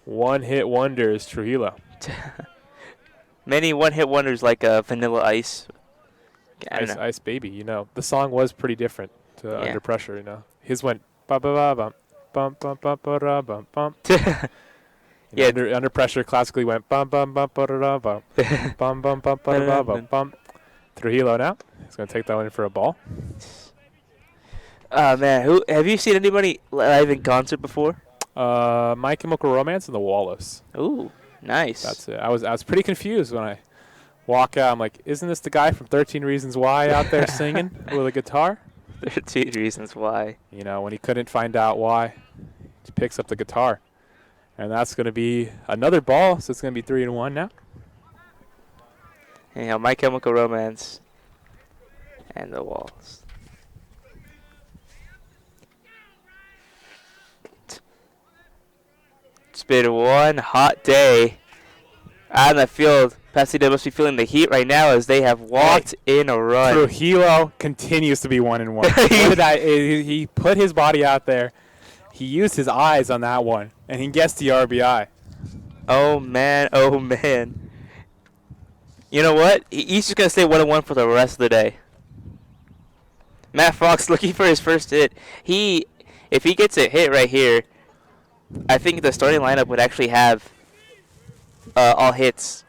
One-hit wonders, Trujillo. Many one-hit wonders like Vanilla Ice. Ice Baby, the song was pretty different to Under Pressure, His went ba-ba-ba-bum, bum-bum-bum-ba-da-bum-bum. Yeah, under pressure classically went bum bum bum ba da bum bum bum bum ba da bum bum. Trujillo now. He's gonna take that one in for a ball. Man, have you seen anybody live in concert before? My Chemical Romance and the Wallows. Ooh, nice. That's it. I was pretty confused when I walk out. I'm like, isn't this the guy from 13 Reasons Why out there singing with a guitar? 13 Reasons Why. When he couldn't find out why, he picks up the guitar. And that's going to be another ball, so it's going to be 3-1 now. My Chemical Romance and the Walls. It's been one hot day out in the field. Pasadena must be feeling the heat right now as they have walked in a run. Trujillo continues to be 1-1. He put his body out there. He used his eyes on that one, and he gets the RBI. Oh, man. Oh, man. You know what? He's just going to stay 1-1 for the rest of the day. Matt Fox looking for his first hit. If he gets a hit right here, I think the starting lineup would actually have all hits.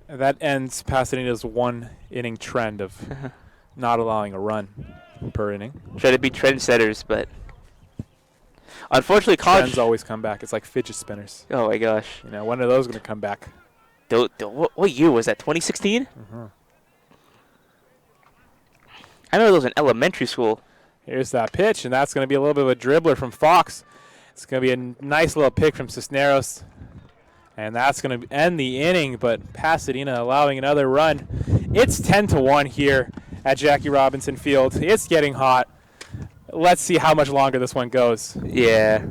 That ends Pasadena's one-inning trend of not allowing a run per inning. Try to be trendsetters, but unfortunately, trends always come back. It's like fidget spinners. Oh my gosh! When are those going to come back? What year was that? 2016? Mm-hmm. I know those in elementary school. Here's that pitch, and that's going to be a little bit of a dribbler from Fox. It's going to be a nice little pick from Cisneros, And that's going to end the inning, but Pasadena allowing another run. It's 10-1 here at Jackie Robinson Field. It's getting hot. Let's see how much longer this one goes. Yeah.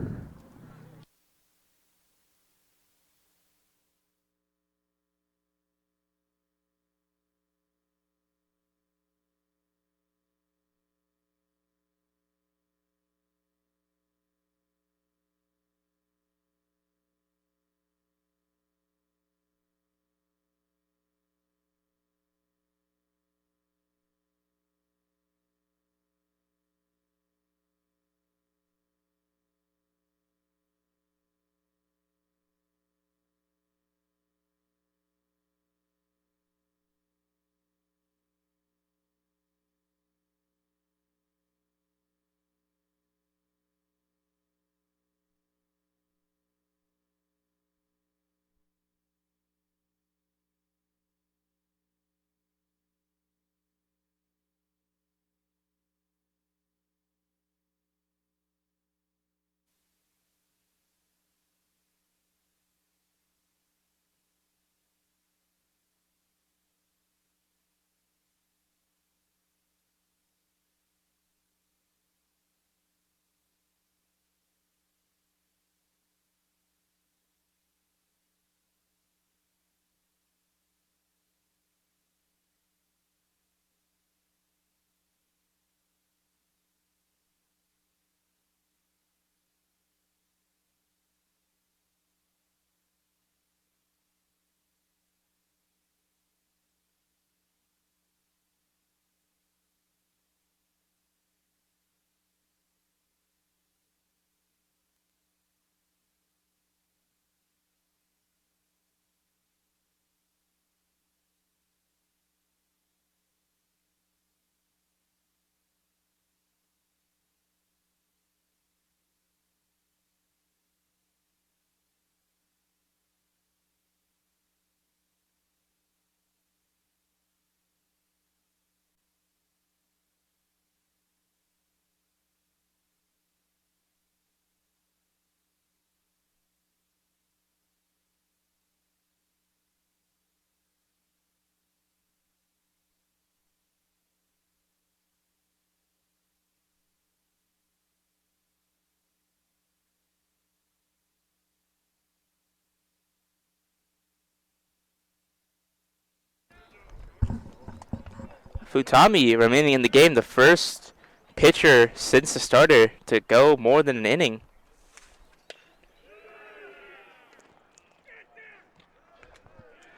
Futami remaining in the game, the first pitcher since the starter to go more than an inning.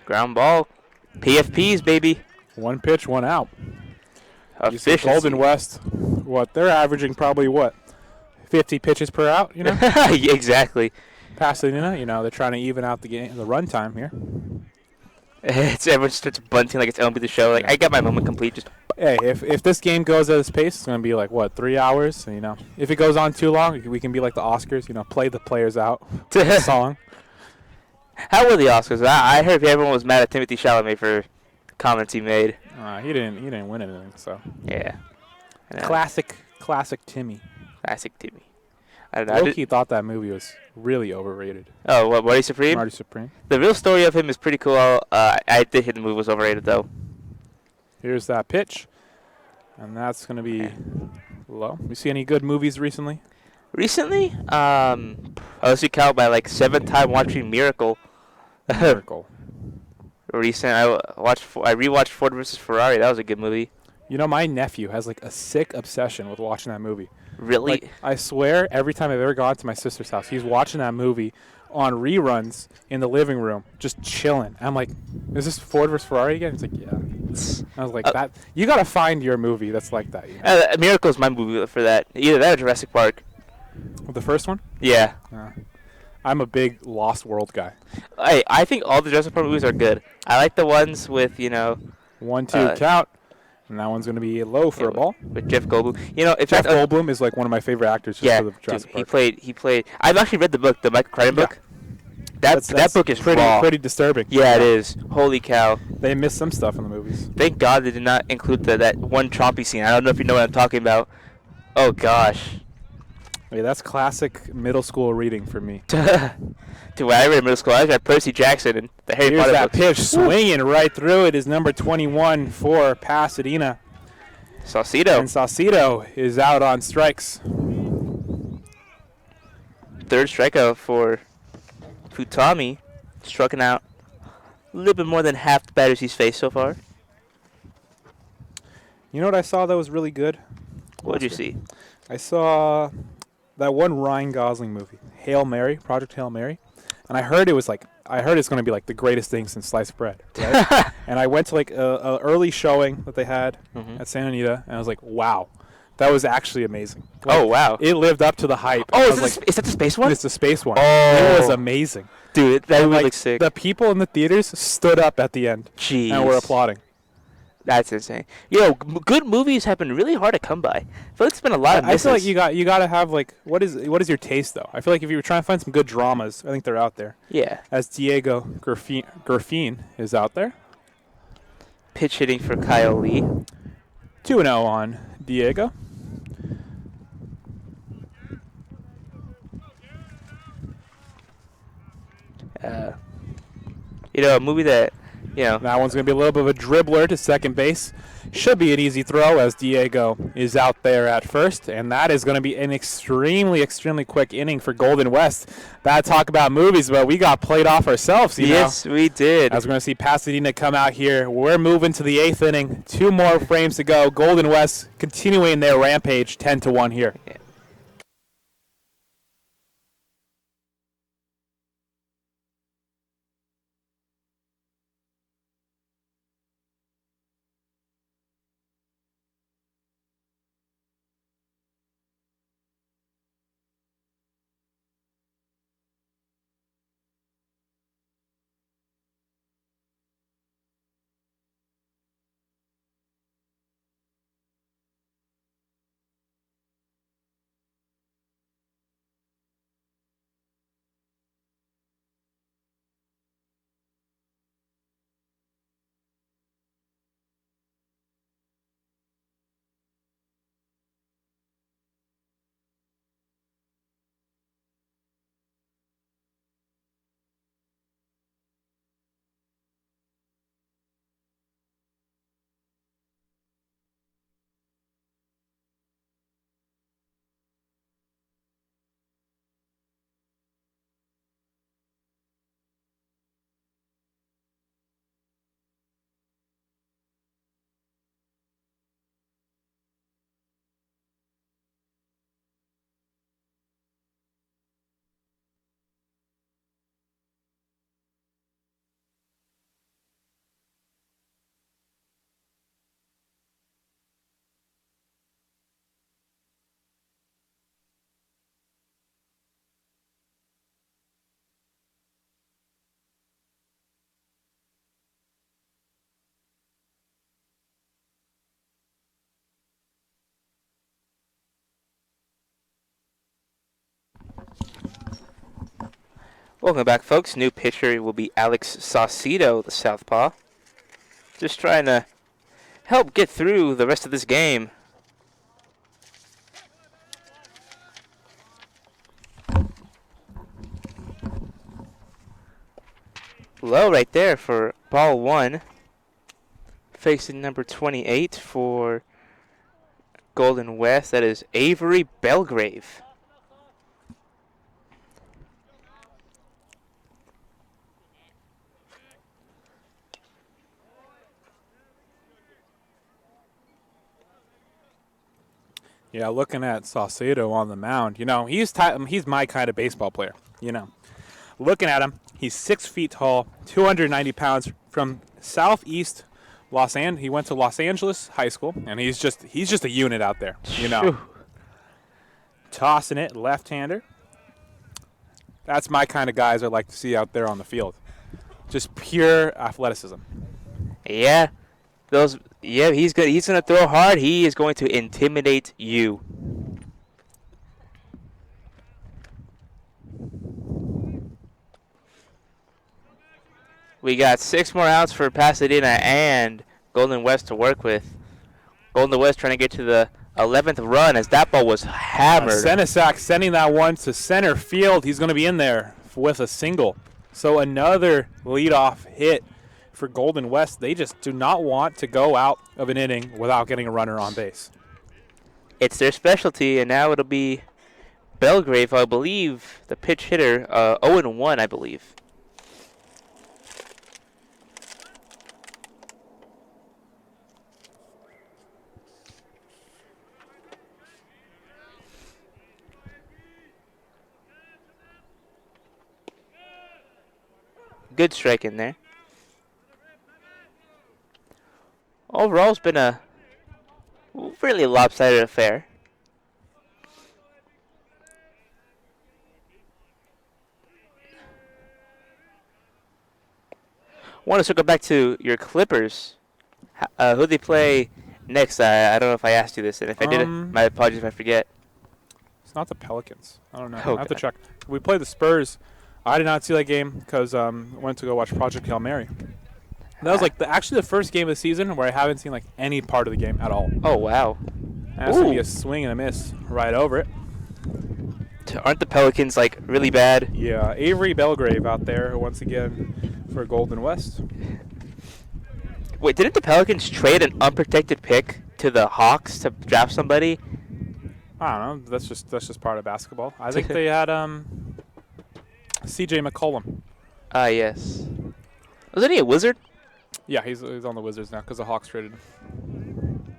Ground ball. PFPs, baby. One pitch, one out. You see Efficiency. Golden West, they're averaging probably 50 pitches per out, Yeah, exactly. Pasadena, they're trying to even out the run time here. Everyone starts bunting like it's MLB The Show. Like, I got my moment complete. Just Hey, if this game goes at this pace, it's going to be 3 hours. If it goes on too long, we can be like the Oscars, play the players out song. How were the Oscars? I heard everyone was mad at Timothy Chalamet for comments he made. He didn't win anything, so. Yeah. Classic Timmy. Classic Timmy. I don't know. Loki thought that movie was really overrated. Oh, what, Marty Supreme? Marty Supreme. The real story of him is pretty cool. I did think the movie was overrated, though. Here's that pitch, and that's going to be low. You see any good movies recently? Recently, I was count by 7th time watching Miracle. Miracle. Recent, I rewatched Ford versus Ferrari. That was a good movie. My nephew has a sick obsession with watching that movie. Really? I swear, every time I've ever gone to my sister's house, he's watching that movie on reruns in the living room, just chilling. I'm like, is this Ford vs. Ferrari again? He's like, yeah. I was like, that. You got to find your movie that's like that. Miracle's my movie for that. Either that or Jurassic Park. The first one? Yeah. I'm a big Lost World guy. I think all the Jurassic Park movies are good. I like the ones with, 1-2 count. And that one's going to be low for a ball. With Jeff Goldblum. Jeff Goldblum is one of my favorite actors just for the Jurassic Park. He played. I've actually read the book, the Michael Crichton book. That book is pretty disturbing. Yeah, it is. Holy cow. They missed some stuff in the movies. Thank God they did not include that one choppy scene. I don't know if you know what I'm talking about. Oh, gosh. Hey, that's classic middle school reading for me. Dude, when I read in middle school, I read Percy Jackson and the Harry Here's Potter that books. pitch swinging right through it is number 21 for Pasadena. Saucedo. And Saucedo is out on strikes. Third strikeout for Futami. Striking out a little bit more than half the batters he's faced so far. You know what I saw that was really good? What did you see? I saw that one Ryan Gosling movie, Hail Mary, Project Hail Mary. And I heard it's going to be like the greatest thing since sliced bread. Right? And I went to like a early showing that they had at Santa Anita, and I was like, wow, that was actually amazing. Like, Oh, wow. It lived up to the hype. Oh, I is, was is that the space one? It's the space one. Oh. It was amazing. Dude, that And, movie like, looks sick. the people in the theaters stood up at the end Jeez. and were applauding. That's insane. Yo, good movies have been really hard to come by. I feel like it's been a lot of I misses. feel like you got to have like what is your taste though? I feel like if you were trying to find some good dramas, I think they're out there. Yeah. As Diego Griffin is out there. Pitch hitting for Kyle Lee. 2-0 on Diego. A movie that, That one's going to be a little bit of a dribbler to second base. Should be an easy throw as Diego is out there at first. And that is going to be an extremely, extremely quick inning for Golden West. Bad talk about movies, but we got played off ourselves, yes, we did. As we're going to see Pasadena come out here. We're moving to the 8th inning. 2 more frames to go. Golden West continuing their rampage 10-1 here. Yeah. Welcome back, folks. New pitcher will be Alex Saucedo, the southpaw. Just trying to help get through the rest of this game. Low right there for ball one. Facing number 28 for Golden West. That is Avery Belgrave. Yeah, looking at Saucedo on the mound, he's my kind of baseball player, Looking at him, he's 6 feet tall, 290 pounds, from southeast Los Angeles. He went to Los Angeles High School, and he's just a unit out there, Phew. Tossing it, left-hander. That's my kind of guys I like to see out there on the field. Just pure athleticism. Yeah. He's good. He's gonna throw hard. He is going to intimidate you. We got 6 more outs for Pasadena and Golden West to work with. Golden West trying to get to the 11th run as that ball was hammered. Senesac sending that one to center field. He's going to be in there with a single. So another leadoff hit for Golden West. They just do not want to go out of an inning without getting a runner on base. It's their specialty, and now it'll be Belgrave, I believe, the pitch hitter, 0-1, I believe. Good strike in there. Overall, it's been a really lopsided affair. I want to circle back to your Clippers. Who they play next? I don't know if I asked you this, and if I did, my apologies if I forget. It's not the Pelicans. I don't know. Oh, I have to God. check. We played the Spurs. I did not see that game because I went to go watch Project Hail Mary. That was like actually the first game of the season where I haven't seen like any part of the game at all. Oh, wow. That's going to be Ooh. a swing and a miss right over it. Aren't the Pelicans, like, really bad? Yeah, Avery Belgrave out there once again for Golden West. Wait, didn't the Pelicans trade an unprotected pick to the Hawks to draft somebody? I don't know. That's just part of basketball. I think they had C.J. McCollum. Yes. Wasn't he a Wizard? Yeah, he's on the Wizards now because the Hawks traded him.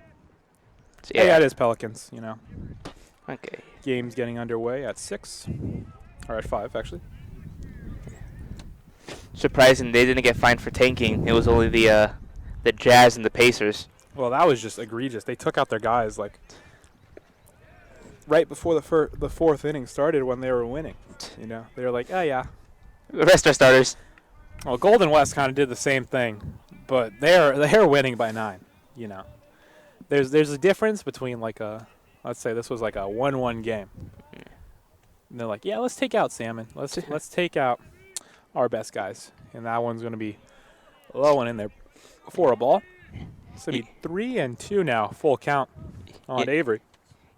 Yeah. Yeah, it is Pelicans. You know, Okay. game's getting underway at 6, or at 5 actually. Surprising they didn't get fined for tanking. It was only the Jazz and the Pacers. Well, that was just egregious. They took out their guys like right before the fourth inning started when they were winning. You know, they were like, oh yeah. The rest are starters. Well, Golden West kind of did the same thing, but they're winning by 9. You know, there's a difference between like let's say this was like a 1-1 game. And they're like, yeah, let's take out Salmon. Let's take out our best guys, and that one's going to be low and in there for a ball. It's going to be 3-2 now, full count on Avery.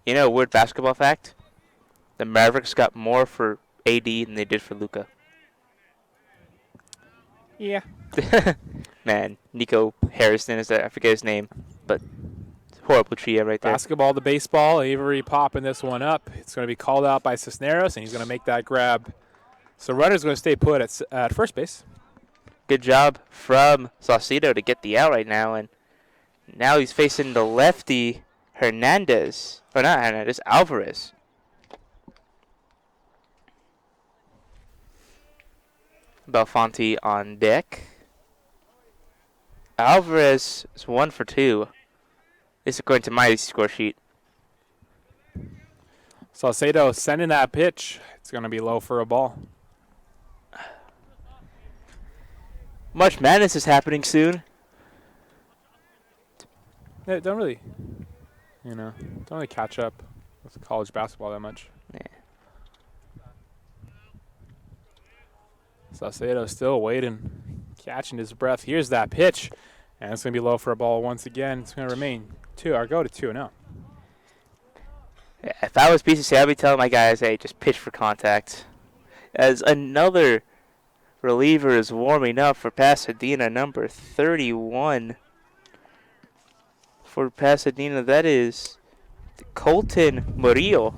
You know, a weird basketball fact? The Mavericks got more for AD than they did for Luka. Yeah. Man, Nico Harrison I forget his name, but horrible trio right there. Basketball to baseball. Avery popping this one up. It's going to be called out by Cisneros, and he's going to make that grab. So runner's going to stay put at first base. Good job from Saucedo to get the out right now, and now he's facing the lefty Hernandez. Or not Hernandez, Alvarez. Belfonte on deck. Alvarez is 1 for 2. This is according to my score sheet. Saucedo sending that pitch. It's going to be low for a ball. March Madness is happening soon. Yeah, don't really catch up with college basketball that much. Yeah. Saucedo still waiting, catching his breath. Here's that pitch, and it's going to be low for a ball once again. It's going to remain 2 or go to 2-0. Yeah, if I was PCC, I'd be telling my guys, hey, just pitch for contact. As another reliever is warming up for Pasadena, number 31. For Pasadena, that is Colton Murillo.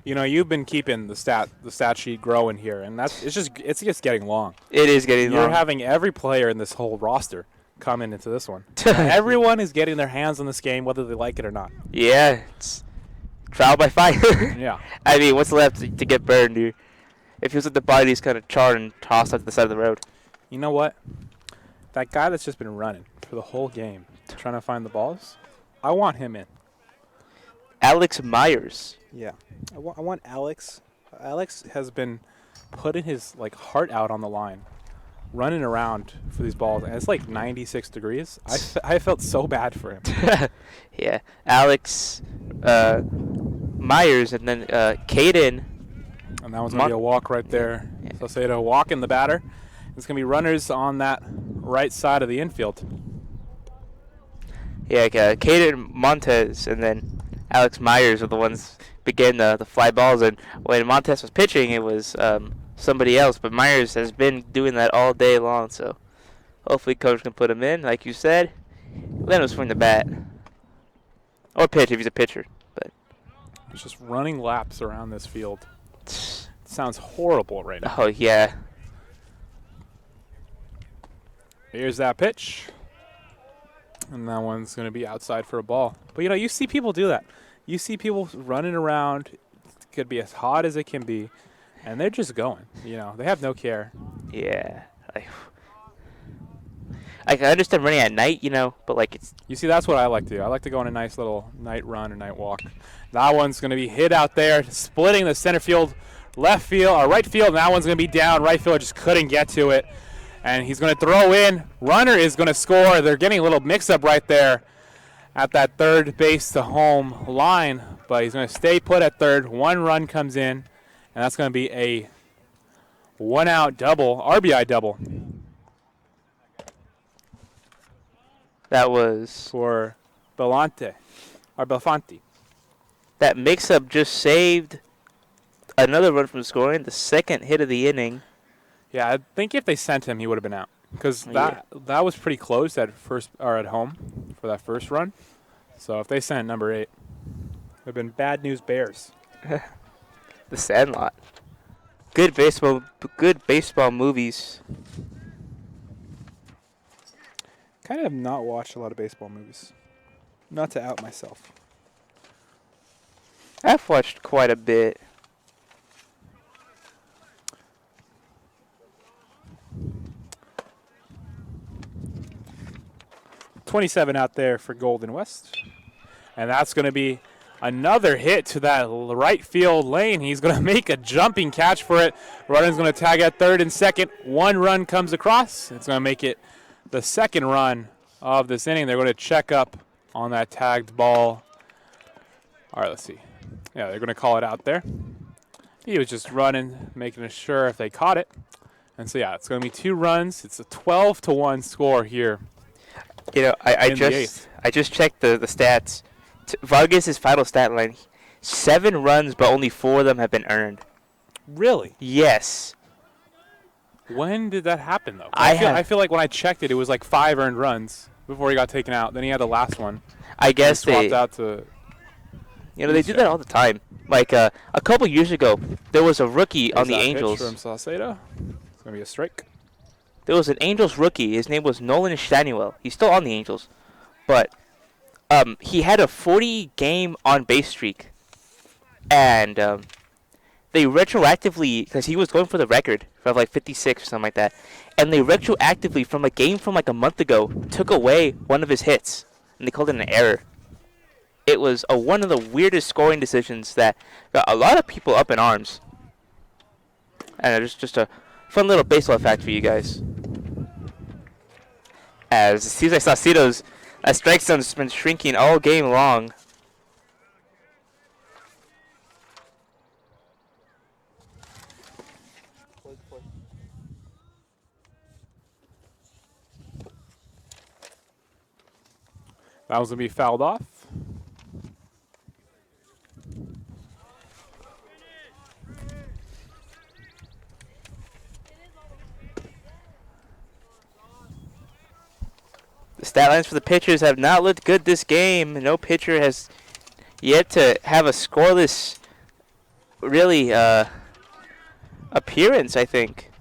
You know, you've been keeping the stat sheet growing here, and it's just getting long. It is getting You're long. having every player in this whole roster coming into this one. Everyone is getting their hands on this game, whether they like it or not. Yeah, it's trial by fire. Yeah. I mean, what's left to get burned, dude? It feels like the body's kind of charred and tossed out to the side of the road. You know what? That guy that's just been running for the whole game, trying to find the balls, I want him in. Alex Myers. Yeah. I want Alex. Alex has been putting his heart out on the line, running around for these balls, and it's like 96 degrees. I felt so bad for him. Yeah. Alex Myers, and then Caden. And that one's going to be a walk right there. Yeah. So say to walk in the batter. It's going to be runners on that right side of the infield. Yeah, Caden Montez, and then Alex Myers were the ones began the fly balls, and when Montes was pitching, it was somebody else. But Myers has been doing that all day long, so hopefully coach can put him in, like you said. Then it was from the bat or pitch if he's a pitcher. But It's just running laps around this field. It sounds horrible right now. oh yeah, Here's that pitch. And that one's going to be outside for a ball. But, you see people do that. You see people running around. It could be as hot as it can be. And they're just going. They have no care. yeah. I can understand running at night, but it's You see, that's what I like to do. I like to go on a nice little night run or night walk. That one's going to be hit out there, splitting the center field, left field, or right field. And that one's going to be down. Right field just couldn't get to it. And he's going to throw in. Runner is going to score. They're getting a little mix-up right there at that third base to home line. But he's going to stay put at third. One run comes in, and that's going to be a one-out double, RBI double that was for Belante, or Belfanti. that mix-up just saved another run from scoring, the second hit of the inning. Yeah, I think if they sent him, he would have been out because that was pretty close at first or at home for that first run. So if they sent number 8, it would have been bad news Bears. The Sandlot. Good baseball movies. Kind of have not watched a lot of baseball movies. Not to out myself. I've watched quite a bit. .27 out there for Golden West. And that's going to be another hit to that right field lane. He's going to make a jumping catch for it. Runner's going to tag at third and second. One run comes across. It's going to make it the second run of this inning. They're going to check up on that tagged ball. All right, let's see. Yeah, they're going to call it out there. He was just running, making sure if they caught it. And so, yeah, it's going to be 2 runs. It's a 12-1 score here. I just checked the stats. Vargas' final stat line: 7 runs, but only 4 of them have been earned. Really? Yes. When did that happen, though? I feel like when I checked it, it was like 5 earned runs before he got taken out. Then he had the last one. I guess He swapped out to. they do that all the time. Like a couple years ago, there was a rookie on the Pitch Angels. from Saucedo. It's gonna be a strike. There was an Angels rookie. His name was Nolan Stanuel. He's still on the Angels, but he had a 40-game on-base streak, and they retroactively, because he was going for the record for like 56 or something like that, and they retroactively from a game from like a month ago took away one of his hits, and they called it an error. It was one of the weirdest scoring decisions that got a lot of people up in arms. And it's just a fun little baseball fact for you guys. As it seems like Saucedo's strike zone's been shrinking all game long. That was gonna be fouled off. The stat lines for the pitchers have not looked good this game. No pitcher has yet to have a scoreless, really, appearance, I think.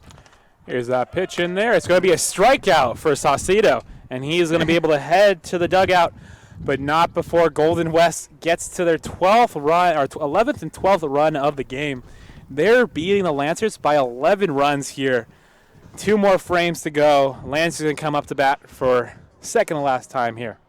Here's that pitch in there. It's gonna be a strikeout for Saucedo, and he's gonna be able to head to the dugout, but not before Golden West gets to their 12th run, or 11th and 12th run of the game. They're beating the Lancers by 11 runs here. 2 more frames to go. Lancers gonna come up to bat for second to last time here.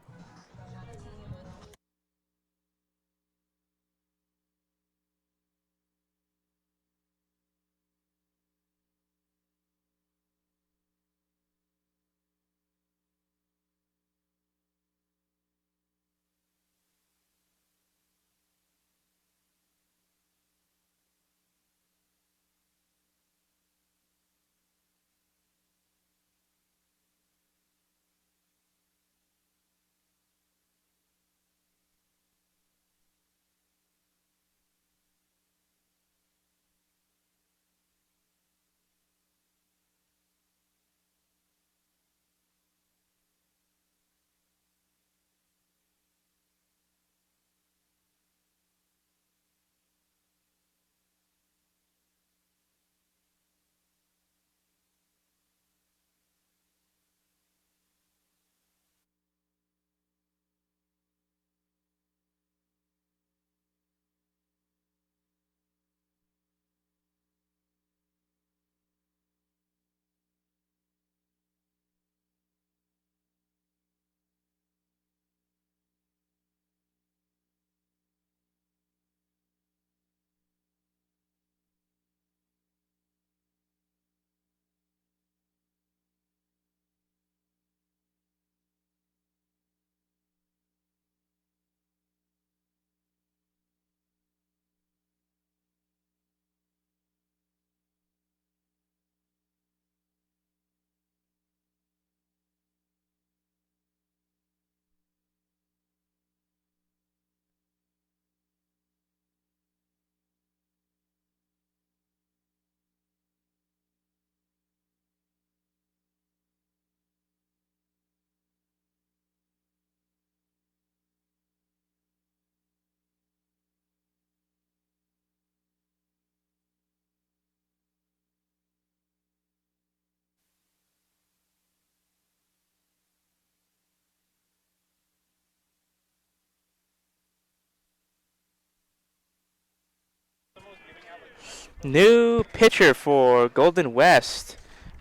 New pitcher for Golden West,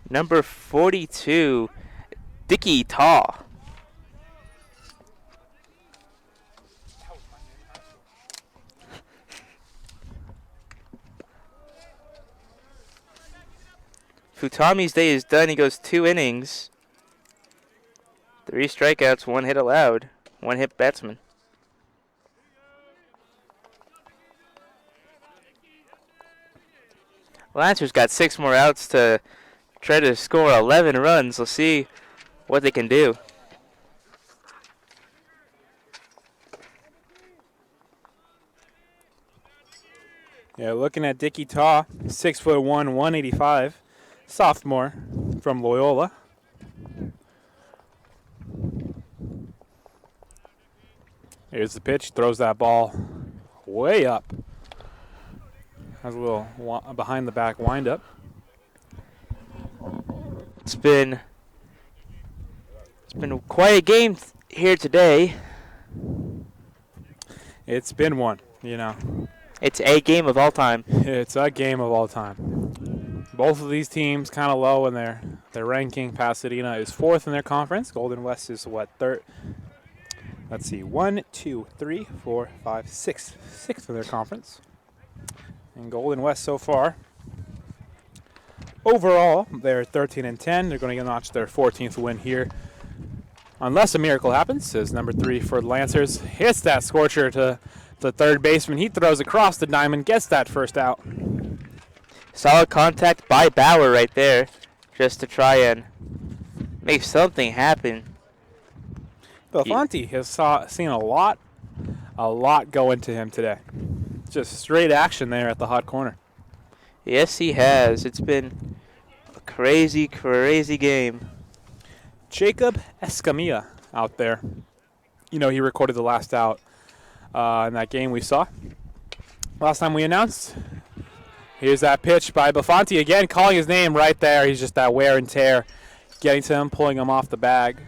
number 42, Dickie Taw. Futami's day is done. He goes 2 innings. 3 strikeouts, 1 hit allowed. 1 hit batsman. Lancers got 6 more outs to try to score 11 runs. We'll see what they can do. Yeah, looking at Dickie Taw, 6'1", 185, sophomore from Loyola. Here's the pitch, throws that ball way up. Has a little behind the back wind up. It's been quite a game here today. It's been one, you know. It's a game of all time. It's a game of all time. Both of these teams kind of low in their ranking. Pasadena is 4th in their conference. Golden West is what, 3rd? Let's see, 1, 2, 3, 4, 5, 6. 6th in their conference. And Golden West so far, overall, they're 13 and 10. They're going to notch their 14th win here, unless a miracle happens. As number 3 for the Lancers hits that scorcher to the third baseman. He throws across the diamond, gets that first out. Solid contact by Bauer right there, just to try and make something happen. Belafonte has seen a lot go into him today. Just straight action there at the hot corner. Yes, he has. It's been a crazy, crazy game. Jacob Escamilla out there. You know, he recorded the last out in that game we saw. Last time we announced. Here's that pitch by Belafonte again, calling his name right there. He's just that wear and tear, getting to him, pulling him off the bag.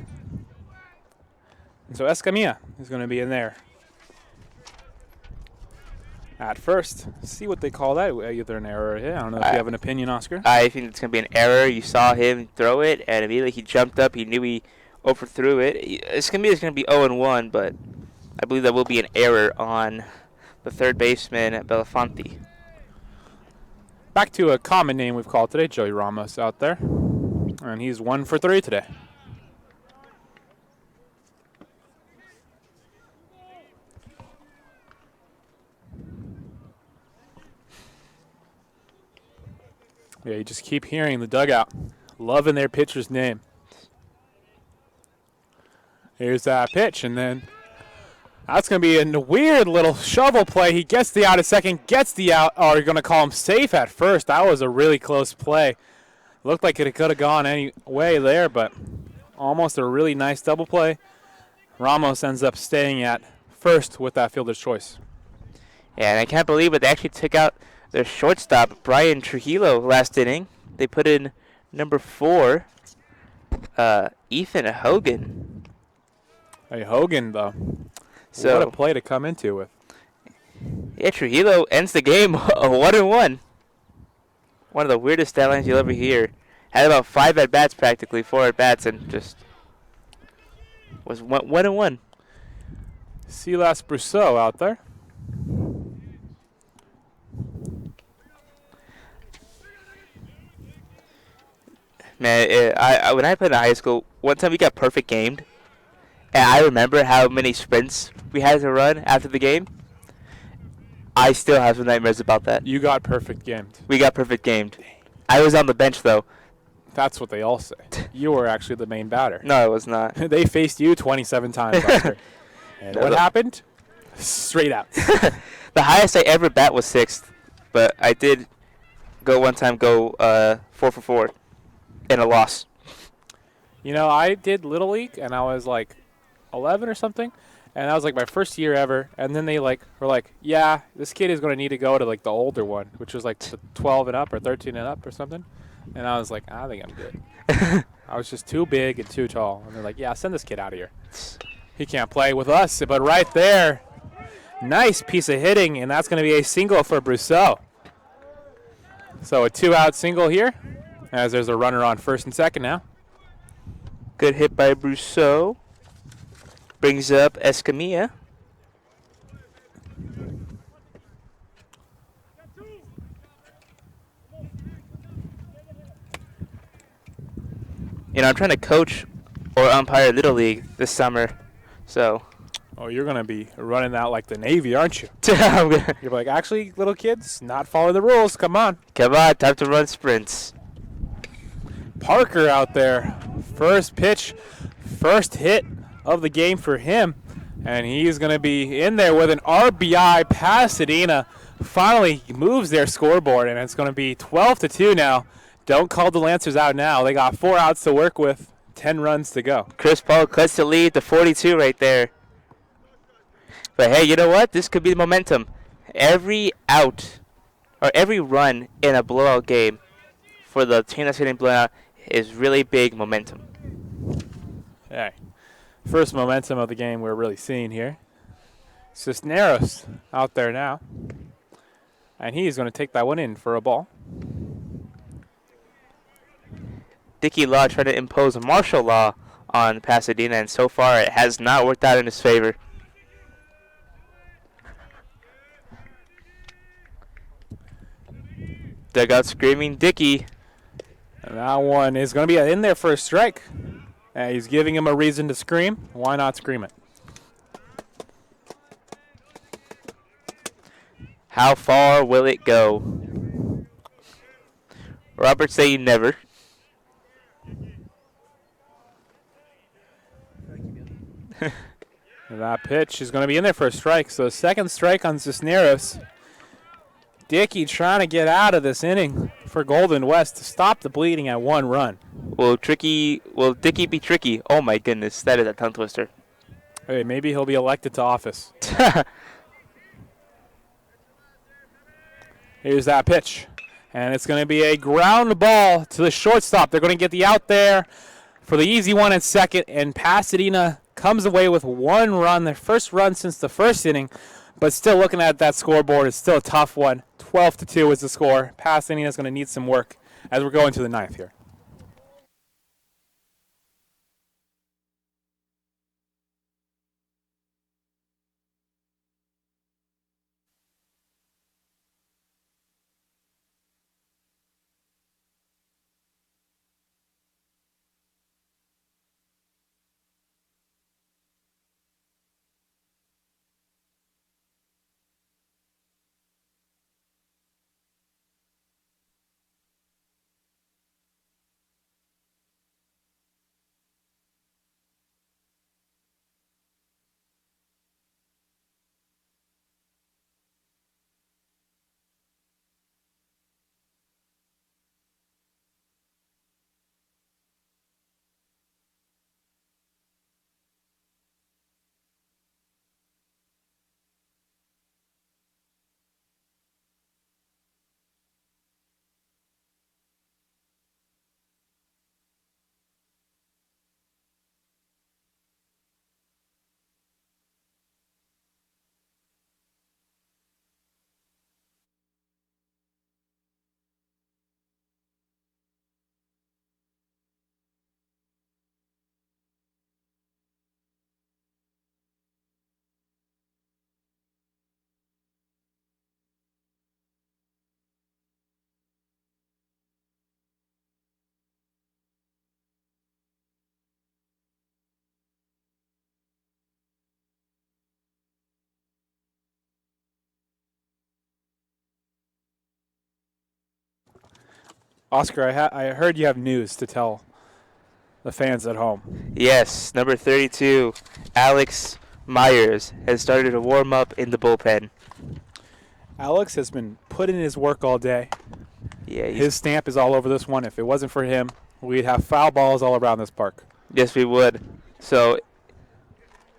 And so Escamilla is going to be in there at first. See what they call that. Either an error or a hit. I don't know if you have an opinion, Oscar. I think it's going to be an error. You saw him throw it, and immediately he jumped up. He knew he overthrew it. Escamilla is going to be 0-1, but I believe that will be an error on the third baseman, Belafonte. Back to a common name we've called today, Joey Ramos out there. And he's 1 for 3 today. Yeah, you just keep hearing the dugout, loving their pitcher's name. Here's that pitch, and then that's going to be a weird little shovel play. He gets the out at second, gets the out. Oh, you're going to call him safe at first. That was a really close play. Looked like it could have gone any way there, but almost a really nice double play. Ramos ends up staying at first with that fielder's choice. Yeah, and I can't believe it. They actually took out their shortstop, Brian Trujillo, last inning. They put in number 4, Ethan Hogan. Hey, Hogan, though. So, what a play to come into with. Yeah, Trujillo ends the game 1-1. One of the weirdest stat lines you'll ever hear. Had about 5 at-bats practically, 4 at-bats, and just was 1-1. Silas Brousseau out there. Man, when I played in high school, one time we got perfect gamed. And I remember how many sprints we had to run after the game. I still have some nightmares about that. You got perfect gamed. We got perfect gamed. I was on the bench, though. That's what they all say. You were actually the main batter. No, I was not. They faced you 27 times last year. And what happened? Straight out. The highest I ever bat was 6th. But I did one time go 4 for 4 in a loss. You know, I did Little League, and I was like 11 or something. And that was like my first year ever. And then they were like, yeah, this kid is going to need to go to like the older one, which was like the 12 and up or 13 and up or something. And I was like, I think I'm good. I was just too big and too tall. And they're like, yeah, send this kid out of here. He can't play with us. But right there, nice piece of hitting, and that's going to be a single for Brousseau. So a 2-out single here, as there's a runner on first and second now. Good hit by Brousseau. Brings up Escamilla. You know, I'm trying to coach or umpire Little League this summer, so. Oh, you're going to be running that like the Navy, aren't you? I'm gonna- You're like, actually, little kids, not follow the rules. Come on. Come on, time to run sprints. Parker out there. First pitch, first hit of the game for him. And he's going to be in there with an RBI. Pasadena finally moves their scoreboard, and it's going to be 12-2 now. Don't call the Lancers out now. They got 4 outs to work with, 10 runs to go. Chris Paul cuts the lead to 42 right there. But hey, you know what? This could be the momentum. Every out or every run in a blowout game for the team that's getting blown out is really big momentum. Hey, first momentum of the game we're really seeing here. Cisneros out there now. And he's going to take that one in for a ball. Dickey Law trying to impose martial law on Pasadena, and so far it has not worked out in his favor. Dugout screaming Dickey. And that one is going to be in there for a strike. And he's giving him a reason to scream. Why not scream it? How far will it go? Robert saying never. That pitch is going to be in there for a strike. So second strike on Cisneros. Dickey trying to get out of this inning for Golden West to stop the bleeding at 1 run. Will Dickey be tricky? Oh my goodness, that is a tongue twister. Hey, maybe he'll be elected to office. Here's that pitch. And it's going to be a ground ball to the shortstop. They're going to get the out there for the easy one at second. And Pasadena comes away with 1 run, their first run since the first inning. But still looking at that scoreboard, it's still a tough one. 12-2 is the score. Pasadena's going to need some work as we're going to the 9th here. Oscar, I heard you have news to tell the fans at home. Yes, number 32, Alex Myers, has started to warm up in the bullpen. Alex has been putting in his work all day. Yeah, His stamp is all over this one. If it wasn't for him, we'd have foul balls all around this park. Yes, we would. So,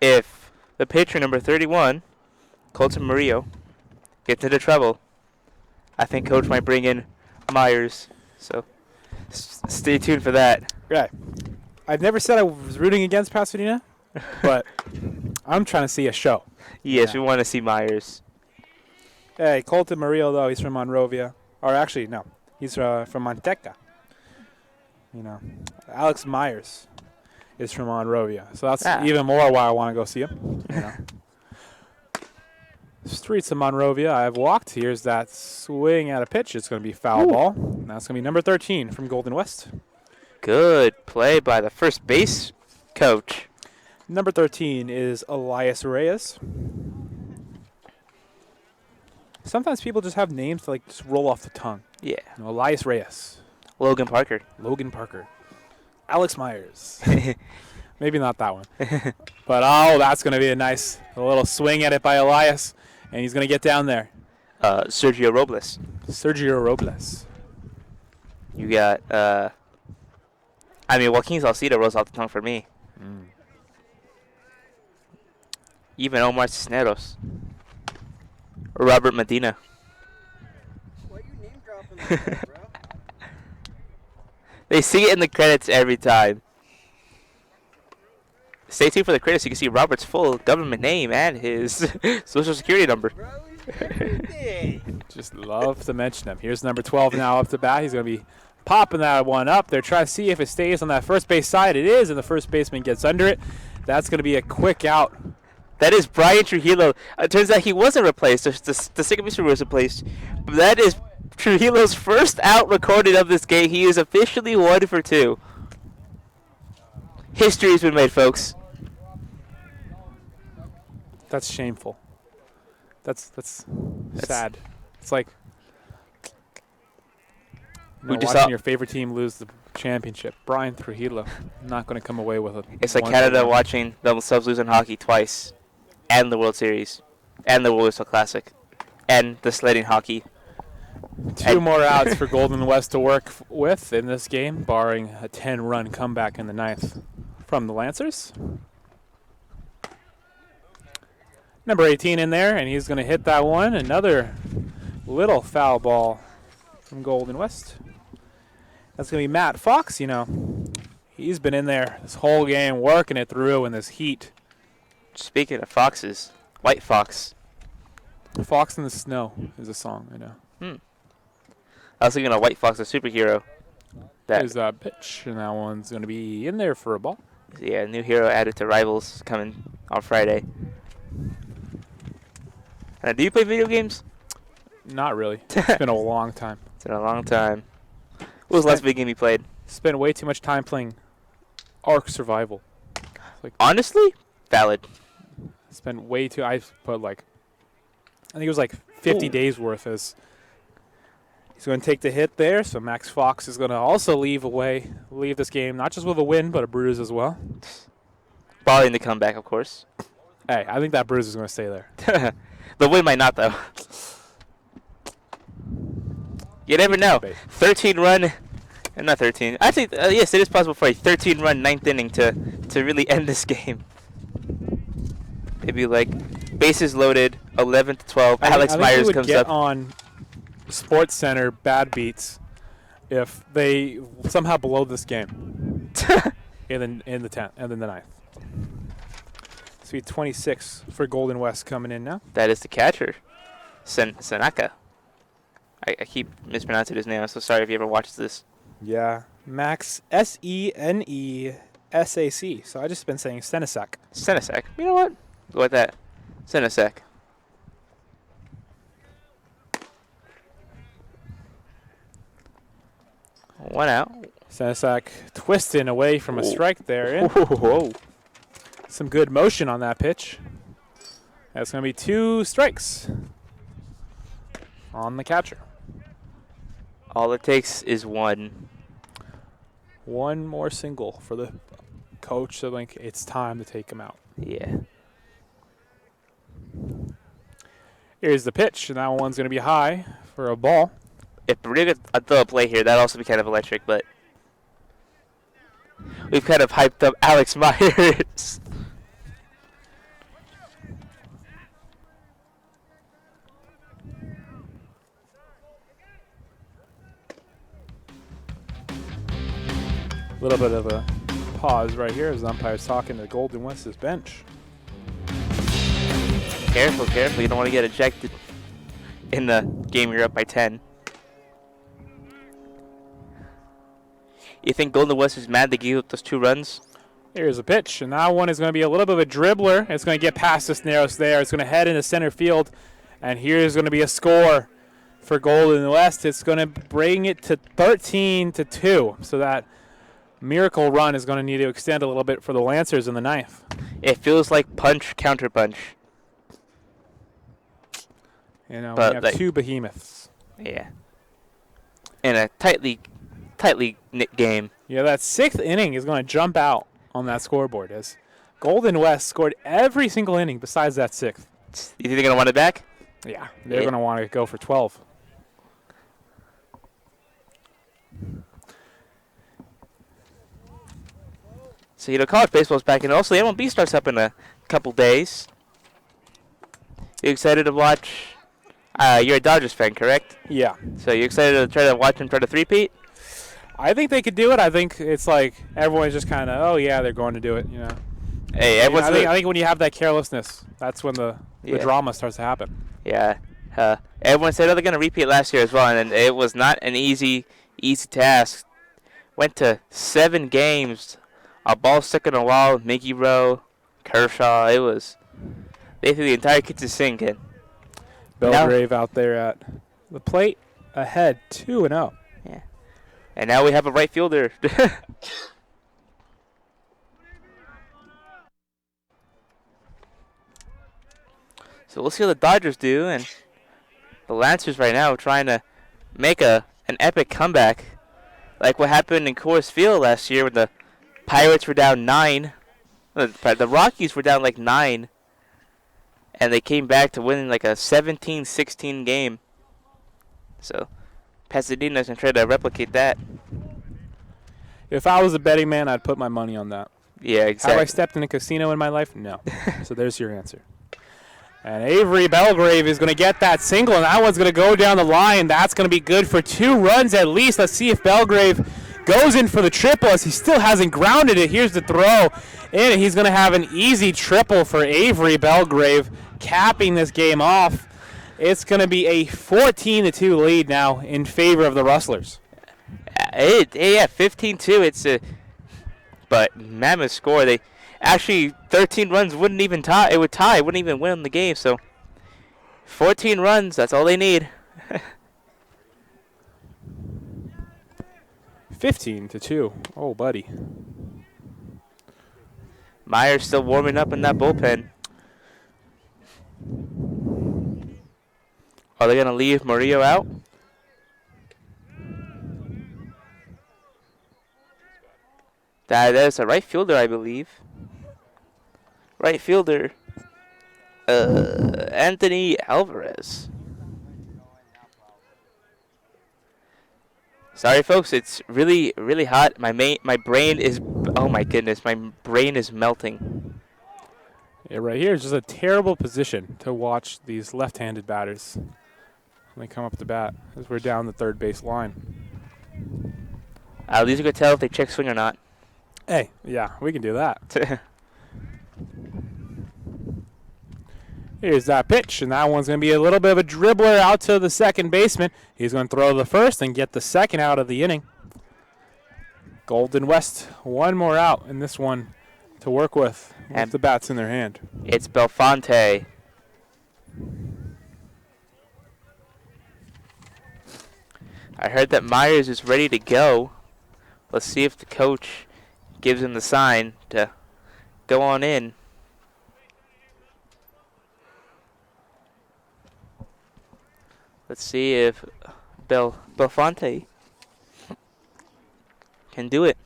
if the pitcher, number 31, Colton Murillo, gets into trouble, I think Coach might bring in Myers. So, stay tuned for that. Right. I've never said I was rooting against Pasadena, but I'm trying to see a show. Yes, Yeah. we want to see Myers. Hey, Colton Murillo, though, he's from Monrovia. Or actually, no. He's from Manteca. You know, Alex Myers is from Monrovia, so that's even more why I want to go see him. You know, streets of Monrovia. I've walked. Here's that swing at a pitch. It's going to be foul ball. And that's going to be number 13 from Golden West. Good play by the first base coach. Number 13 is Elias Reyes. Sometimes people just have names that like just roll off the tongue. Yeah. You know, Elias Reyes. Logan Parker. Logan Parker. Alex Myers. Maybe not that one. But, oh, that's going to be a little swing at it by Elias. And he's going to get down there. Sergio Robles. Sergio Robles. You got, Joaquin Salcido rolls off the tongue for me. Even Omar Cisneros. Robert Medina. Why you name dropping like that, bro? They see it in the credits every time. Stay tuned for the credits. You can see Robert's full government name and his social security number. Bro, he's everything. Just love to mention him. Here's number 12 now up to bat. He's going to be popping that one up. They're trying to see if it stays on that first base side. It is, and the first baseman gets under it. That's going to be a quick out. That is Brian Trujillo. It turns out he wasn't replaced. The second baseman was replaced. But that is Trujillo's first out recorded of this game. He is officially 1 for 2. History's been made, folks. That's shameful. That's sad. It's like watching your favorite team lose the championship. Brian Trujillo not going to come away with it. It's like Canada watching themselves lose in hockey twice, and the World Series, and the World Whistle Classic, and the sledding hockey. 2 more outs for Golden West to work with in this game, barring a 10-run comeback in the 9th from the Lancers. Number 18 in there, and he's going to hit that one. Another little foul ball from Golden West. That's going to be Matt Fox, you know. He's been in there this whole game working it through in this heat. Speaking of foxes, White Fox. Fox in the Snow is a song, I know. I was thinking of White Fox, a superhero. There's that pitch, and that one's going to be in there for a ball. Yeah, new hero added to Rivals coming on Friday. Do you play video games? Not really. It's been a long time. It's been a long time. What was the last big game you played? Spent way too much time playing Ark Survival. Honestly? Valid. Spent way too. I put I think it was 50 days worth. As he's going to take the hit there, so Max Fox is going to also leave this game not just with a win but a bruise as well. Barring the comeback, of course. Hey, I think that bruise is going to stay there. The win might not, though. You never know. 13-run, and not 13. I think yes, it is possible for a 13-run 9th inning to really end this game. Maybe bases loaded, 11 to 12. Alex Myers comes up. On Sports Center bad beats if they somehow blow this game in the 10th and then the 9th. So 26 for Golden West coming in now. That is the catcher, Senaka. I keep mispronouncing his name. I'm so sorry if you ever watched this. Yeah, Max Senesac. So I just been saying Senesac. Senesac. You know what? Go with that. Senesac. One out. Senesac twisting away from a strike there. Whoa. Some good motion on that pitch. That's going to be 2 strikes on the catcher. All it takes is one. One more single for the coach to think it's time to take him out. Yeah. Here's the pitch, and that one's going to be high for a ball. If Barriga throw a play here, that'd also be kind of electric, but we've kind of hyped up Alex Myers. A little bit of a pause right here as the umpire's talking to Golden West's bench. Careful. You don't want to get ejected in the game you're up by 10. You think Golden West is mad they gave up those 2 runs? Here's a pitch, and that one is going to be a little bit of a dribbler. It's going to get past the Cisneros there. It's going to head into center field, and here's going to be a score for Golden West. It's going to bring it to 13-2, so that miracle run is going to need to extend a little bit for the Lancers in the 9th. It feels like punch, counter punch. You know, But we have like- 2 behemoths. Yeah. In a tightly knit game. Yeah, that 6th inning is going to jump out on that scoreboard as Golden West scored every single inning besides that 6th. You think they're going to want it back? Yeah, they're Yeah. going to want to go for 12. So, you know, college baseball's back, and also the MLB starts up in a couple days. You excited to watch? You're a Dodgers fan, correct? Yeah. So you excited to try to watch them try to three-peat? I think they could do it. I think it's like everyone's just kind of, oh, yeah, they're going to do it, you know. Hey, I everyone's think when you have that carelessness, that's when the Yeah. drama starts to happen. Yeah. Everyone said, oh, they're going to repeat last year as well, and it was not an easy task. Went to 7 games, a ball stuck in a wall, Mickey Rowe, Kershaw. It was basically the entire kitchen sink. And Belgrave out there at the plate, ahead 2-0. And now we have a right fielder. So we'll see what the Dodgers do, and the Lancers right now are trying to make an epic comeback, like what happened in Coors Field last year when the Pirates were down 9. The Rockies were down like 9, and they came back to winning like a 17-16 game. So Pasadena's going to try to replicate that. If I was a betting man, I'd put my money on that. Yeah, exactly. Have I stepped in a casino in my life? No. So there's your answer. And Avery Belgrave is going to get that single, and that one's going to go down the line. That's going to be good for 2 runs at least. Let's see if Belgrave goes in for the triple as he still hasn't grounded it. Here's the throw. And he's going to have an easy triple for Avery Belgrave, capping this game off. It's going to be a 14-2 lead now in favor of the Rustlers. Yeah, 15-2. But mammoth score. They actually 13 runs wouldn't even tie. It would tie. It wouldn't even win the game. So 14 runs. That's all they need. 15-2. Oh, buddy. Myers still warming up in that bullpen. Are they gonna leave Murillo out? That is a right fielder, I believe. Right fielder, Anthony Alvarez. Sorry, folks. It's really, really hot. My brain is. Oh my goodness, my brain is melting. Yeah, right here is just a terrible position to watch these left-handed batters when they come up to bat as we're down the third base line. At least you could tell if they check swing or not. Hey, yeah, we can do that. Here's that pitch, and that one's going to be a little bit of a dribbler out to the second baseman. He's going to throw the first and get the second out of the inning. Golden West, one more out in this one to work with the bats in their hand. It's Belfonte. I heard that Myers is ready to go. Let's see if the coach gives him the sign to go on in. Let's see if Belfonte can do it.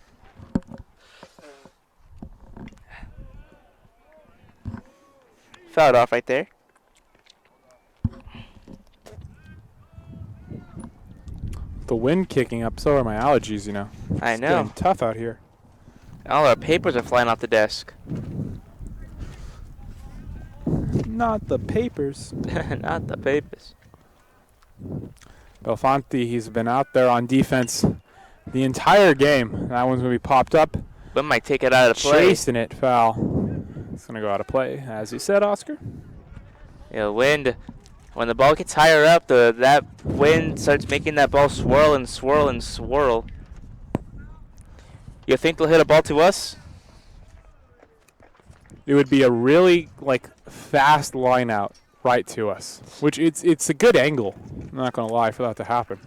Fouled off right there. The wind kicking up, so are my allergies, you know. I It's know. getting tough out here. All our papers are flying off the desk. Not the papers. Not the papers. Belfonte, he's been out there on defense the entire game. That one's going to be popped up. But might take it out of play. Chasing it, foul. It's going to go out of play, as you said, Oscar. Yeah, wind. When the ball gets higher up, that wind starts making that ball swirl and swirl and swirl. You think they'll hit a ball to us? It would be a really fast line out right to us, which it's a good angle. I'm not gonna lie for that to happen.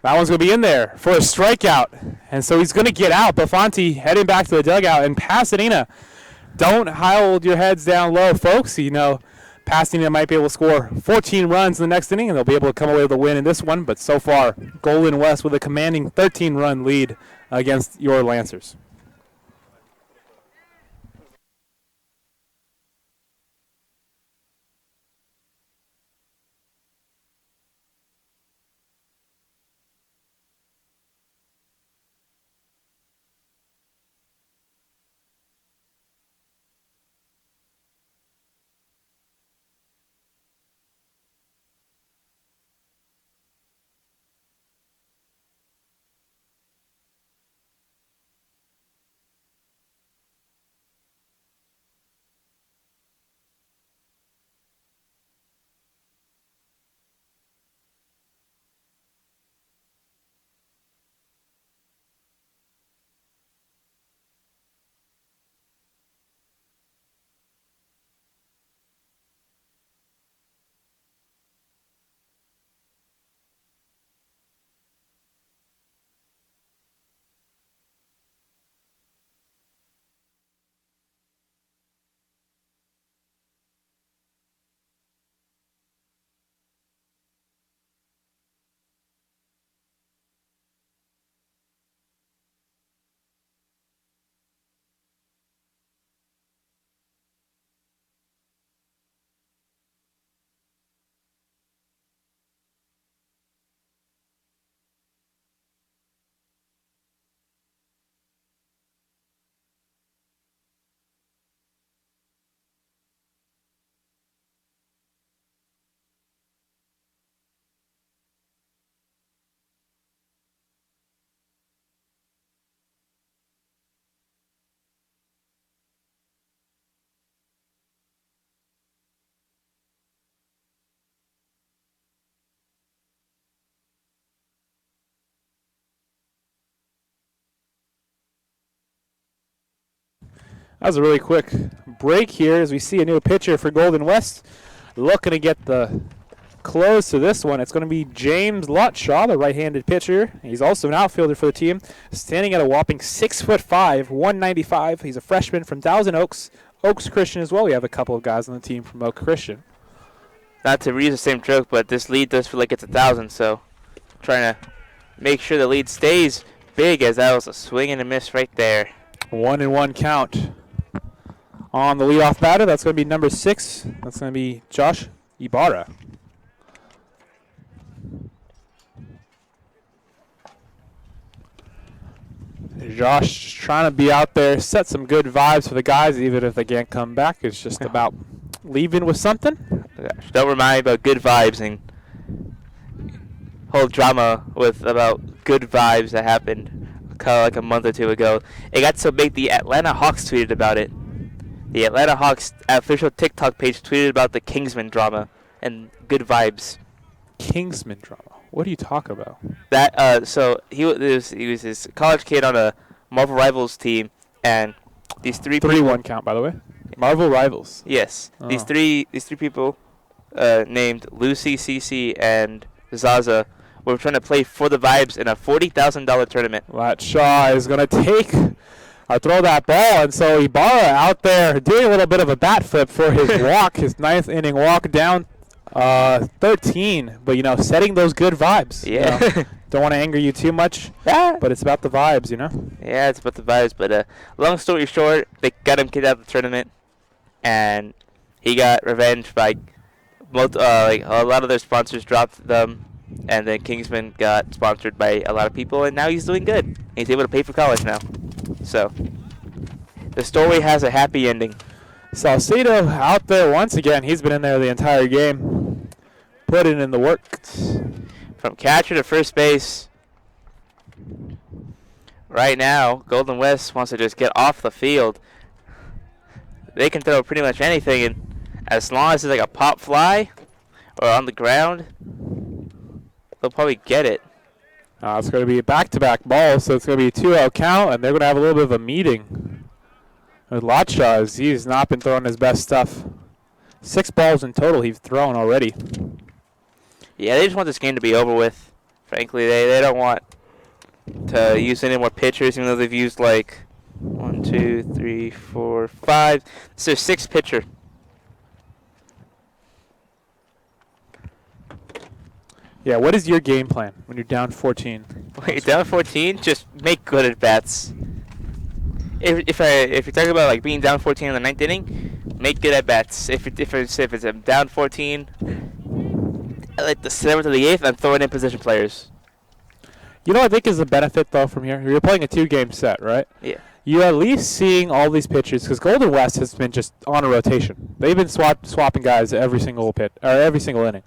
That one's gonna be in there for a strikeout, and so he's gonna get out. Belfonte heading back to the dugout, and Pasadena, don't hold your heads down low, folks. You know, Pasadena might be able to score 14 runs in the next inning, and they'll be able to come away with a win in this one. But so far, Golden West with a commanding 13-run lead against your Lancers. That was a really quick break here as we see a new pitcher for Golden West looking to get the close to this one. It's going to be James Lutshaw, the right-handed pitcher. He's also an outfielder for the team, standing at a whopping 6'5", 195. He's a freshman from Thousand Oaks Christian as well. We have a couple of guys on the team from Oak Christian. Not to reuse the same joke, but this lead does feel like it's 1,000, so trying to make sure the lead stays big, as that was a swing and a miss right there. 1-1 count on the leadoff batter. That's going to be number 6. That's going to be Josh Ibarra. Josh trying to be out there, set some good vibes for the guys, even if they can't come back. It's just about leaving with something. Don't remind me about good vibes and whole drama with about good vibes that happened like a month or two ago. It got so big, the Atlanta Hawks tweeted about it. The Atlanta Hawks official TikTok page tweeted about the Kingsman drama and good vibes. Kingsman drama? What are you talking about? That so he was this college kid on a Marvel Rivals team, and these 3-1 count, by the way. Marvel Rivals. Yes, Oh. these three people named Lucy, Cece, and Zaza were trying to play for the Vibes in a $40,000 tournament. Shaw is going to take or throw that ball, and so Ibarra out there doing a little bit of a bat flip for his walk, his 9th inning walk down 13, but setting those good vibes. Yeah. Don't want to anger you too much, Yeah. but it's about the vibes, Yeah, it's about the Vibes, but long story short, they got him kicked out of the tournament, and he got revenge by a lot of their sponsors dropped them, and then Kingsman got sponsored by a lot of people, and now he's doing good. He's able to pay for college now. So the story has a happy ending. Salcedo out there once again. He's been in there the entire game, putting in the work. From catcher to first base. Right now, Golden West wants to just get off the field. They can throw pretty much anything, and as long as it's like a pop fly or on the ground, they'll probably get it. It's going to be back-to-back balls, so it's going to be a 2-out count, and they're going to have a little bit of a meeting with Latshaw, as he's not been throwing his best stuff. 6 balls in total he's thrown already. Yeah, they just want this game to be over with. Frankly, they don't want to use any more pitchers, even though they've used like 1, 2, 3, 4, 5. This is 6th pitcher. Yeah, what is your game plan when you're down 14? When you're down 14, just make good at bats. If you're talking about like being down 14 in the 9th inning, make good at bats. If it's down 14, like the 7th or the 8th, I'm throwing in position players. You know what I think is the benefit, though, from here? You're playing a 2-game set, right? Yeah. You're at least seeing all these pitchers, because Golden West has been just on a rotation. They've been swapping guys every single inning.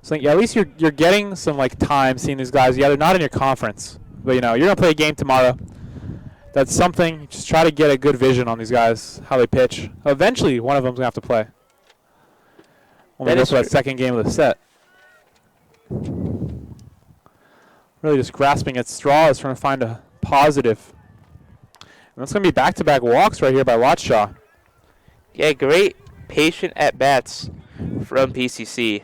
So yeah, at least you're getting some like time seeing these guys. Yeah, they're not in your conference, but you're gonna play a game tomorrow. That's something. Just try to get a good vision on these guys, how they pitch. Eventually, one of them's gonna have to play. When we go for that second game of the set. Really just grasping at straws, trying to find a positive. And that's gonna be back-to-back walks right here by Latshaw. Yeah, great patient at bats from PCC.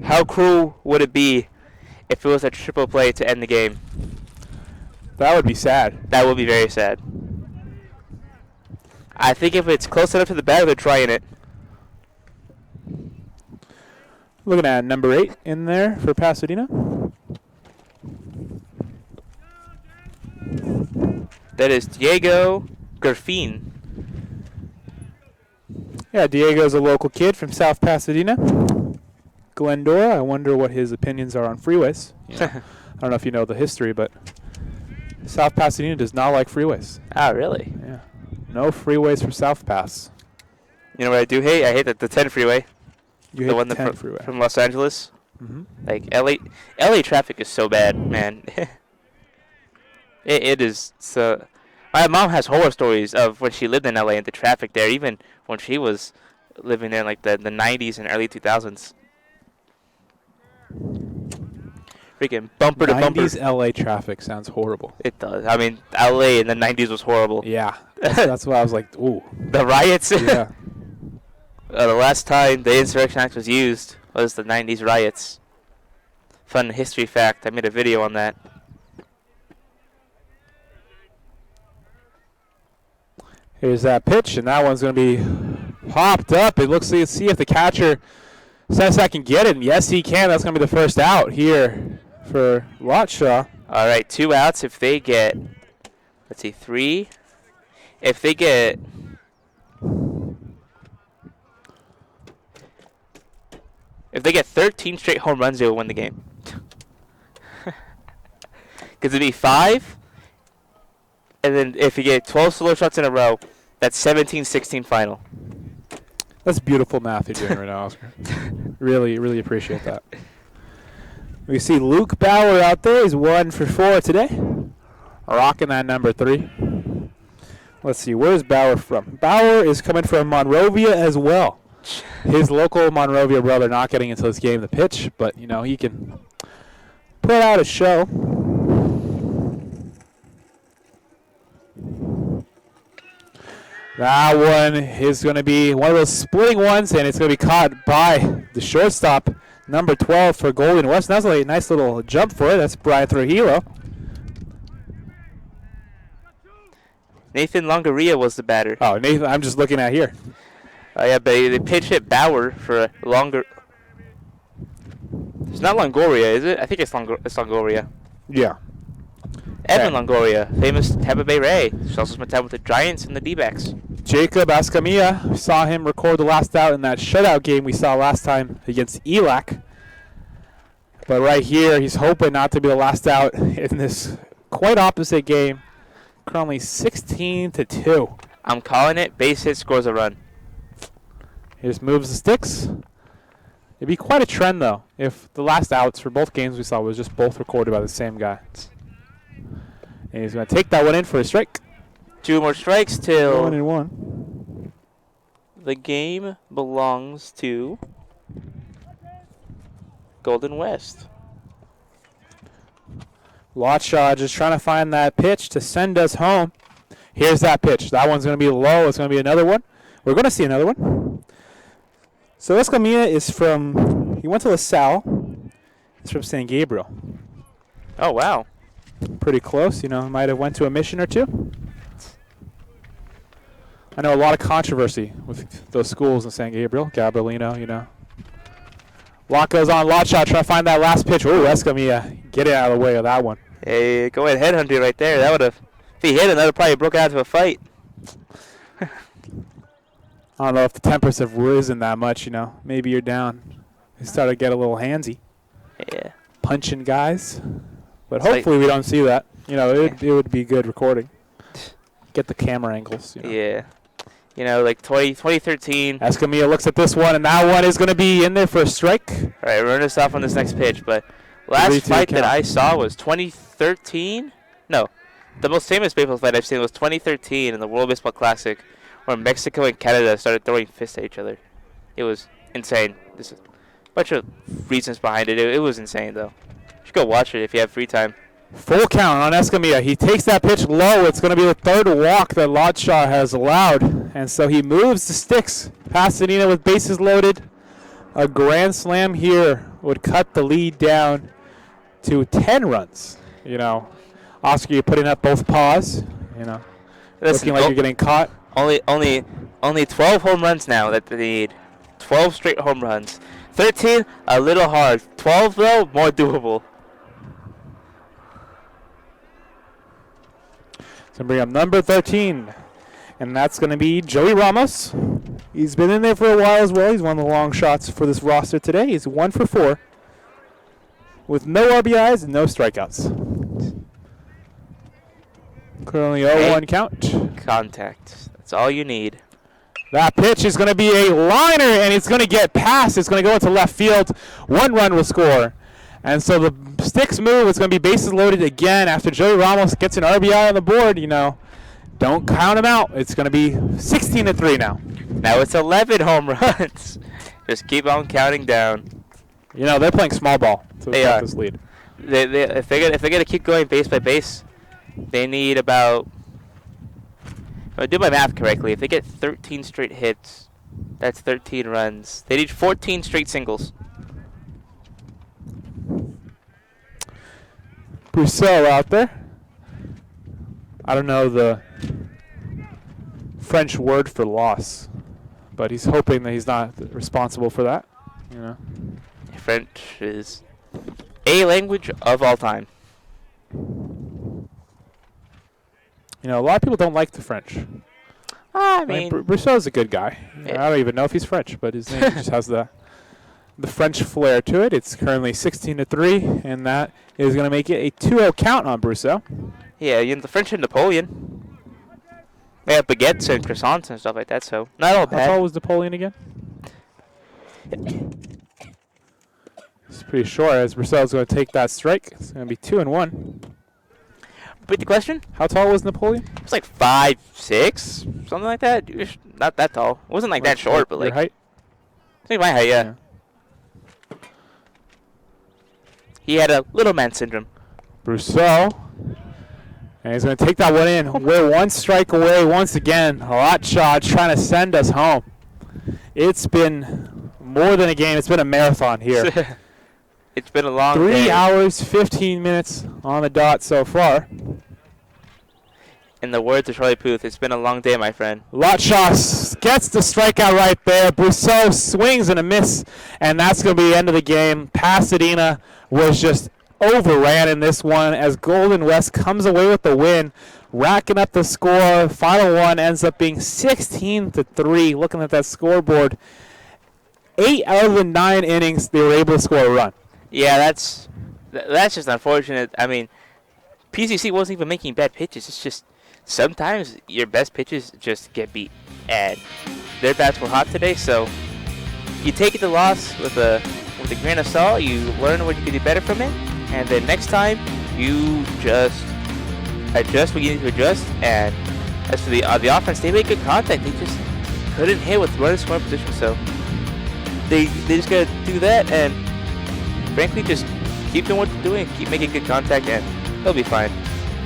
How cruel would it be if it was a triple play to end the game? That would be sad. That would be very sad. I think if it's close enough to the bag, they're trying it. Looking at number 8 in there for Pasadena. That is Diego Garfin. Yeah, Diego's a local kid from South Pasadena. Glendora, I wonder what his opinions are on freeways. I don't know if you know the history, but South Pasadena does not like freeways. Ah, really? Yeah. No freeways for South Pass. You know what I do hate? I hate the 10 freeway. You The hate one the that 10 freeway. from Los Angeles. Mm-hmm. Like LA traffic is so bad, man. it is so. My mom has horror stories of when she lived in LA and the traffic there, even when she was living there in like the 90s and early 2000s. Freaking bumper to bumper. 90s LA traffic sounds horrible. It does. I mean, LA in the 90s was horrible. Yeah. That's why I was like, ooh. The riots. Yeah. The last time the Insurrection Act was used was the 90s riots. Fun history fact. I made a video on that. Here's that pitch, and that one's going to be popped up. It looks like, see if the catcher says I can get it. And yes, he can. That's going to be the first out here for Latshaw. All right, 2 outs. If they get, let's see, 3. If they get, if they get 13 straight home runs, they will win the game. Because it'd be 5, and then if you get 12 solo shots in a row, that's 17-16 final. That's beautiful math you're doing right now, Oscar. Really, really appreciate that. We see Luke Bauer out there. He's 1 for 4 today. Rocking that number 3. Let's see, where's Bauer from? Bauer is coming from Monrovia as well. His local Monrovia brother not getting into this game the pitch, but, he can put out a show. That one is going to be one of those splitting ones, and it's going to be caught by the shortstop, number 12 for Golden West. That's a nice little jump for it. That's Brian Trujillo. Nathan Longoria was the batter. Oh, Nathan, I'm just looking at here. Yeah, but they pitch hit Bauer for a longer. It's not Longoria, is it? I think it's Longoria. Yeah. Evan Longoria, famous Tampa Bay Ray. He's also spent time with the Giants and the D-backs. Jacob Ascamilla, we saw him record the last out in that shutout game we saw last time against ELAC. But right here, he's hoping not to be the last out in this quite opposite game. Currently 16-2. I'm calling it. Base hit scores a run. He just moves the sticks. It'd be quite a trend, though, if the last outs for both games we saw was just both recorded by the same guy. And he's going to take that one in for a strike. 2 more strikes till 1-1. the game belongs to Golden West. Lotshaw just trying to find that pitch to send us home. Here's that pitch. That one's going to be low. It's going to be another one. We're going to see another one. So Escamilla is from, he went to LaSalle. He's from San Gabriel. Oh, wow. Pretty close, you know, might have went to a mission or two. I know a lot of controversy with those schools in San Gabriel, Gabrielino, you know. Lot goes on, Lotshaw trying to find that last pitch. Ooh, Escamilla, get it out of the way of that one. Hey, go ahead, headhunter right there. That would have, if he hit it, that would have probably broken out into a fight. I don't know if the tempers have risen that much, you know. Maybe you're down. They started to get a little handsy. Yeah. Punching guys. But It's hopefully we don't see that. You know, it would be good recording. Get the camera angles. You know. Yeah. You know, like 2013. Escamilla looks at this one, and that one is going to be in there for a strike. All right, we're running this off on this next pitch, but last 3-2 fight that count. I saw was 2013. No, the most famous baseball fight I've seen was 2013 in the World Baseball Classic, where Mexico and Canada started throwing fists at each other. It was insane. There's a bunch of reasons behind it. It was insane, though. You should go watch it if you have free time. Full count on Escamilla. He takes that pitch low. It's going to be the third walk that Lotshaw has allowed. And so he moves the sticks. Pasadena with bases loaded. A grand slam here would cut the lead down to 10 runs. You know, Oscar, you're putting up both paws. You know, Listen, looking like you're getting caught. Only 12 home runs now that they need. 12 straight home runs. 13, a little hard. 12, though, more doable. So bring up number 13, and that's going to be Joey Ramos. He's been in there for a while as well. He's one of the long shots for this roster today. He's 1 for 4 with no RBIs and no strikeouts. Currently 0-1 count. Contact. That's all you need. That pitch is going to be a liner, and it's going to get past. It's going to go into left field. 1 run will score. And so the sticks move. It's going to be bases loaded again after Joey Ramos gets an RBI on the board. You know, don't count him out. It's going to be 16-3 now. Now it's 11 home runs. Just keep on counting down. You know, they're playing small ball to They get are. this lead. If they're gonna keep going base by base, they need about. If I do my math correctly, if they get 13 straight hits, that's 13 runs. They need 14 straight singles. Brousseau out there. I don't know the French word for loss, but he's hoping that he's not responsible for that. You know. French is a language of all time. You know, a lot of people don't like the French. I mean, Brousseau's a good guy. Yeah. I don't even know if he's French, but his name just has the French flair to it. It's currently 16-3, and that is going to make it a 2-0 count on Brousseau. yeah, you know, the French and Napoleon. They have baguettes and croissants and stuff like that, so not all How bad. tall was Napoleon again? It's pretty short as Brousseau's going to take that strike. It's going to be 2-1. Repeat the question? How tall was Napoleon? It's like 5'6", something like that. Not that tall. It wasn't like that short, but Your like height? I think my height, yeah. He had a little man syndrome. Brousseau. And he's going to take that one in. We're one strike away once again. Lotshaw trying to send us home. It's been more than a game. It's been a marathon here. It's been a long 3 day. hours, 15 minutes on the dot so far. In the words of Charlie Puth, it's been a long day, my friend. Lotshaw gets the strikeout right there. Brousseau swings and a miss, and that's going to be the end of the game. Pasadena was just overran in this one as Golden West comes away with the win, racking up the score. Final one ends up being 16-3. Looking at that scoreboard, 8 out of the 9 innings they were able to score a run. Yeah, that's just unfortunate. I mean, PCC wasn't even making bad pitches. It's just sometimes your best pitches just get beat, and their bats were hot today. So you take the loss with a grain of salt. You learn what you can do better from it, and then next time you just adjust what you need to adjust. And as for the offense, they made good contact. They just couldn't hit with runners scoring position. So they just gotta do that, and frankly, just keep doing what they're doing, keep making good contact, and He'll be fine.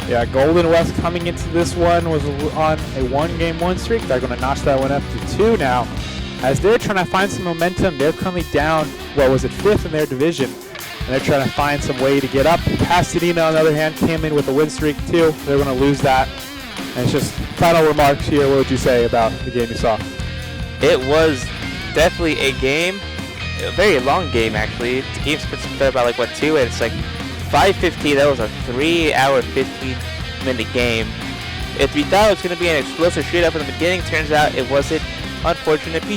Yeah, Golden West coming into this one was on a 1-game win streak. They're going to notch that one up to 2 now. As they're trying to find some momentum, they're currently down, what was it, 5th in their division. And they're trying to find some way to get up. Pasadena, on the other hand, came in with a win streak too. They're going to lose that. And it's just final remarks here. What would you say about the game you saw? It was definitely a very long game actually. The game split about like 2, and it's like 5:15. That was a 3-hour, 15-minute game. If we thought it was going to be an explosive shootout from the beginning, turns out it wasn't. Unfortunate